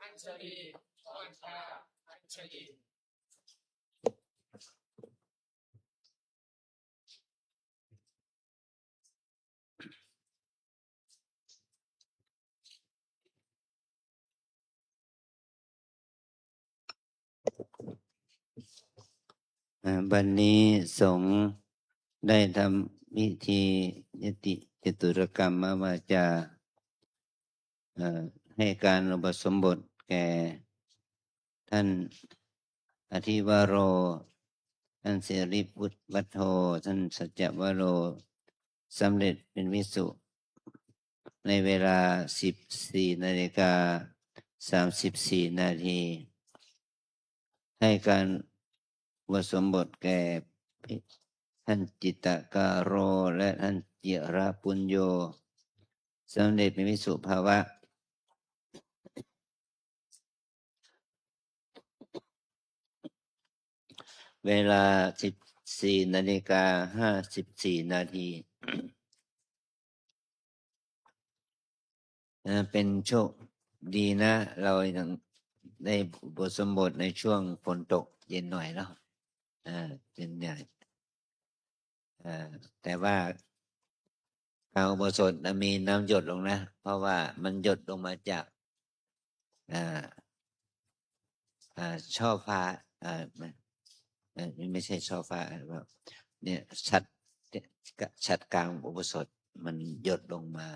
อัญชลีวันภะอัญชลี วันนี้สงฆ์ได้ทำพิธียติจตุรกรรมวาจาให้การอุปสมบทแก่ท่านอธิวโร ท่านเสรีพุทธวัฒโธ ท่านสัจจวโรสำเร็จเป็นวิสุในเวลา 14:34 นาที ให้การอุปสมบทแก่ท่านจิตตการโรและท่านจิราปุญโยสำเร็จเป็นวิสุภาวะ เวลา 14:54 นาที เป็นโชคดีนะ เราได้อุปสมบทในช่วงฝนตกเย็นหน่อยแล้ว เป็นใหญ่แต่ว่าการอุโบสถมีน้ำหยดลงนะ เพราะว่ามันหยดลงมาจากช่อฟ้าไม่ใช่ช่อฟ้าแบบเนี่ยชัดกลางอุโบสถมันหยดลงมา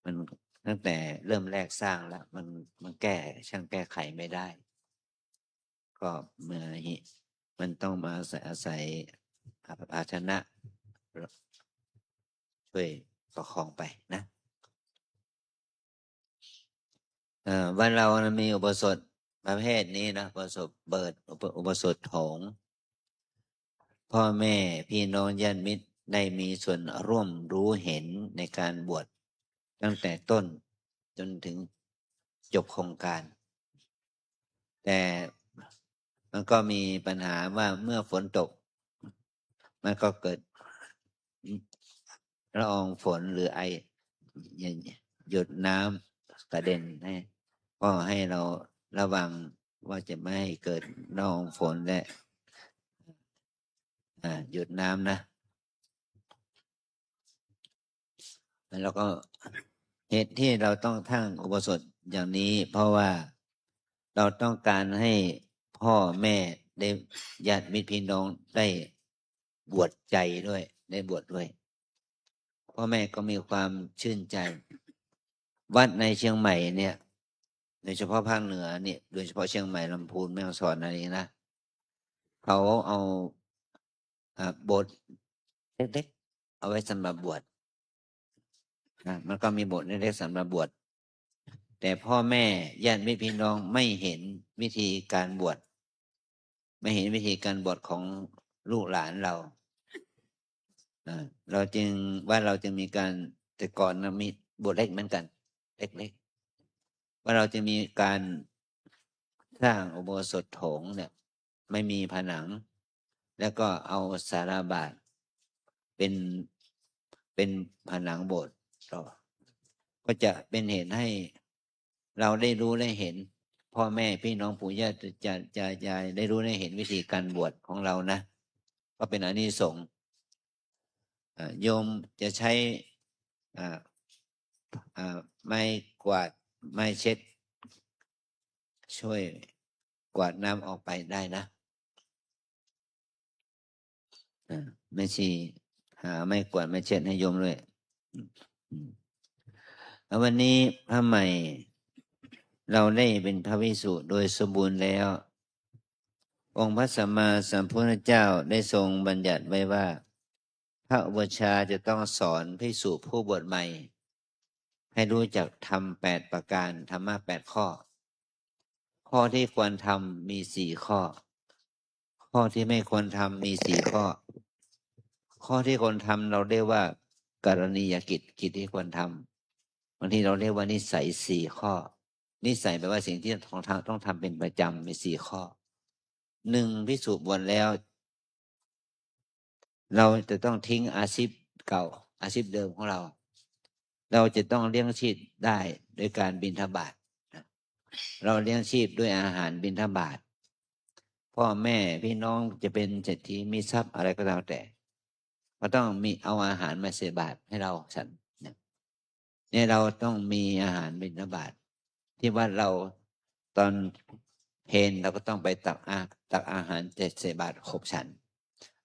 มันตั้งแต่เริ่มแรกสร้างแล้ว มันช่างแก้ไขไม่ได้ ก็มันต้องมาอาศัยภาชนะช่วยประคองไปนะวันเรามีอุโบสถประเภทนี้นะอุโบสถเปิดอุโบสถโถงพ่อแม่พี่น้องญาติมิตรได้มีส่วนร่วมรู้เห็นในการบวชตั้งแต่ต้นจนถึงจบโครงการ แต่มันก็มีปัญหาว่าเมื่อฝนตก มันก็เกิดละอองฝนหรือไอหยดน้ำกระเด็นก็ให้เราระวังว่าจะไม่ให้เกิดละอองฝนและหยดน้ำนะแล้วก็เหตุที่เราต้องทั้งอุโบสถอย่างนี้ เพราะว่าเราต้องการให้พ่อแม่ได้ญาติมิตรพี่น้องได้บวชใจด้วยได้บวชด้วยพ่อแม่ก็มีความชื่นใจวัดในเชียงใหม่เนี่ยโดยเฉพาะภาคเหนือเนี่ยโดยเฉพาะเชียงใหม่ลำพูนแม่ฮ่องสอนอะไรนี้นะเขาเอาโบสถ์เล็กๆเอาไว้สำหรับบวชมันก็มีโบสถ์เล็กๆสำหรับบวชแต่พ่อแม่ญาติมิตรพี่น้องไม่เห็นวิธีการบวชไม่เห็นวิธีการบวชของลูกหลานเราเราจึงมีการแต่ก่อนมีบวชเล็กเหมือนกันเล็กๆว่าเราจะมีการสร้างอุโบสถโถงเนี่ยไม่มีผนังแล้วก็เอาสาราบาตรเป็นผนังโบสถ์ก็จะเป็นเหตุให้เราได้รู้ได้เห็นพ่อแม่พี่น้องปู่ย่าตายายได้รู้ได้เห็นวิธีการบวชของเรานะก็เป็นอานิสงส์โยมจะใช้ไม้กวาดไม้เช็ดช่วยกวาดน้ำออกไปได้นะไม่ชีหาไม้กวาดไม้เช็ดให้โยมด้วยแล้ววันนี้พระใหม่เราได้เป็นพระภิกษุโดยสมบูรณ์แล้วองค์พระสัมมาสัมพุทธเจ้าได้ทรงบัญญัติไว้ว่าพระอุปัชฌาย์จะต้องสอนภิกษุผู้บวชใหม่ให้รู้จักทำ8ประการธรรมะ8ข้อข้อที่ควรทำมี4ข้อข้อที่ไม่ควรทำมี4ข้อข้อที่ควรทำเราเรียกว่ากรณียกิจที่ควรทำบางทีเราเรียกว่านิสัย4ข้อนิสัยแปลว่าสิ่งที่ต้องทำเป็นประจำมี4ข้อ1ภิกษุบวชแล้วเราจะต้องทิ้งอาชีพเก่าอาชีพเดิมของเราจะต้องเลี้ยงชีพได้โดยการบิณฑบาตเราเลี้ยงชีพด้วยอาหารบิณฑบาตพ่อแม่พี่น้องจะเป็นเศรษฐีมีทรัพย์อะไรก็ตามแต่ก็ต้องมีเอาอาหารมาใส่บาตรให้เราฉันเนี่ยเราต้องมีอาหารบิณฑบาตที่ว่าเราตอนเพลเราก็ต้องไปตักอาหารใส่บาตรครบฉัน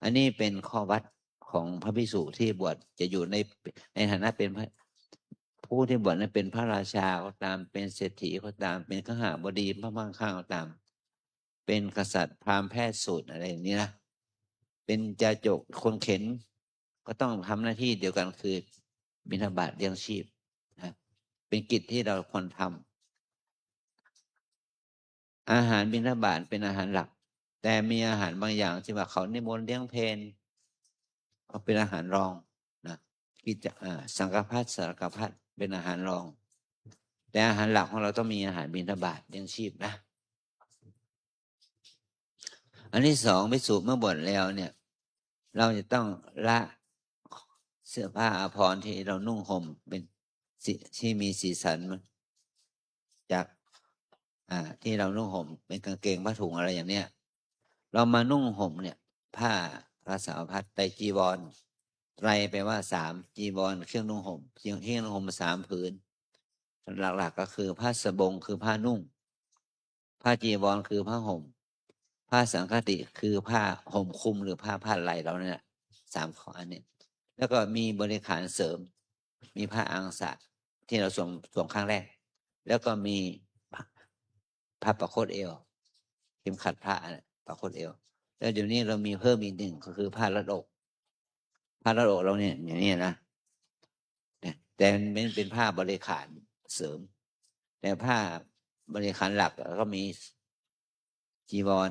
อันนี้เป็นข้อวัดของพระภิกษุที่บวชจะอยู่ในฐานะเป็นผู้ที่บวชนั้นเป็นพระราชาก็ตามเป็นเศรษฐีก็ตามเป็นข้าบดีพระมั่งคั่งก็ตามเป็นกษัตริย์พราหมณ์แพทย์สูตรอะไรอย่างนี้นะเป็นจาจกคนเข็นก็ต้องทำหน้าที่เดียวกันคือบิณฑบาตเลี้ยงชีพนะเป็นกิจที่เราควรทำอาหารบิณฑบาตเป็นอาหารหลักแต่มีอาหารบางอย่างที่ว่าเขานิมนต์เลี้ยงเพลก็เป็นอาหารรองนะสังฆพัสสารกพัสเป็นอาหารรองแต่อาหารหลักของเราต้องมีอาหารบิณฑบาตเลี้ยงชีพนะอันที่2ภิกษุเมื่อบวชแล้วเนี่ยเราจะต้องละเสื้อผ้าอาภรณ์ที่เรานุ่งห่มเป็นที่มีสีสันจากที่เรานุ่งห่มเป็นกางเกงผ้าถุงอะไรอย่างเนี้ย เรามานุ่งห่มเนี่ย ผ้าภาษาพัดไตรจีวรไตรแปลว่าสามจีวรเครื่องนุ่งห่มเครื่องนุ่งห่ม3 ผืนหลักๆก็คือผ้าสบงคือผ้านุ่ง ผ้าจีวรคือผ้าห่ม ผ้าสังฆติคือผ้าห่มคลุมหรือผ้าพาดไหล่เราเนี่ย3 ข้ออันนี้แล้วก็มีบริขารเสริม มีผ้าอังสะที่เราสวมครั้งแรก แล้วก็มีผ้าประโคตเอวเข็มขัดผ้าประโคตเอว แล้วเดี๋ยวนี้เรามีเพิ่มอีก1ก็คือผ้ารัดอกผ้ารัดอกเราเนี่ยอย่างนี้นะแต่มันเป็นผ้าบริขารเสริม แต่ผ้าบริขารหลักก็มีจีวร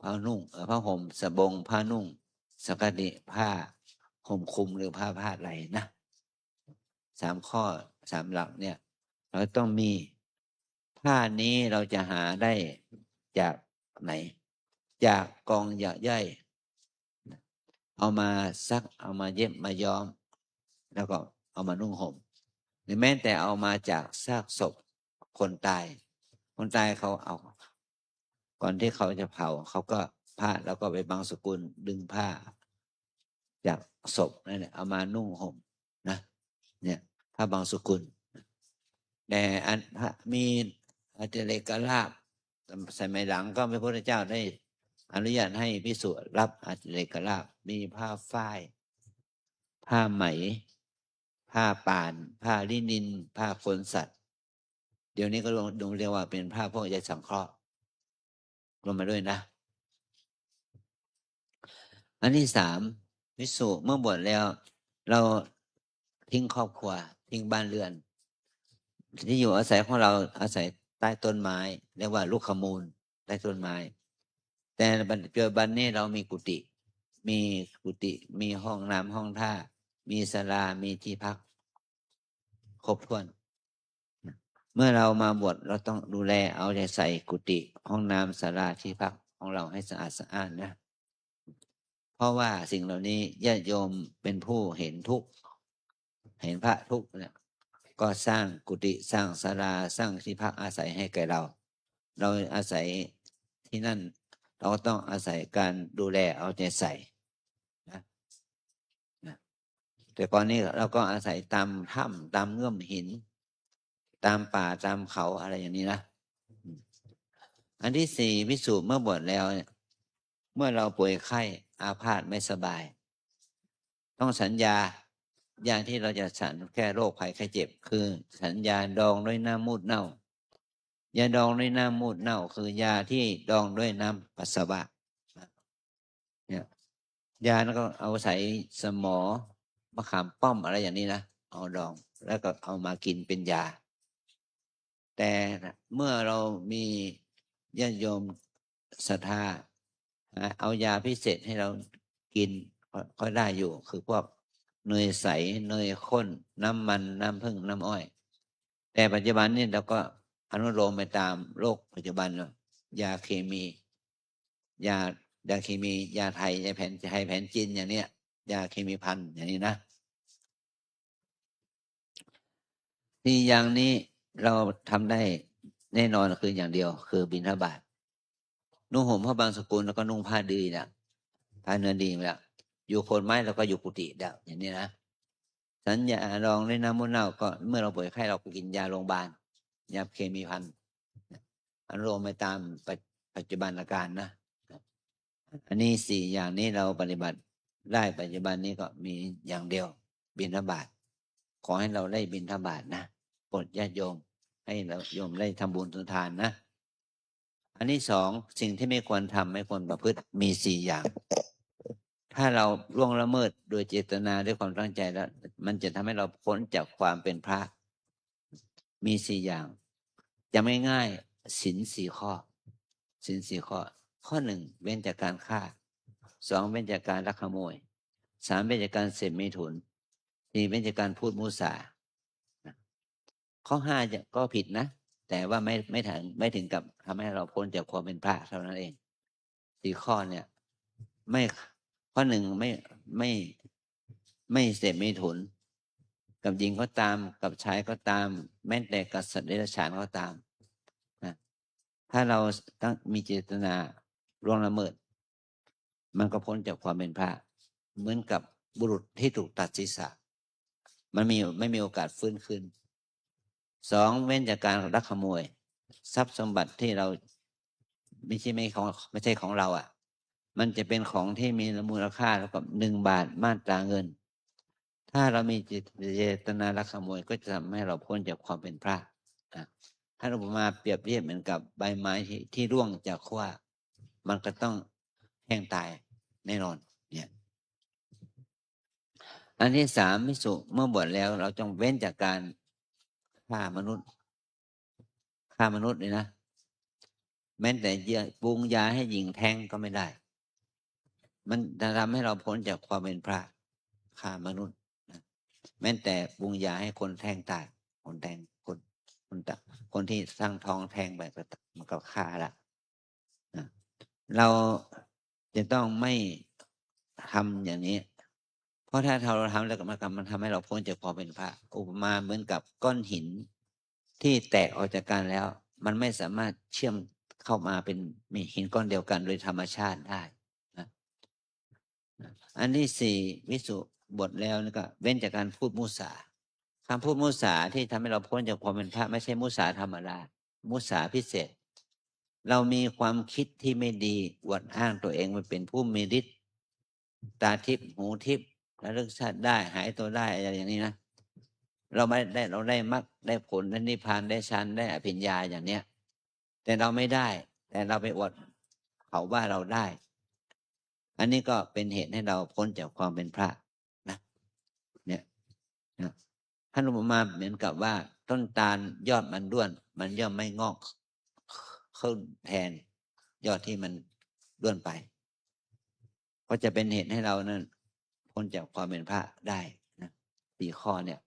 ผ้านุ่งผ้าห่มสบงผ้านุ่งสังฆติผ้าห่มคลุมหรือผ้าพาดไหล่นะ3 ข้อ3 หลักเนี่ย เราต้องมีผ้านี้เราจะหาได้จากไหน จากกองหยาย่อยเอามาซักเอามาเย็บมาย้อม แล้วก็เอามานุ่งห่มหรือแม้แต่เอามาจากซากศพคนตายเขาเอา ก่อนที่เขาจะเผาเขาก็ผ้าแล้วก็ไปบางสกุลดึงผ้า จากศพนั่นแหละเอามานุ่งห่มนะเนี่ยผ้าบางสกุลแต่อันมีอัจเลกลาภสมัยหลังก็พระพุทธเจ้าได้อนุญาตให้ภิกษุรับอัจเลกลาภมีผ้าฝ้ายผ้าไหม ผ้าป่าน ผ้าลินินผ้าขนสัตว์ เดี๋ยวนี้ก็ลงเรียกว่าเป็นผ้าพวกใยสังเคราะห์ลงมาด้วยนะ อันที่3ภิกษุเมื่อบวชแล้ว เราทิ้งครอบครัวทิ้งบ้านเรือน ที่อยู่อาศัยของเราอาศัยใต้ต้นไม้เรียกว่าลูกขมูลใต้ต้นไม้ แต่ปัจจุบันนี้เรามีกุฏิมีห้องน้ำห้องท่ามีศาลามีที่พักครบถ้วน เมื่อเรามาบวชเราต้องดูแลเอาใจใส่กุฏิห้องน้ำศาลาที่พักของเราให้สะอาดสะอ้านนะเพราะว่าสิ่งเหล่านี้ญาติโยมเป็นผู้เห็นทุกข์เห็นพระทุกข์เนี่ยก็สร้างกุฏิสร้างศาลาสร้างที่พักอาศัยให้แก่เราอาศัยที่นั่นเราก็ต้องอาศัยการดูแลเอาใจใส่นะแต่ก่อนนี้เราก็อาศัยตามถ้ำตามเงื่อมหินตามป่าตามเขาอะไรอย่างนี้นะอันที่4ภิกษุเมื่อบวชแล้วเนี่ยเมื่อเราป่วยไข้อาพาธไม่สบาย ต้องสัญญายาที่เราจะฉันแก้โรคภัยไข้เจ็บคือสัญญาดองด้วยน้ำมูดเน่ายาดองด้วยน้ำมูดเน่าคือยาที่ดองด้วยน้ำปัสสาวะเนี่ยยาแล้วก็เอาใส่สมอมะขามป้อมอะไรอย่างนี้นะเอาดองแล้วก็เอามากินเป็นยาแต่เมื่อเรามีญาติโยมศรัทธาเอายาพิเศษให้เรากินก็ได้อยู่คือพวกเนยใสเนยข้นน้ำมันน้ำผึ้งน้ำอ้อยแต่ปัจจุบันนี่เราก็อนุโลมไปตามโรคปัจจุบันยาเคมียาเคมียาไทยยาแผนไทยแผนจีนอย่างเนี้ยยาเคมีพันอย่างนี้นะที่อย่างนี้เราทำได้แน่นอนคืออย่างเดียวคือบิณฑบาตนุ่งห่มผ้าบางสกุลแล้วก็นุ่งผ้าดีนะผ้าเนื้อดีแล้วอยู่โคนไม้แล้วก็อยู่กุฏิแล้วอย่างนี้นะสัญญาลองด้วยน้ำมูดเน่าก็เมื่อเราป่วยไข้เราก็กินยาโรงพยาบาลยาเคมีพันอนุโลมไปตามปัจจุบันอาการนะอันนี้4อย่างนี้เราปฏิบัติได้ปัจจุบันนี้ก็มีอย่างเดียวบิณฑบาตขอให้เราได้บิณฑบาตนะโปรดญาติโยมให้เราโยมได้ทำบุญทานนะอันที่2สิ่งที่ไม่ควรทำไม่ควรประพฤติมี4อย่างถ้าเราล่วงละเมิดโดยเจตนาด้วยความตั้งใจแล้วมันจะทำให้เราพ้นจากความเป็นพระมี4อย่างจะไม่ง่ายศีล4ข้อศีล4ข้อข้อ1เว้นจากการฆ่า2เว้นจากการลักขโมย3เว้นจากการเสพเมถุน4เว้นจากการพูดมุสาข้อ5ก็ผิดนะแต่ว่าไม่ถึงกับทำให้เราพ้นจากความเป็นพระเท่านั้นเอง4ข้อเนี่ยไม่ข้อ1ไม่เสพเมถุนกับหญิงก็ตามกับชายก็ตามแม้แต่กับสัตว์เดรัจฉานก็ตามนะถ้าเราตั้งมีเจตนา ล่วงละเมิด มันก็พ้นจากความเป็นพระเหมือนกับบุรุษที่ถูกตัดศีรษะมันไม่มีโอกาสฟื้นคืนสองเว้นจากการลักขโมยทรัพย์สมบัติที่เราไม่ใช่ของเราอ่ะมันจะเป็นของที่มีมูลค่าเท่ากับ1 บาทมาตราเงิน ถ้าเรามีเจตนาลักขโมยก็จะทำให้เราพ้นจากความเป็นพระถ้าเรามาเปรียบเทียบเหมือนกับใบไม้ที่ร่วงจากขั้วมันก็ต้องแห้งตายแน่นอนเนี่ยอันที่สามภิกษุเมื่อบวชแล้วเราจงเว้นจากการฆ่ามนุษย์เลยนะแม้แต่ปรุงยาให้หญิงแท้งก็ไม่ได้มันจะทำให้เราพ้นจากความเป็นพระฆ่ามนุษย์แม้แต่ปรุงยาให้คนแท้งตายคนที่สร้างท้องแท้งไปมันก็ฆ่าละเราจะต้องไม่ทำอย่างนี้เพราะถ้าเราทำแล้วมันทำให้เราพ้นจากความเป็นพระอุปมาเหมือนกับก้อนหินที่แตกออกจากกันแล้วมันไม่สามารถเชื่อมเข้ามาเป็นมีหินก้อนเดียวกันโดยธรรมชาติได้นะอันที่สี่วิสุบทแล้วนี่ก็เว้นจากการพูดมุสาคำพูดมุสาที่ทำให้เราพ้นจากความเป็นพระไม่ใช่มุสาธรรมดามุสาพิเศษเรามีความคิดที่ไม่ดีอวดอ้างตัวเองว่าเป็นผู้มีฤทธิ์ตาทิพย์หูทิพย์ระลึกชาติได้หายตัวได้อะไรอย่างนี้นะเราได้มรรคได้ผลได้นิพพานได้ฌานได้อภิญญาอย่างเนี้ยแต่เราไม่ได้แต่เราไปอวดเขาว่าเราได้อันนี้ก็เป็นเหตุให้เราพ้นจากความเป็นพระนะเนี่ยนะท่านอุปมาเหมือนกับว่าต้นตาลยอดมันด้วนมันย่อมไม่งอกขึ้นแทนยอดที่มันด้วนไปก็จะเป็นเหตุให้เรานั้นพ้นจากความเป็นพระได้นะ4 ข้อเนี่ย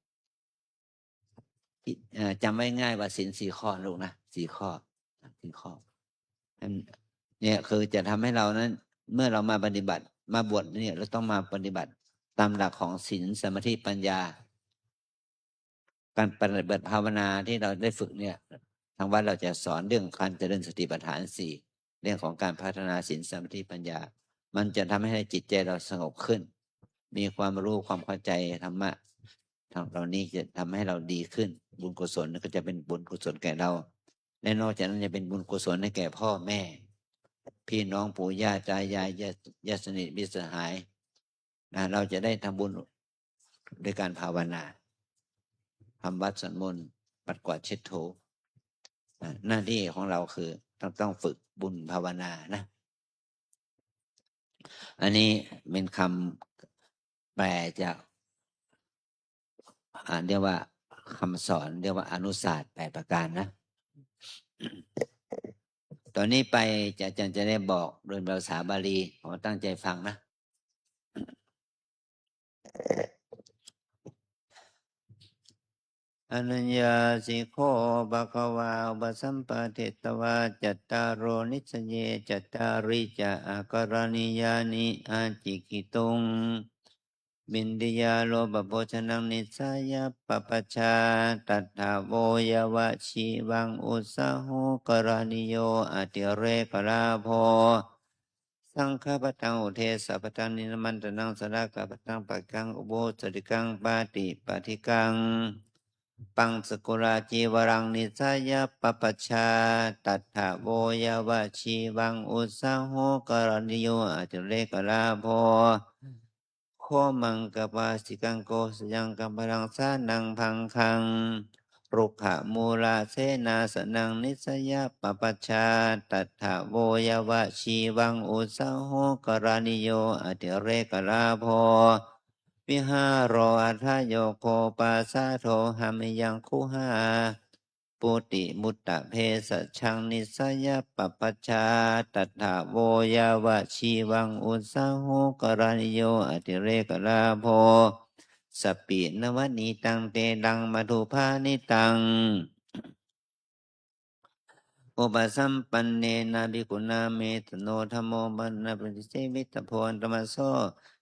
จำไว้ง่ายว่าศีล4 ข้อลูกนะ4 ข้อเนี่ยคือจะทำให้เรานั้นเมื่อเรามาปฏิบัติมาบวชเนี่ยเราต้องมาปฏิบัติตามหลักของศีลสมาธิปัญญาการปฏิบัติภาวนาที่เราได้ฝึกเนี่ยทางวัดเราจะสอนเรื่องการเจริญสติปัฏฐาน4เรื่องของการพัฒนาศีลสมาธิปัญญามันจะทำให้จิตใจเราสงบขึ้นมีความรู้ความเข้าใจธรรมะทางเหล่านี้จะทำให้เราดีขึ้นบุญกุศลก็จะเป็นบุญกุศลแก่เราและนอกจากนั้นจะเป็นบุญกุศลให้แก่พ่อแม่พี่น้องปู่ย่าตายายญาติสนิทมิตรสหายเราจะได้ทำบุญโดยการภาวนาทำวัดสวดมนต์ปัดกวาดเช็ดถูหน้าที่ของเราคือต้องฝึกบุญภาวนานะอันนี้เป็นคำแปลจากเรียกว่าคำสอนเรียกว่าอนุศาสตร์8 ประการนะตอนนี้ไปอาจารย์จะได้บอกโดยภาษาบาลีขอตั้งใจฟังนะอนัญญาสิโฆภะคะวาอุปสัมปะเทตวาจัตตารโอนิสเยจัตตาริจะอาการณิยานิอาจิกิตุงบินดิยาโลภโภชนังนิสายะปปปชาตัทธาโวยวะชีวังอุสาโหกรณิโยอติเรกราโภสังฆปตังอุเทสปตังนินมันตนังสระกปตังปักกังอุโบสถิกังปาติปาทิกังปังสกุราจีวรังนิสายะปปชาตัทธาโวยวะชีวังอุสาโหกรณิโยอติเรกราโภโคมังกปาสิกังโกสยังกัมปรังสานังพังคังรุขะมูลาเสนาสนังนิสยะปปชาตัทธาโวยวะชีวังอุสาโหกรณิโยอติเรกราโภวิหารโรอัฏฐโยโคปาสาโทหามิยังคุหาปุติมุตตะเพสัชังนิสยะปปชาตัทธาโวยวะชีวังอุสาโหกรณิโยอติเรกราโภสปินวนีตังเตดังมัทุภานิตังอุปสัมปันเนนะภิกขุนาเมตโนธัมโมบันนะปฏิเสวิตโพนธรรมโส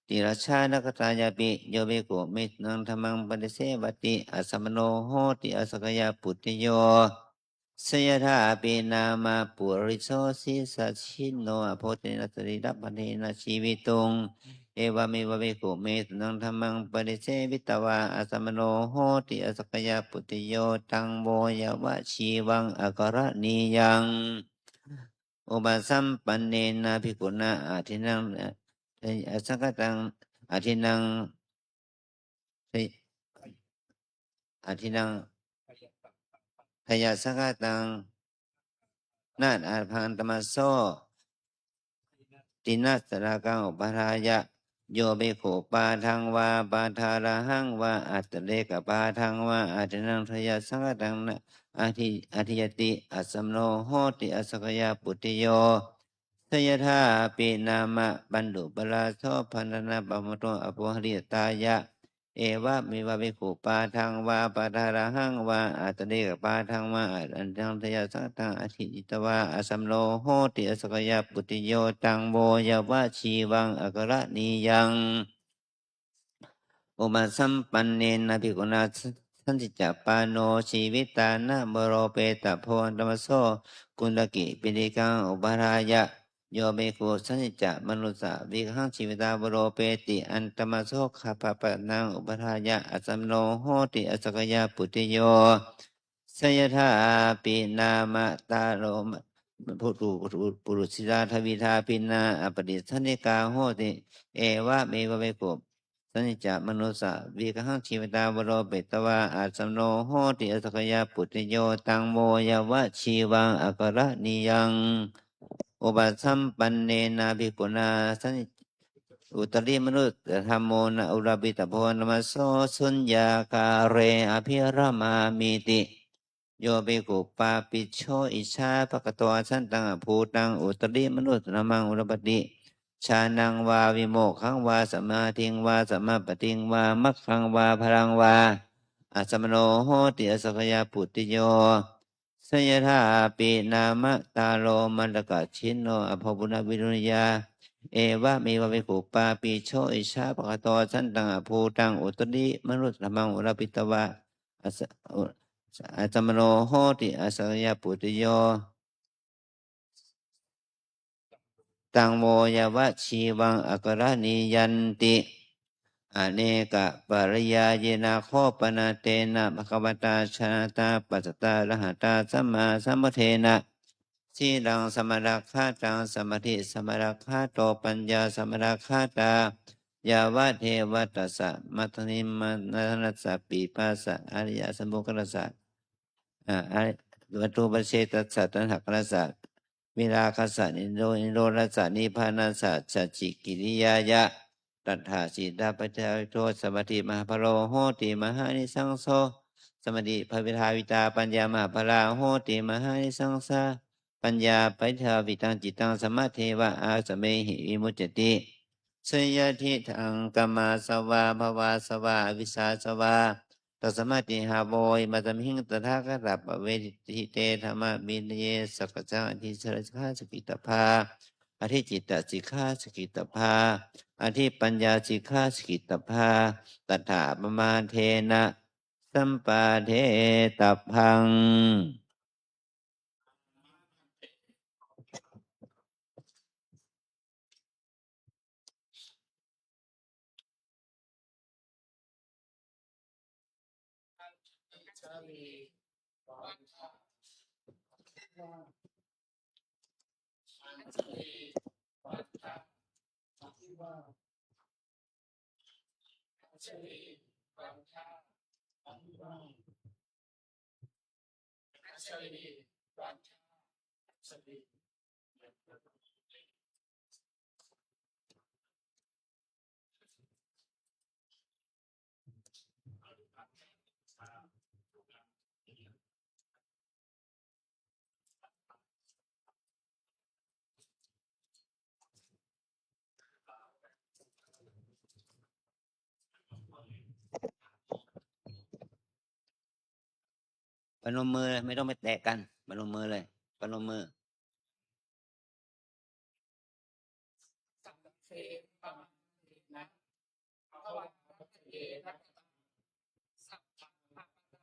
ติราชานกตายาปิโยภิกขุมิตนังธรรมังปฏิเสวติอสัมมโนโหติอสกยาปุตติโย สยถาปินามาปุริโสสิสัชชินโนอโพเทนะสริดัปปเทนะชีวิตุงเอวามิวะเวกุเมตุนังธรรมังปริเสวิตวาอาสมโนโหติอสกยาปุติโยตังโบยวะชีวังอกรณียังอุปสัมปันเนนะภิกขุนะอาทินังอสังกตังอาทินังอาทินังทยาสังกตังนาฏอาภันตมัสโสตินัสสรากังอุปทายะโยเบโขปาทังวาปาทาราหังวาอัตตเลกปาทังวาอาทินังทยาสังกตังนะอาทิยติอัสสมโนโหติอสกยาปุติโยสยถาปินามะปันดุปราโสพันธนาปมโตอโปหริตายะเอวะมิวะเวขุปาทังวาปาทาราหังวาอัตตเลกปาทังวาอันตังทยาสังกตังอธิจิตวาอสัมโนโหติอสกยาปุติโยตังโบยวะชีวังอกรณียังอุมาสัมปันเนนะภิกขุนาสันติจจปาโนชีวิตานะบโรเปตะโพธรรมโสกุณฑกิปิริกังอุปารายะโยเบกุสันติจจมนุสสะวิหังชีวิตาบโรเปติอันตมโสขัปปะปะนังอุปารายะอสัมโนโหติอสกยาปุติโยสยถาปินามะตาโลมปุรุสิราทวิทาปินาอปดิสันนิกาโหติเอวะเมวะเวกุสันนิจจมนุสสะวิกหังชีวิตาวโรเปตวาอาสัมโนโหติอสกยาปุติโยตังโมยวะชีวังอกรณียังอุปสัมปันเนนะภิกขุนาสันนิอุตริมนุสธรรมโมนะอุรบิตโพนมัสโสสุญญาคาเรอภิรามามิติโยเบกุปาปิโชอิชาภคตัวสันตังภูตังอุตริมนุสนามังอุรปติชานังวาวิโมกขังวาสมาธิงวาสมาปฏิงวามัคขังวาพลังวาอาสมโนโหติอสกยาปุติโยสยถาปินามะตาโลมันตกะชินโนอภปุณวิรุณยาเอวะเมวะเวกุปาปิโชอิชาภคตัวสันตังภูตังอุตริมนุสนามังอุรปิตวะอาสมโนโหติอสกยาปุติโยตังโมยวะชีวังอกรณียันติอเนกะปริยาเยนะโคปนาเตนะภควตาชนะตาปัสสตาระหตาสัมมาสัมพุทเทนะสีลังสมรักขาตังสมาธิสมรักขาโตปัญญาสมรักขาตายาวะเทวตัสสะมัทนิมนัสสะปีปัสสะอริยสมุขตัสสะวัตถุปเชตัสสะตัณหกตัสสะวิราคัสสะนิโรธัสสะนิพพานัสสะสัจจิกิริยายะตัทธาสีดาปัจจายโทสมาธิมหาพโลโหติมหานิสังโสสมาธิภวิทาวิตาปัญญามหาพลาโหติมหานิสังสาปัญญาปัจจาวิตังจิตังสมาเทวะอาสเมหิวิมุจจติสยทิทังกัมมาสวาภวาสวาวิสาสวาตัสมาติหาโวยมาตมิหิงตถาคตปเวทิเตธรรมบินเยสักจังอธิสรขาสกิตภาอธิจิตตสิกขาสกิตภาอธิปัญญาสิกขาสกิตภาตถาปมาเทนะสัมปาเทตพังปนมมือไม่ต้องไปแตะกันปนมมือเลยปนมมือ สัพเพปะนะภะคะวะเตนะสัพพะปะตา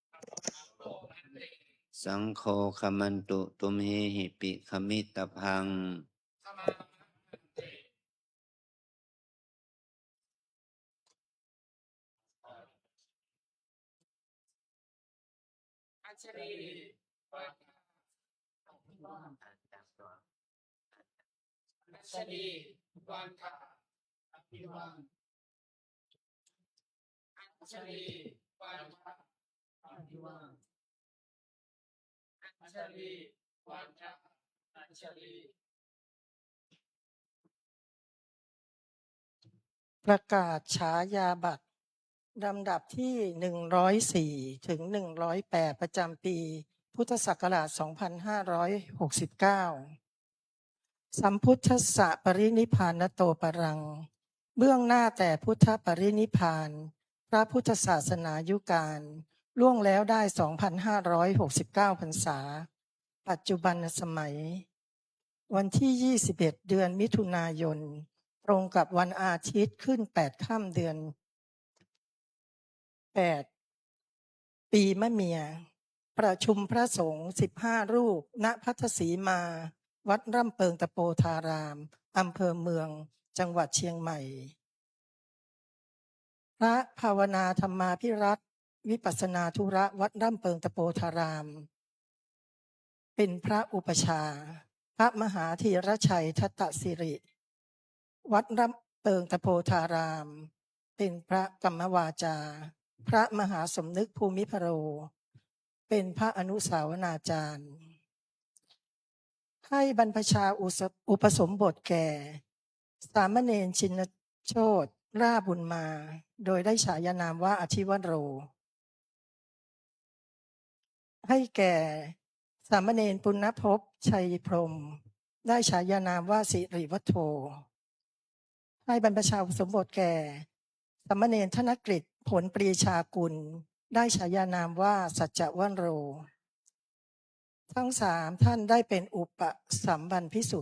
ภะคะวะโตอะระหะโต สังโฆขมันตุตุมเหหิปิขมิตพัง สมาธิ อัญชลีวันอัญชลีวันทาอภิวันอัญชลีวันทาอภิวันอัญชลีวันทาอัญชลี ประกาศฉายาบัตรลำดับที่104ถึง108ประจำปีพุทธศักราช2569สัมพุทธัสสะปรินิพพานโตปรังเบื้องหน้าแต่พุทธปรินิพพานพระพุทธศาสนายุการล่วงแล้วได้2,569 พรรษาปัจจุบันสมัยวันที่21เดือนมิถุนายนตรงกับวันอาทิตย์ขึ้น8ค่ำเดือน8ปีมะเมียประชุมพระสงฆ์15รูปณพัทสีมาวัดร่ำเปิงตะโปธารามอำเภอเมืองจังหวัดเชียงใหม่พระภาวนาธรรมาภิรัตน์วิปัสสนาธุระวัดร่ำเปิงตะโปธารามเป็นพระอุปชาพระมหาธีรชัยทัตตสิริวัดร่ำเปิงตะโพธารามเป็นพระกรรมวาจาพระมหาสมนึกภูมิพโรเป็นพระอนุสาวนาจารย์ให้บรรพชาอุปสมบทแก่สามเณรชินโชติร่าบุญมาโดยได้ฉายานามว่าอธิวโรให้แก่สามเณรปุณณภพชัยพรหมได้ฉายานามว่าสิริวัฒโธให้บรรพชาอุปสมบทแก่สามเณรธนกฤษผลปรีชากุลได้ฉายานามว่าสัจจวันโรทั้ง3ท่านได้เป็นอุปสัมบันภิกษุ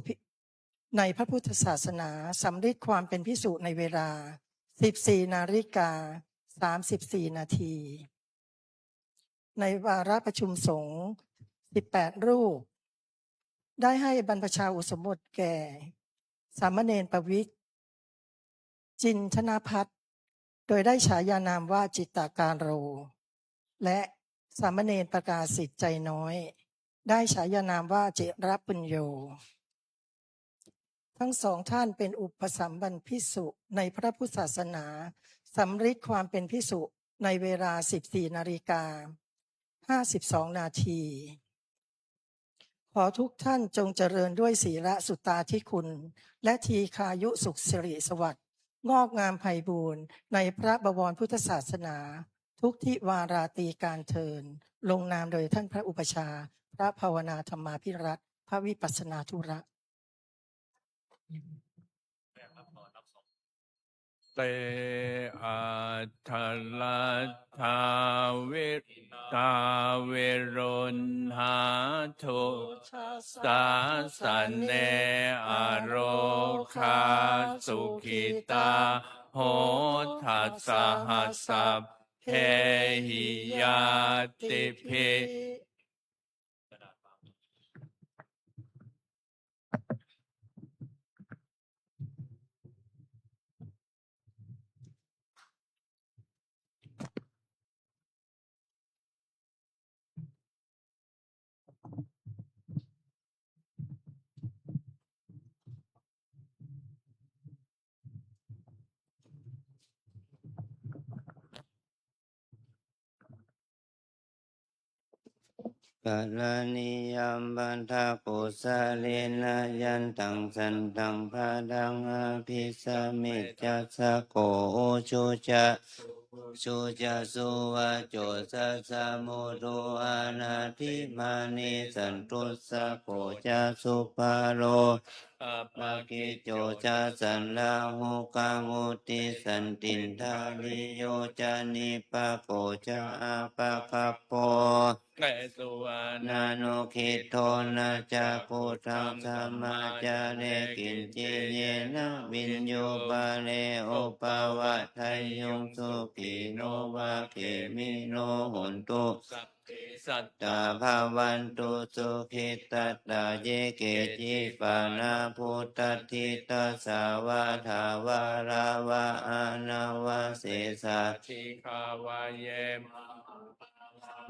ในพระพุทธศาสนาสำเร็จความเป็นภิกษุในเวลา 14:34 นาทีในวาระประชุมสงฆ์18รูปได้ให้บรรพชาอุปสมบทแก่สามเณรประวิตรจินธนภัทรโดยได้ฉายานามว่าจิตตาการโรและสามเณรประกาศสิทธิ์ใจน้อยได้ฉายานามว่าจิรปุญโญทั้งสองท่านเป็นอุปสัมบันภิกษุในพระพุทธศาสนาสำเร็จความเป็นภิกษุในเวลา 14:52 นาทีขอทุกท่านจงเจริญด้วยศีลสุตตาธิคุณและทีฆายุสุขสิริสวัสดิ์งอกงามไพบูรณ์ในพระบวรพุทธศาสนาทุกทิวาราตรีการเทินลงนามโดยท่านพระอุปชาพระภาวนาธรรมาภิรัตน์พระวิปัสสนาธุระ เตอาทาลาทาเวตาเวรุณหาทุสาสนเนอโรคาสุขิตาโหทัสสหัสสะเพหิยาติภิกาลานิยัมบันทาปุสะเลนะยันตังสันตังพาดังอภิสมิจจัสสะโกชุจะสุวะโจสัสสะโมโทอานาทิมานิสันตุสะโกจะสุภาโลปัปปะกิโจจะสันลาหุกามุติสันตินทาลิโยจานิปะโกจะอาปะคัปโปเกสุวานา นานุคิโทนาจะพุทธังสัมมาจาเรกินจิเยนะวินโยบาเลโอปาวะไทยยงสุขีโนวาเขมิโนหุนตุ สัต ตาภาวันตุสุขิตตาเยเกจิปานาพุทธทิตาสาวาทาวาราวะอานาวะเสสะ ทิคาวาเย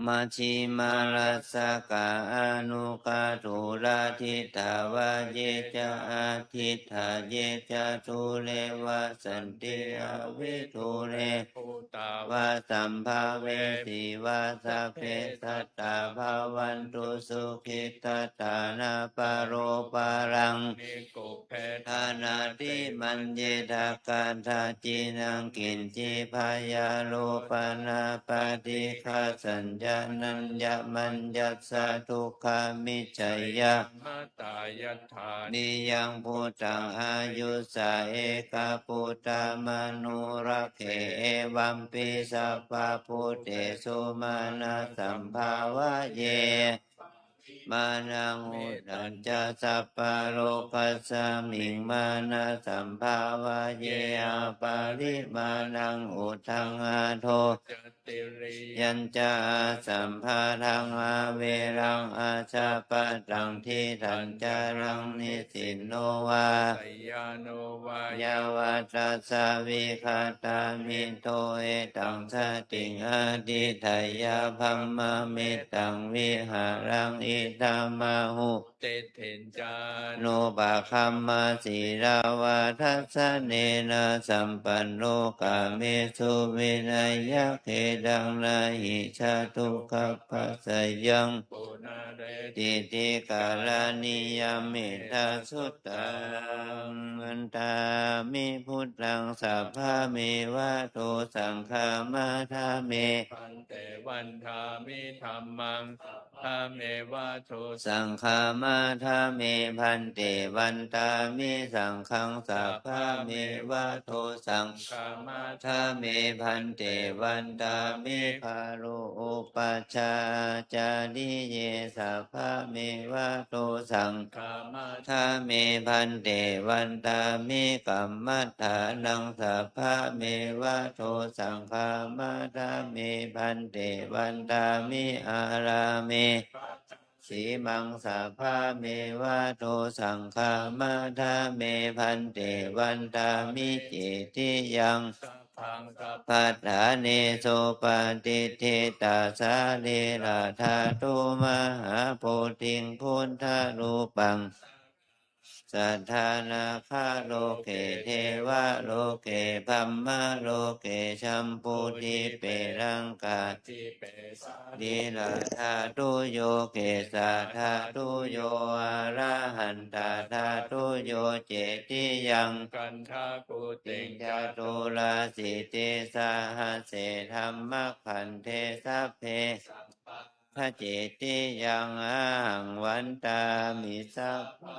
มัชฌิมารัสสะกะอนุกาตุราทิตาวะเยจะอาทิตาเยจะทุเลวะสันติอวิทุเร ภูตาว ะสัมภาเวสีวะสัพเพสัตตาภาวันตุสุขิตตานาปโรปารัง นิโกเพ ทานาติมันเยทาการทาจีนังกินจิพายาโลปนาปฏิฆาสัญญานัญญมัญญัสสะทุกขามิจฉยะ มาตายทา นิยังพุทธังอายุสาเอกาพุทธามนุรักเขเอวัมปิสัพพะพุทเตสุมาณสัมภาวะเย มานังอุดดันจะสัพพะโลกัสสมิงมานะสัมภาวะเยอาปาริมานังอุทังอาโท จติริ ยัญจะอาสัมภาทังอาเวรังอาชาปะตังทิทันจารังนิสินโนวา สยานุวาย าวัตสาวิคาตามิโตเอตังสติงอาดิไทยาพัมมามิตังวิหารังอิตามาหุ เตเถนจา โนบาคัมมาสีราวาทัสสะเนนะสัมปันโนกาเมสุวินัยยะเขดังนาหิชาทุกขปัสสยัง ปุนาเร ติติกาลานิยามเมตาสุตตังมันตามิพุทธังสัพพะเมวะโตสังฆามาทาเม พันเตวันทามิธรรมังธาเมวะโท สังฆามาทาเมพันเตวันตามิสังฆังสัพพะเมวะโตสัง กามา ทาเมพันเตวันตามิภาโลอุปัชฌาจาริเยสัพพะเมวะโตสัง กามา ทาเมพันเตวันตามิกัมมัฏฐานังสัพพะเมวะโตสังฆามาทาเมพันเตวันตามิอาราเม สีมังสัพพะเมวะโตสังฆามาทาเมพันเตวันตามิจิติยัง สัพพังสัพ ปัฏฐาเนโสปฏิเทตาสาเลราธาตุมหาโพธิงพุทธรูปังสัทธานาคาโลเกเทวะโลเกพัมมะโลเกชัมพุทิเปรังกา ทิเปสา ดีลาธาตุโยเกสาธาตุโยอาระหันตาธาตุโยเจติยัง กันทากุ ติ ติ ง ง จาตุลาสิเตสาหะเสธรรมขันเทสัพเพพระเจติยังอาหังวันตามิสัพพะ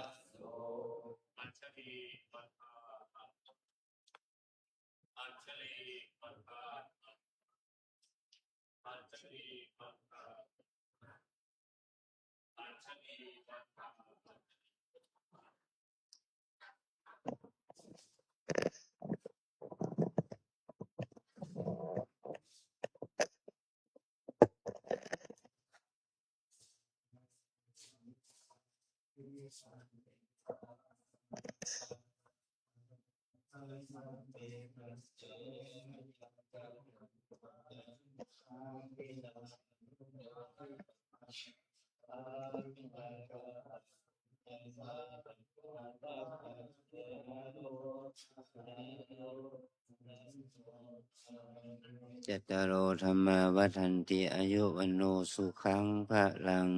จัตตารโอธรรมาวัฏันติอายุวันโนสุขังพะลัง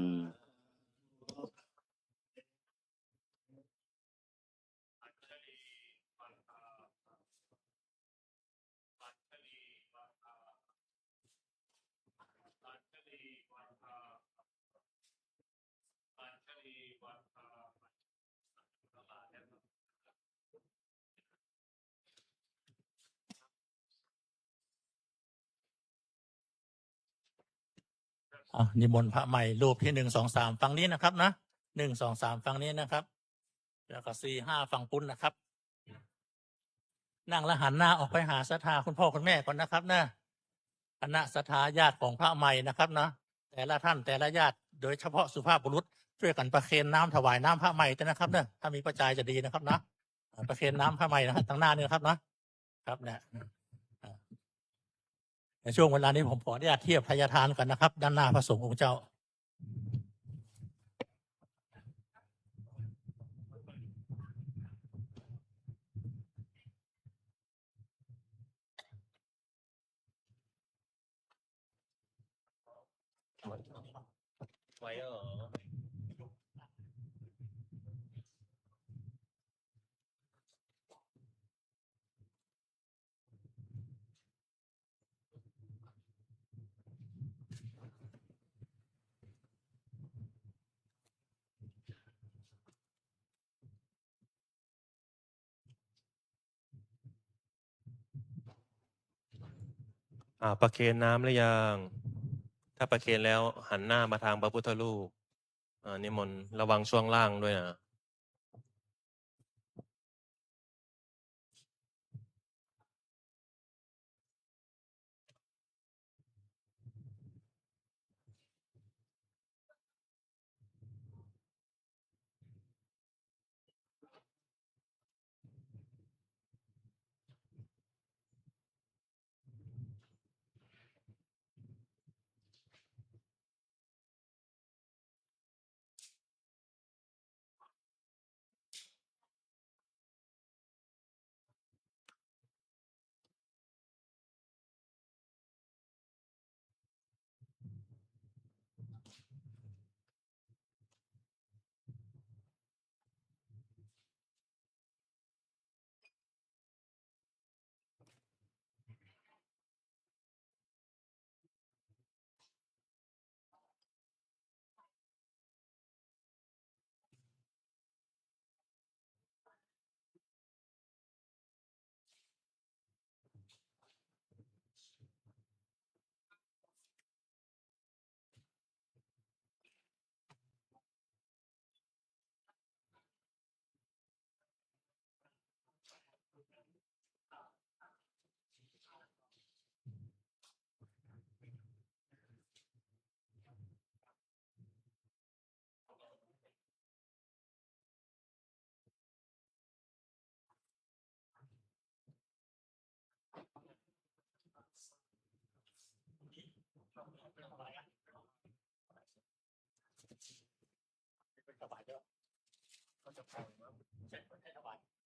นิมนต์พระใหม่รูปที่1 2 3ฝั่งนี้นะครับนะ1 2 3ฝั่งนี้นะครับ แล้วก็4 5ฝั่งปุ้นนะครับ นั่งแล้วหันหน้าออกไปหาศรัทธาคุณพ่อคุณแม่ก่อนนะครับนะคณะศรัทธาญาติของพระใหม่นะครับนะ แต่ละท่านแต่ละญาติโดยเฉพาะสุภาพบุรุษช่วยกันประเคนน้ำถวายน้ำพระใหม่ด้วยนะครับเนี่ยถ้ามีประจายจะดีนะครับนะประเคนน้ำพระใหม่นะครับทางหน้านี่นะครับนะครับเนี่ยในช่วงเวลานี้ผมขออนุญาตเทียบทายทานกันนะครับ ด้านหน้าพระสงฆ์องค์เจ้าไว้เหรอ ประเคนน้ำหรือยัง ถ้าประเคนแล้วหันหน้ามาทางพระพุทธรูปนิมนต์ระวังช่วงล่างด้วยนะ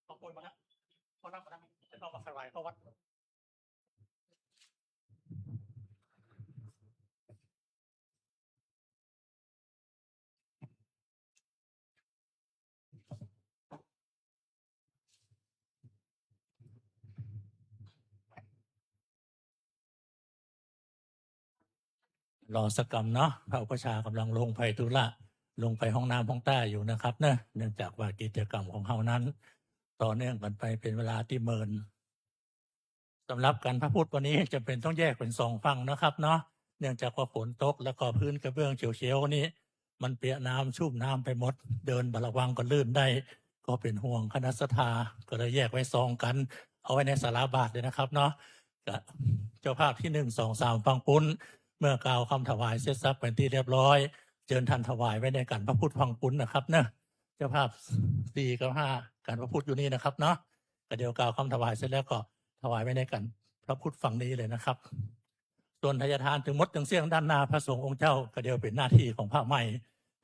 ขอบคุณมากเขานั่งจะต้องมาถวายเข้าวัดรอสักกรรมเนาะพระอุปชากำลังลงไปธุระลงไปห้องน้ำห้องใต้อยู่นะครับเนื่องจากว่ากิจกรรมของเขานั้น ต่อเนื่องกันไปเป็นเวลาที่เมินสำหรับการพระพุทธวันนี้จะเป็นต้องแยกเป็น2 ฝั่งนะครับเนาะเนื่องจากว่าฝนตกแล้วก็พื้นกระเบื้องเฉียวๆนี้ มันเปียกน้ำชุ่มน้ำไปหมด เดินบาระวังก็ลื่นได้ ก็เป็นห่วงคณะสัทธาก็เลยแยกไว้2 กัน เอาไว้ในศาลาบาทเลยนะครับเนาะเจ้าภาพที่1 2 3ฟังปุ้นเมื่อกล่าวคำถวายเสร็จสับเป็นที่เรียบร้อยเชิญท่านถวายไว้ในการพระพุทธฟังปุ้นนะครับเนาะเจ้าภาพ4 กับ 5การพระพุทธอยู่นี่นะครับเนาะก็เดี๋ยวกล่าวคำถวายเสร็จแล้วก็ถวายไว้ในกันพระพุทธฝั่งนี้เลยนะครับ ส่วนทายทานถึงมดถึงเสียงด้านหน้าพระสงฆ์องค์เจ้าก็เดียวเป็นหน้าที่ของพระใหม่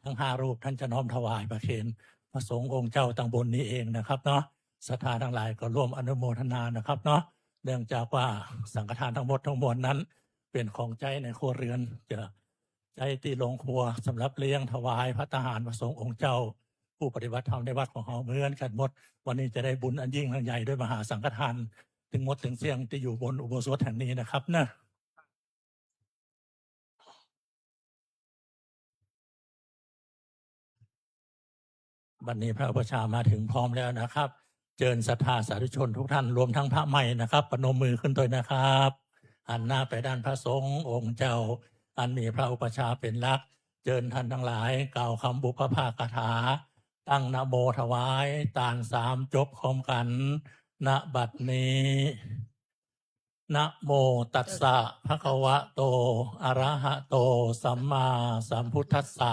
ทั้ง5 รูปท่านจะน้อมถวายประเคนพระสงฆ์องค์เจ้าตั้งบนนี้เองนะครับเนาะศรัทธาทั้งหลายก็ร่วมอนุโมทนานะครับเนาะเนื่องจากว่าสังฆทานทั้งหมดทั้งมวลนั้น เป็นของใจในครัวเรือนจะใจที่ลงครัวสำหรับเลี้ยงถวายพระทหารพระสงฆ์องค์เจ้า ผู้ปฏิบัติธรรมในวัดของเราเหมือนกันหมด วันนี้จะได้บุญอันยิ่งอันใหญ่ด้วยมหาสังฆทานถึงมดถึงเสียงที่อยู่บนอุโบสถแห่งนี้นะครับนะบัดนี้พระอุปชฌาย์มาถึงพร้อมแล้วนะครับเชิญศรัทธาสาธุชนทุกท่านรวมทั้งพระใหม่นะครับประนมมือขึ้นด้วยนะครับหันหน้าไปด้านพระสงฆ์องค์เจ้าอันมีพระอุปชฌาย์เป็นหลักเชิญท่านทั้งหลายกล่าวคำบุพภาคาถาตั้งนะโมถวายตาน3 จบพร้อมกันณบัดนี้ นะโมตัสสะภะคะวะโตอะระหะโตสัมมาสัมพุทธัสสะ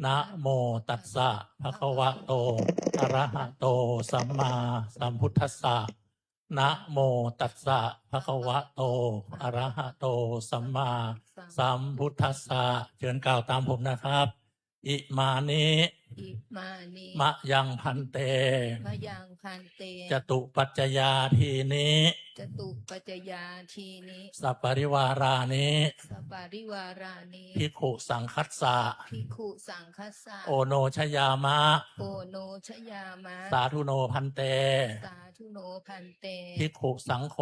นะโมตัสสะภะคะวะโตอะระหะโตสัมมาสัมพุทธัสสะนะโมตัสสะภะคะวะโตอะระหะโตสัมมาสัมพุทธัสสะเชิญกล่าวตามผมนะครับ อิมานิ อิมานิ มะยังพันเต มะยังพันเต จตุปัจจยาทีนิ จตุปัจจยาทีนิ สัปปริวารานิ สัปปาริวารานิ ภิกขุสังคัสสะ ภิกขุสังคัสสะ โอโนชยามะ โอโนชยามะ สาธุโนพันเต สาธุโนพันเต ภิกขุสังโฆ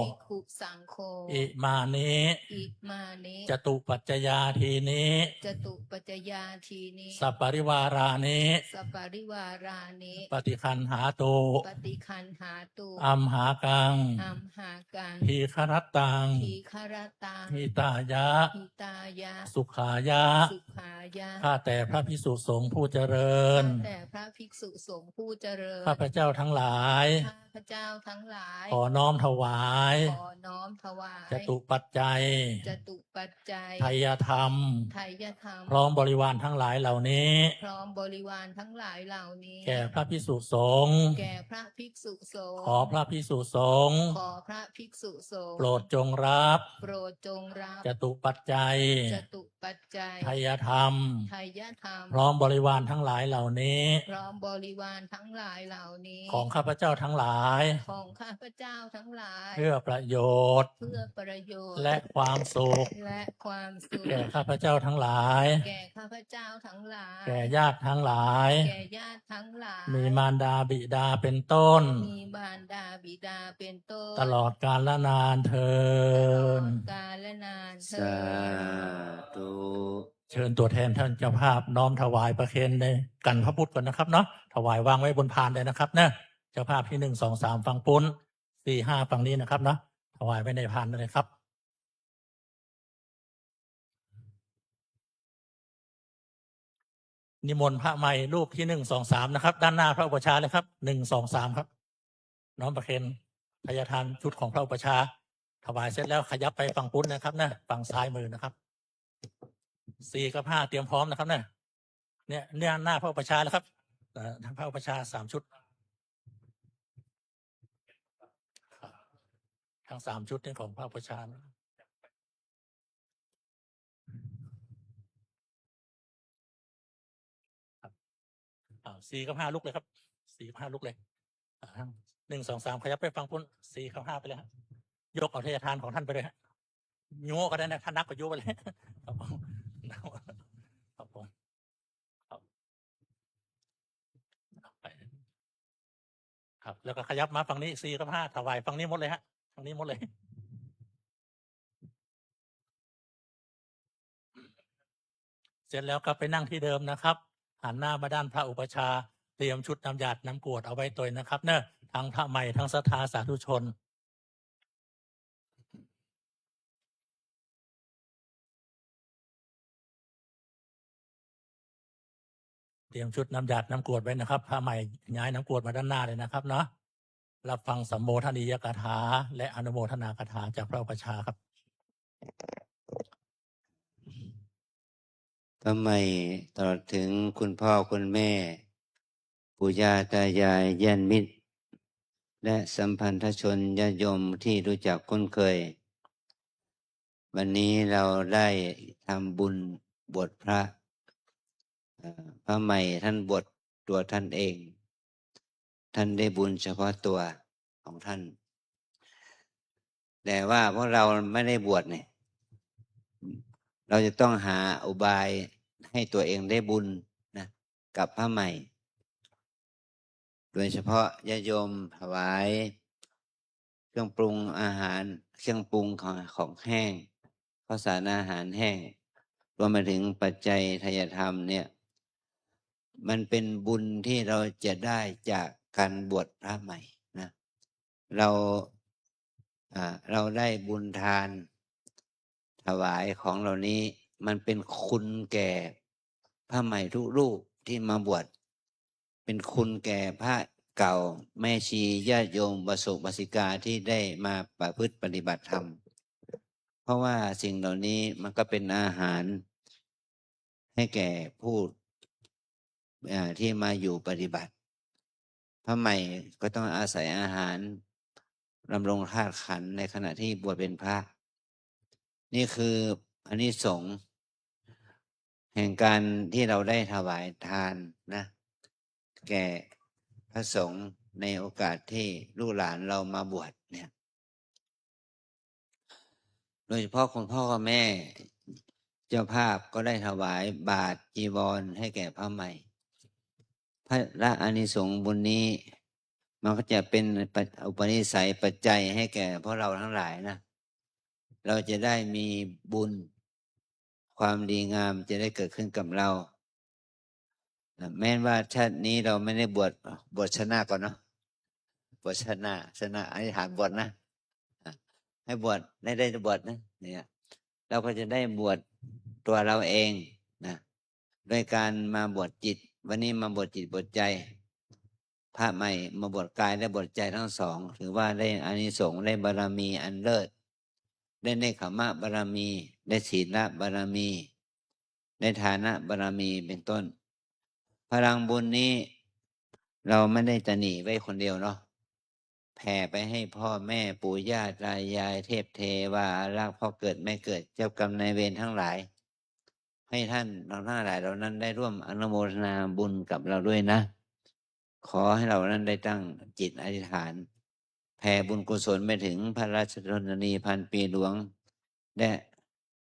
ภิกขุสังโฆ อิมานิ อิมานิ จตุปัจจยาทีนิ จตุปัจจยาทีนิ สัปปริวารานิ สัปปาริวารานิ ปฏิคันหาตุ ปฏิคันหาตุ อัมหากัง อัมหากัง ทีครตัง ทีคารตัง หิตายะ หิตายะ สุขายะ สุขายะ ข้าแต่พระพิสุสงฆ์ผู้เจริญ ข้าแต่พระภิกษุสงฆ์ผู้เจริญ ข้าพเจ้าทั้งหลาย ข้าพเจ้าทั้งหลาย ขอน้อมถวาย ขอน้อมถวาย จตุปัจจัย จตุปัจจัย ไทยธรรม ไทยธรรม พร้อมบริวารทั้งหลายเหล่านี้ พร้อมบริวารทั้งหลายเหล่านี้ แก่พระพิสุสงฆ์ แก่พระภิกษุสงฆ์ ขอพระพิสุสงฆ์ ขอพระภิกษุสงฆ์ โปรดจงรับ โปรดจงรับ จตุปัจจัย จตุปัจจัย ไทยธรรม ไทยธรรม พร้อมบริวารทั้งหลายเหล่านี้ พร้อมบริวารทั้งหลายเหล่านี้ ของข้าพเจ้าทั้งหลาย ของข้าพเจ้าทั้งหลาย เพื่อประโยชน์ เพื่อประโยชน์ และความสุข และความสุข แก่ข้าพเจ้าทั้งหลาย แก่ข้าพเจ้าทั้งหลาย แก่ญาติทั้งหลาย แก่ญาติทั้งหลาย มีมารดาบิดาเป็นต้น มีบารดาบิดาเป็นต้น ตลอดกาลละนานเทิ ตลอด น กาลและนานเถิ สา ด ธุ เชิญตัวแทนท่านเจ้าภาพน้อมถวายประเคนในกันพระพุทธก่อนนะครับเนาะถวายวางไว้บนพานเลยนะครับเนะเจ้าภาพที่1 2 3ฝั่งปุ้น4 5ฝั่งนี้นะครับเนาะถวายไว้ในพานเลยครับ นิมนต์พระใหม่รูปที่1 2 3นะครับ ด้านหน้าพระอุปชฌาย์เลยครับ1 2 3ครับน้อมประเคนพยาทานชุดของพระอุปชฌาย์ถวายเสร็จแล้วขยับไปฝั่งปุ้นนะครับนะฝั่งซ้ายมือนะครับ4 กับ 5เตรียมพร้อมนะครับเนี่ยหน้าพระอุปชฌาย์แล้วครับพระอุปชฌาย์3 ชุดทั้ง3 ชุดนี่ของพระอุปชฌาย์4 กับ 5ลุกเลยครับ4 กับ 5ลุกเลย1 2 3ขยับไปฟังพุ่น4 กับ 5ไปเลยฮะยกเอาเททานของท่านไปเลยฮะโยก็ได้นะท่านนักก็โยไปเลยครับผมครับผมครับไปครับแล้วก็ขยับมาฝั่งนี้4 กับ 5ถวายฝั่งนี้หมดเลยฮะฝั่งนี้หมดเลยเสร็จแล้วก็ไปนั่งที่เดิมนะครับหันหน้ามาด้านพระอุปชฌาย์เตรียมชุดน้ำหยาดน้ำกรวดเอาไว้ตัวนะครับเนอะทั้งพระใหม่ทั้งศรัทธาสาธุชนเตรียมชุดน้ำหยาดน้ำกรวดไว้นะครับพระใหม่ย้ายน้ำกรวดมาด้านหน้าเลยนะครับเนาะรับฟังสัมโมทนียกถาและอนุโมทนากถาจากพระอุปชฌาย์ครับ ทำไมตลอดถึงคุณพ่อคุณแม่ปู่ย่าตายายญาติมิตร และสัมพันธชนญาติโยมที่รู้จักคุ้นเคย วันนี้เราได้ทำบุญบวชพระพระใหม่ท่านบวชตัวท่านเอง ท่านได้บุญเฉพาะตัวของท่าน แต่ว่าพวกเราไม่ได้บวชเนี่ยเราจะต้องหาอุบายให้ตัวเองได้บุญนะกับพระใหม่ โดยเฉพาะญาติโยมถวายเครื่องปรุงอาหารเครื่องปรุงของแห้งข้าวสารอาหารแห้งรวมไปถึงปัจจัยทายธรรมเนี่ยมันเป็นบุญที่เราจะได้จากการบวชพระใหม่นะเราได้บุญทานถวายของเหล่านี้มันเป็นคุณแก่พระใหม่ทุกรูปที่มาบวชเป็นคุณแก่พระ เก่าแม่ชีญาติโยมบาสุบาสิกาที่ได้มาประพฤติปฏิบัติธรรม เพราะว่าสิ่งเหล่านี้มันก็เป็นอาหารให้แก่ผู้ที่มาอยู่ปฏิบัติพระใหม่ก็ต้องอาศัยอาหารดำรงธาตุขันธ์ในขณะที่บวชเป็นพระ นี่คืออานิสงส์แห่งการที่เราได้ถวายทานนะ แก่พระสงฆ์ในโอกาสที่ลูกหลานเรามาบวชเนี่ย โดยเฉพาะคุณพ่อกับแม่เจ้าภาพก็ได้ถวายบาตรจีวรให้แก่พระใหม่ พระอานิสงส์บุญนี้มันก็จะเป็นอุปนิสัยปัจจัยให้แก่พวกเราทั้งหลายนะ เราจะได้มีบุญความดีงามจะได้เกิดขึ้นกับเราแม้ว่าชาตินี้เราไม่ได้บวชชนะก่อนเนาะบวชชนะอธิษฐานบวชนะให้บวชได้บวชนะเนี่ยเราก็จะได้บวชตัวเราเองนะด้วยการมาบวชจิตวันนี้มาบวชจิตบวชใจพระใหม่มาบวชกายและบวชใจทั้งสองถือว่าได้อานิสงส์ได้บารมีอันเลิศได้เนกขมะบารมีได้ศีลบารมีได้ฐานะบารมีเป็นต้นพลังบุญนี้เราไม่ได้ตะหนีไว้คนเดียวเนาะแผ่ไปให้พ่อแม่ปู่ย่าตายายเทพเทวาอารักษ์พ่อเกิดแม่เกิดเจ้ากรรมนายเวรทั้งหลายให้ท่านเราทั้งหลายเหล่านั้นได้ร่วมอนุโมทนาบุญกับเราด้วยนะขอให้เรานั้นได้ตั้งจิตอธิษฐานแผ่บุญกุศลไปถึงพระราชชนนีพันปีหลวงและ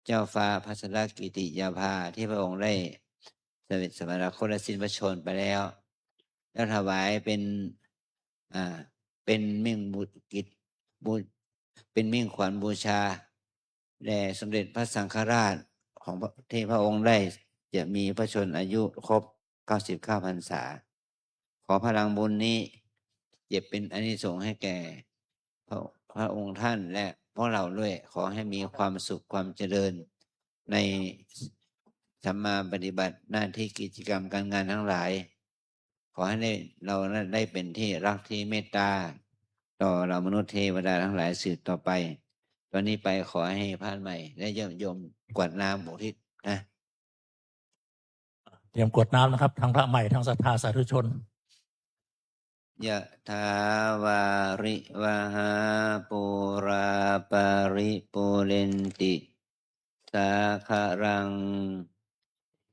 เจ้าฟ้าพัสรกิติยาภาที่พระองค์ได้เสด็จสวรรคตและสิ้นพระชนม์ไปแล้วถวายเป็นมิ่งบุตรกิจเป็นมิ่งขวัญบูชาแด่สมเด็จพระสังฆราชของที่พระองค์ได้จะมีพระชนอายุครบ99 พรรษาขอพลังบุญนี้จะเป็นอานิสงส์ให้แก่พระองค์ท่านและพวกเราด้วยขอให้มีความสุขความเจริญในธรรมาปฏิบัติหน้าที่กิจกรรมการงานทั้งหลายขอให้เราได้เป็นที่รักที่เมตตาต่อเรามนุษย์เทวดาทั้งหลายสืบต่อไปตอนนี้ไปขอให้พระใหม่ได้เยี่ยมยมกวาดน้ำอุทิศนะ เตรียมกรวดน้ำนะครับทั้งพระใหม่ทั้งศรัทธาสาธุชน ยะถาวาริวหาปุราปาริปุเรนติสาคารัง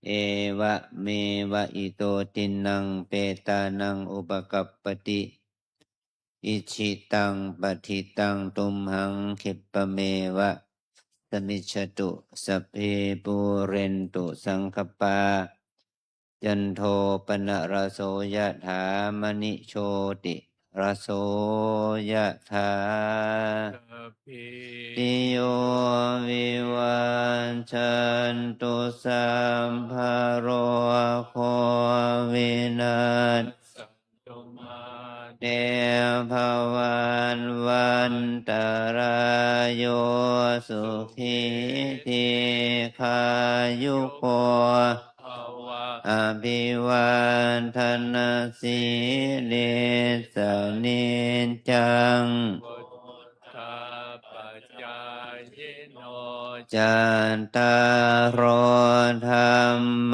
เอวะเมวะอิโตตินังเปตานังอุปกัปปติอิชิตังปฏิตังตุมหังคิปะเมวะสมิจฉตุสัพเพปุเรนตุสังคปาจันโทปนะระโสยะถามณิโชติระโสยะถาติโยวิวันชันตุสัมภโรโควินัสเดภวันวันตรายโยสุขีทีขายุโกอภิวันทนาสีเลสนิจังจันตารโอธรรม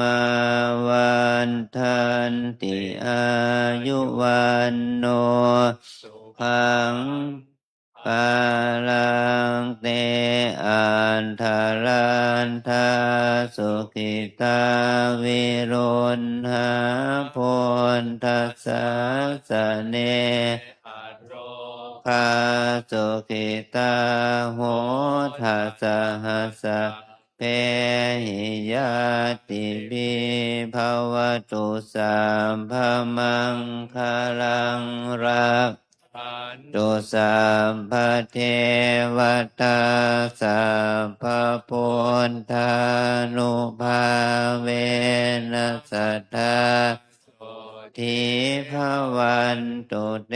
วันทันติอายุวันโนขังปาลังเตอันทลันทาสุขิตาวิรุณหาพลทัสสะสะเนคาสุขิตาโหทัสสะหัสสะเพหิยาติบิภวตุสัมภมังคลังรักตุสัมภเทวตาสัพพพุทธานุภาเวนัสสัทธาทิภวันตุเต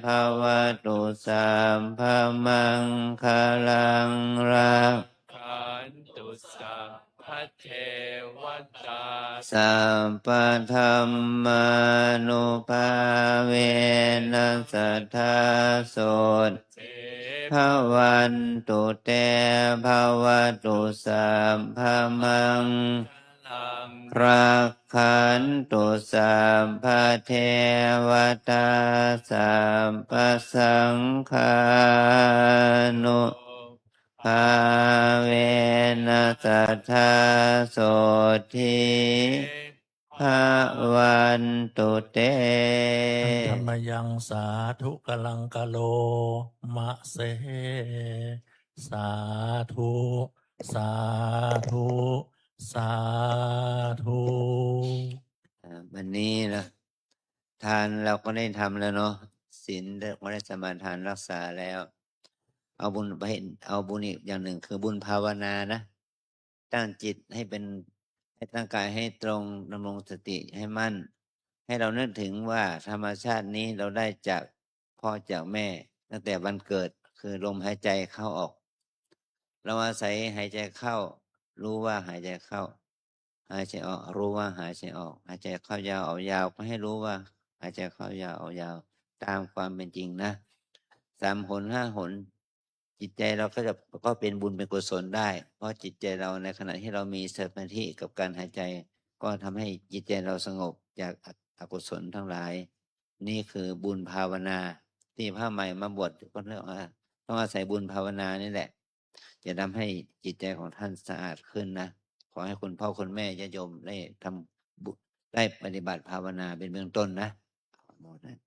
ภวตุสัมภมังคลังรักตุสัพพ พัทเทวตา สัพพธรรมานุภาเวนัสทธาโสต เส ภวันตุเตภวตุสัพพมัง ลัง รักขันตุสัพพเทวตาสัพพสังฆานุภาเวนัสทธาโสทิภวันตุเต ธรรมยังสาธุกลังกะโลมะเส สาธุ สาธุ สาธุ วันนี้นะทานเราก็ได้ทำแล้วเนาะศีลเราก็ได้สมาทานรักษาแล้ว เอาบุญไปเอาบุญอีกอย่างหนึ่งคือบุญภาวนานะ ตั้งจิตให้เป็นให้ตั้งกายให้ตรงดำรงสติให้มั่น ให้เรานึกถึงว่าธรรมชาตินี้เราได้จากพ่อจากแม่ ตั้งแต่วันเกิดคือลมหายใจเข้าออก เราอาศัยหายใจเข้า รู้ว่าหายใจเข้า หายใจออกรู้ว่าหายใจออก หายใจเข้ายาวออกยาวก็ให้รู้ว่า หายใจเข้ายาวออกยาว ตามความเป็นจริงนะ3 หน 5 หน จิตใจเราก็เป็นบุญเป็นกุศลได้ เพราะจิตใจเราในขณะที่เรามีสมาธิกับการหายใจ ก็ทำให้จิตใจเราสงบจากอกุศลทั้งหลาย นี่คือบุญภาวนา ที่พระใหม่มาบวชก็เรียกว่าต้องอาศัยบุญภาวนานี่แหละ จะทำให้จิตใจของท่านสะอาดขึ้นนะ ขอให้คุณพ่อคุณแม่ญาติโยมได้ทำบุญได้ปฏิบัติภาวนาเป็นเบื้องต้นนะหมดนะ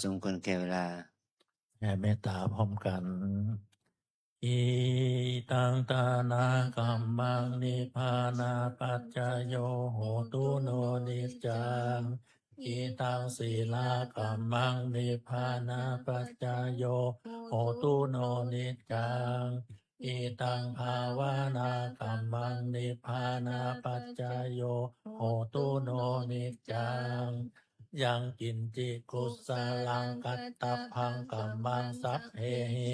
สมควรแก่เวลา แผ่เมตตาพร้อมกัน อิตังตานากัมมังนิพพานาปัจจโยโหตุโนนิจจัง อิตังศีลากัมมังนิพพานาปัจจโยโหตุโนนิจจัง อิตังภาวนากัมมังนิพพานาปัจจโยโหตุโนนิจจัง ยังกินจิกุสลังกัตตพังกัมมังสัพเพหิ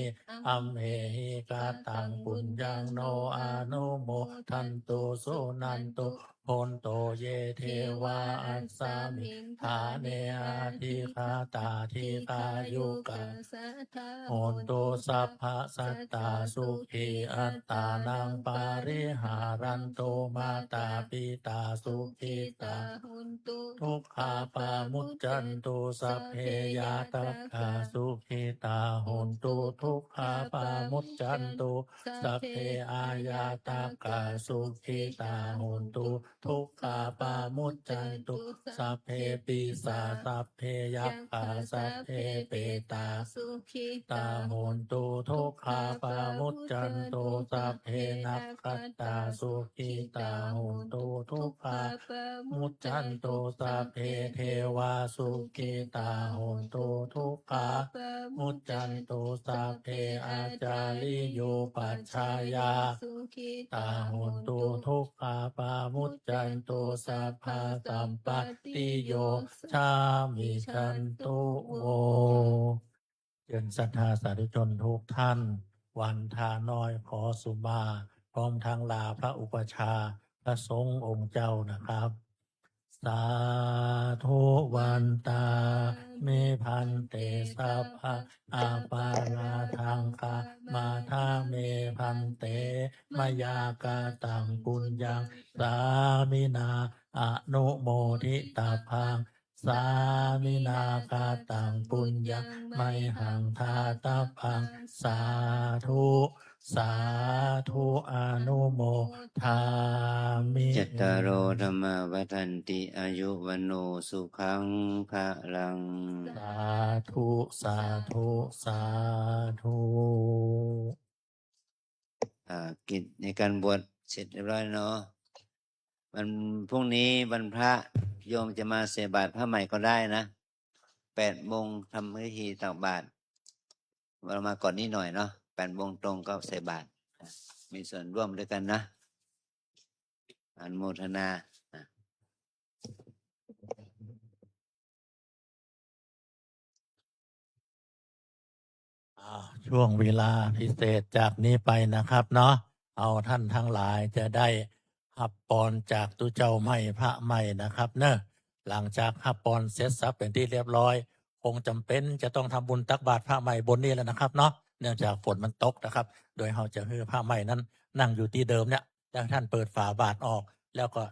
อัมเหหิกาตังปุญญังโนอานุโมทันตุสุนันตุโพนโตเยเทวาอัสสามิฐาเนอาทิคาตาทิคายุกังโหนตุสัพพะสัตตาสุขีอัตตานังปาริหารันโตมาตาปิตาสุขีตาทุกขาปามุจจันตุสัพเพยาตัคขาสุขีตาโหนตุทุกขาปามุจจันตุสัพเพอายาตัคขาสุขีตาโหนตุทุกขาปามุจจันตุสัพเพปิสาสัพเพยัคขาสัพเพเปตาสุขีตาโหนตุทุกขาปามุจจันตุสัพเพนัคขัตตาสุขีตาโหนตุทุกขามุจจันตุสัพเพเทวาสุขีตาโหนตุทุกขามุจจันตุสัพเพอาจาริโยปัชฌายาตาโหนตุทุกขาปามุจจันตุสัพพะสัมปติโยชามิชันตุโอเชิญศรัทธาสาธุชนทุกท่าน วันทาน้อยขอสุมาพร้อมทางลาพระอุปชฌาย์พระสงฆ์องค์เจ้านะครับ สาธุวันตามิพันเตสัพพะอาปาราทังคามาทาเมพันเตมยากาตังปุญญังสามินาอนุโมทิตาพังสามินากาตังปุญญังไมหังทาตาพังสาธุสาธุอนุโมทามิ จัตตารโอธรรมวัฏันติอายุวันโนสุขังภะลัง สาธุสาธุสาธุ กิจในการบวชเสร็จเรียบร้อยเนาะวันพรุ่งนี้วันพระโยมจะมาเสบาตรผ้าใหม่ก็ได้นะ8 โมงทำพิธีตักบาตรเรามาก่อนนี้หน่อยเนาะ8 โมงตรงก็ใส่บาตรมีส่วนร่วมด้วยกันนะอนุโมทนา ช่วงเวลาพิเศษจากนี้ไปนะครับเนาะเอาท่านทั้งหลายจะได้หับปอนจากตุเจ้าใหม่พระใหม่นะครับเนอะหลังจากหับปอนเสร็จสับเป็นที่เรียบร้อย คงจำเป็นจะต้องทำบุญตักบาตรพระใหม่บนนี้แล้วนะครับเนาะเนื่องจากฝนมันตกนะครับ โดยเราจะให้พระใหม่นั้นนั่งอยู่ที่เดิมเนี่ยแล้วท่านเปิดฝาบาตรออก แล้วก็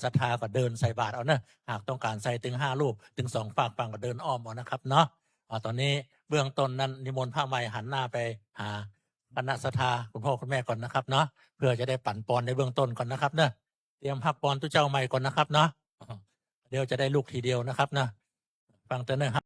ศรัทธาก็เดินใส่บาตรเอาเนอะหากต้องการใส่ถึง5 รูปถึง2 ฝากฝั่งก็เดินอ้อมเอานะครับเนาะตอนนี้เบื้องต้นนั้นนิมนต์พระใหม่หันหน้าไปหาคณะศรัทธาคุณพ่อคุณแม่ก่อนนะครับเนาะเพื่อจะได้ปั่นปอนในเบื้องต้นก่อนนะครับเนอะเตรียมหักปอนตุเจ้าใหม่ก่อนนะครับเนาะเดี๋ยวจะได้ลูกทีเดียวนะครับนะฟังเตือนเนอะ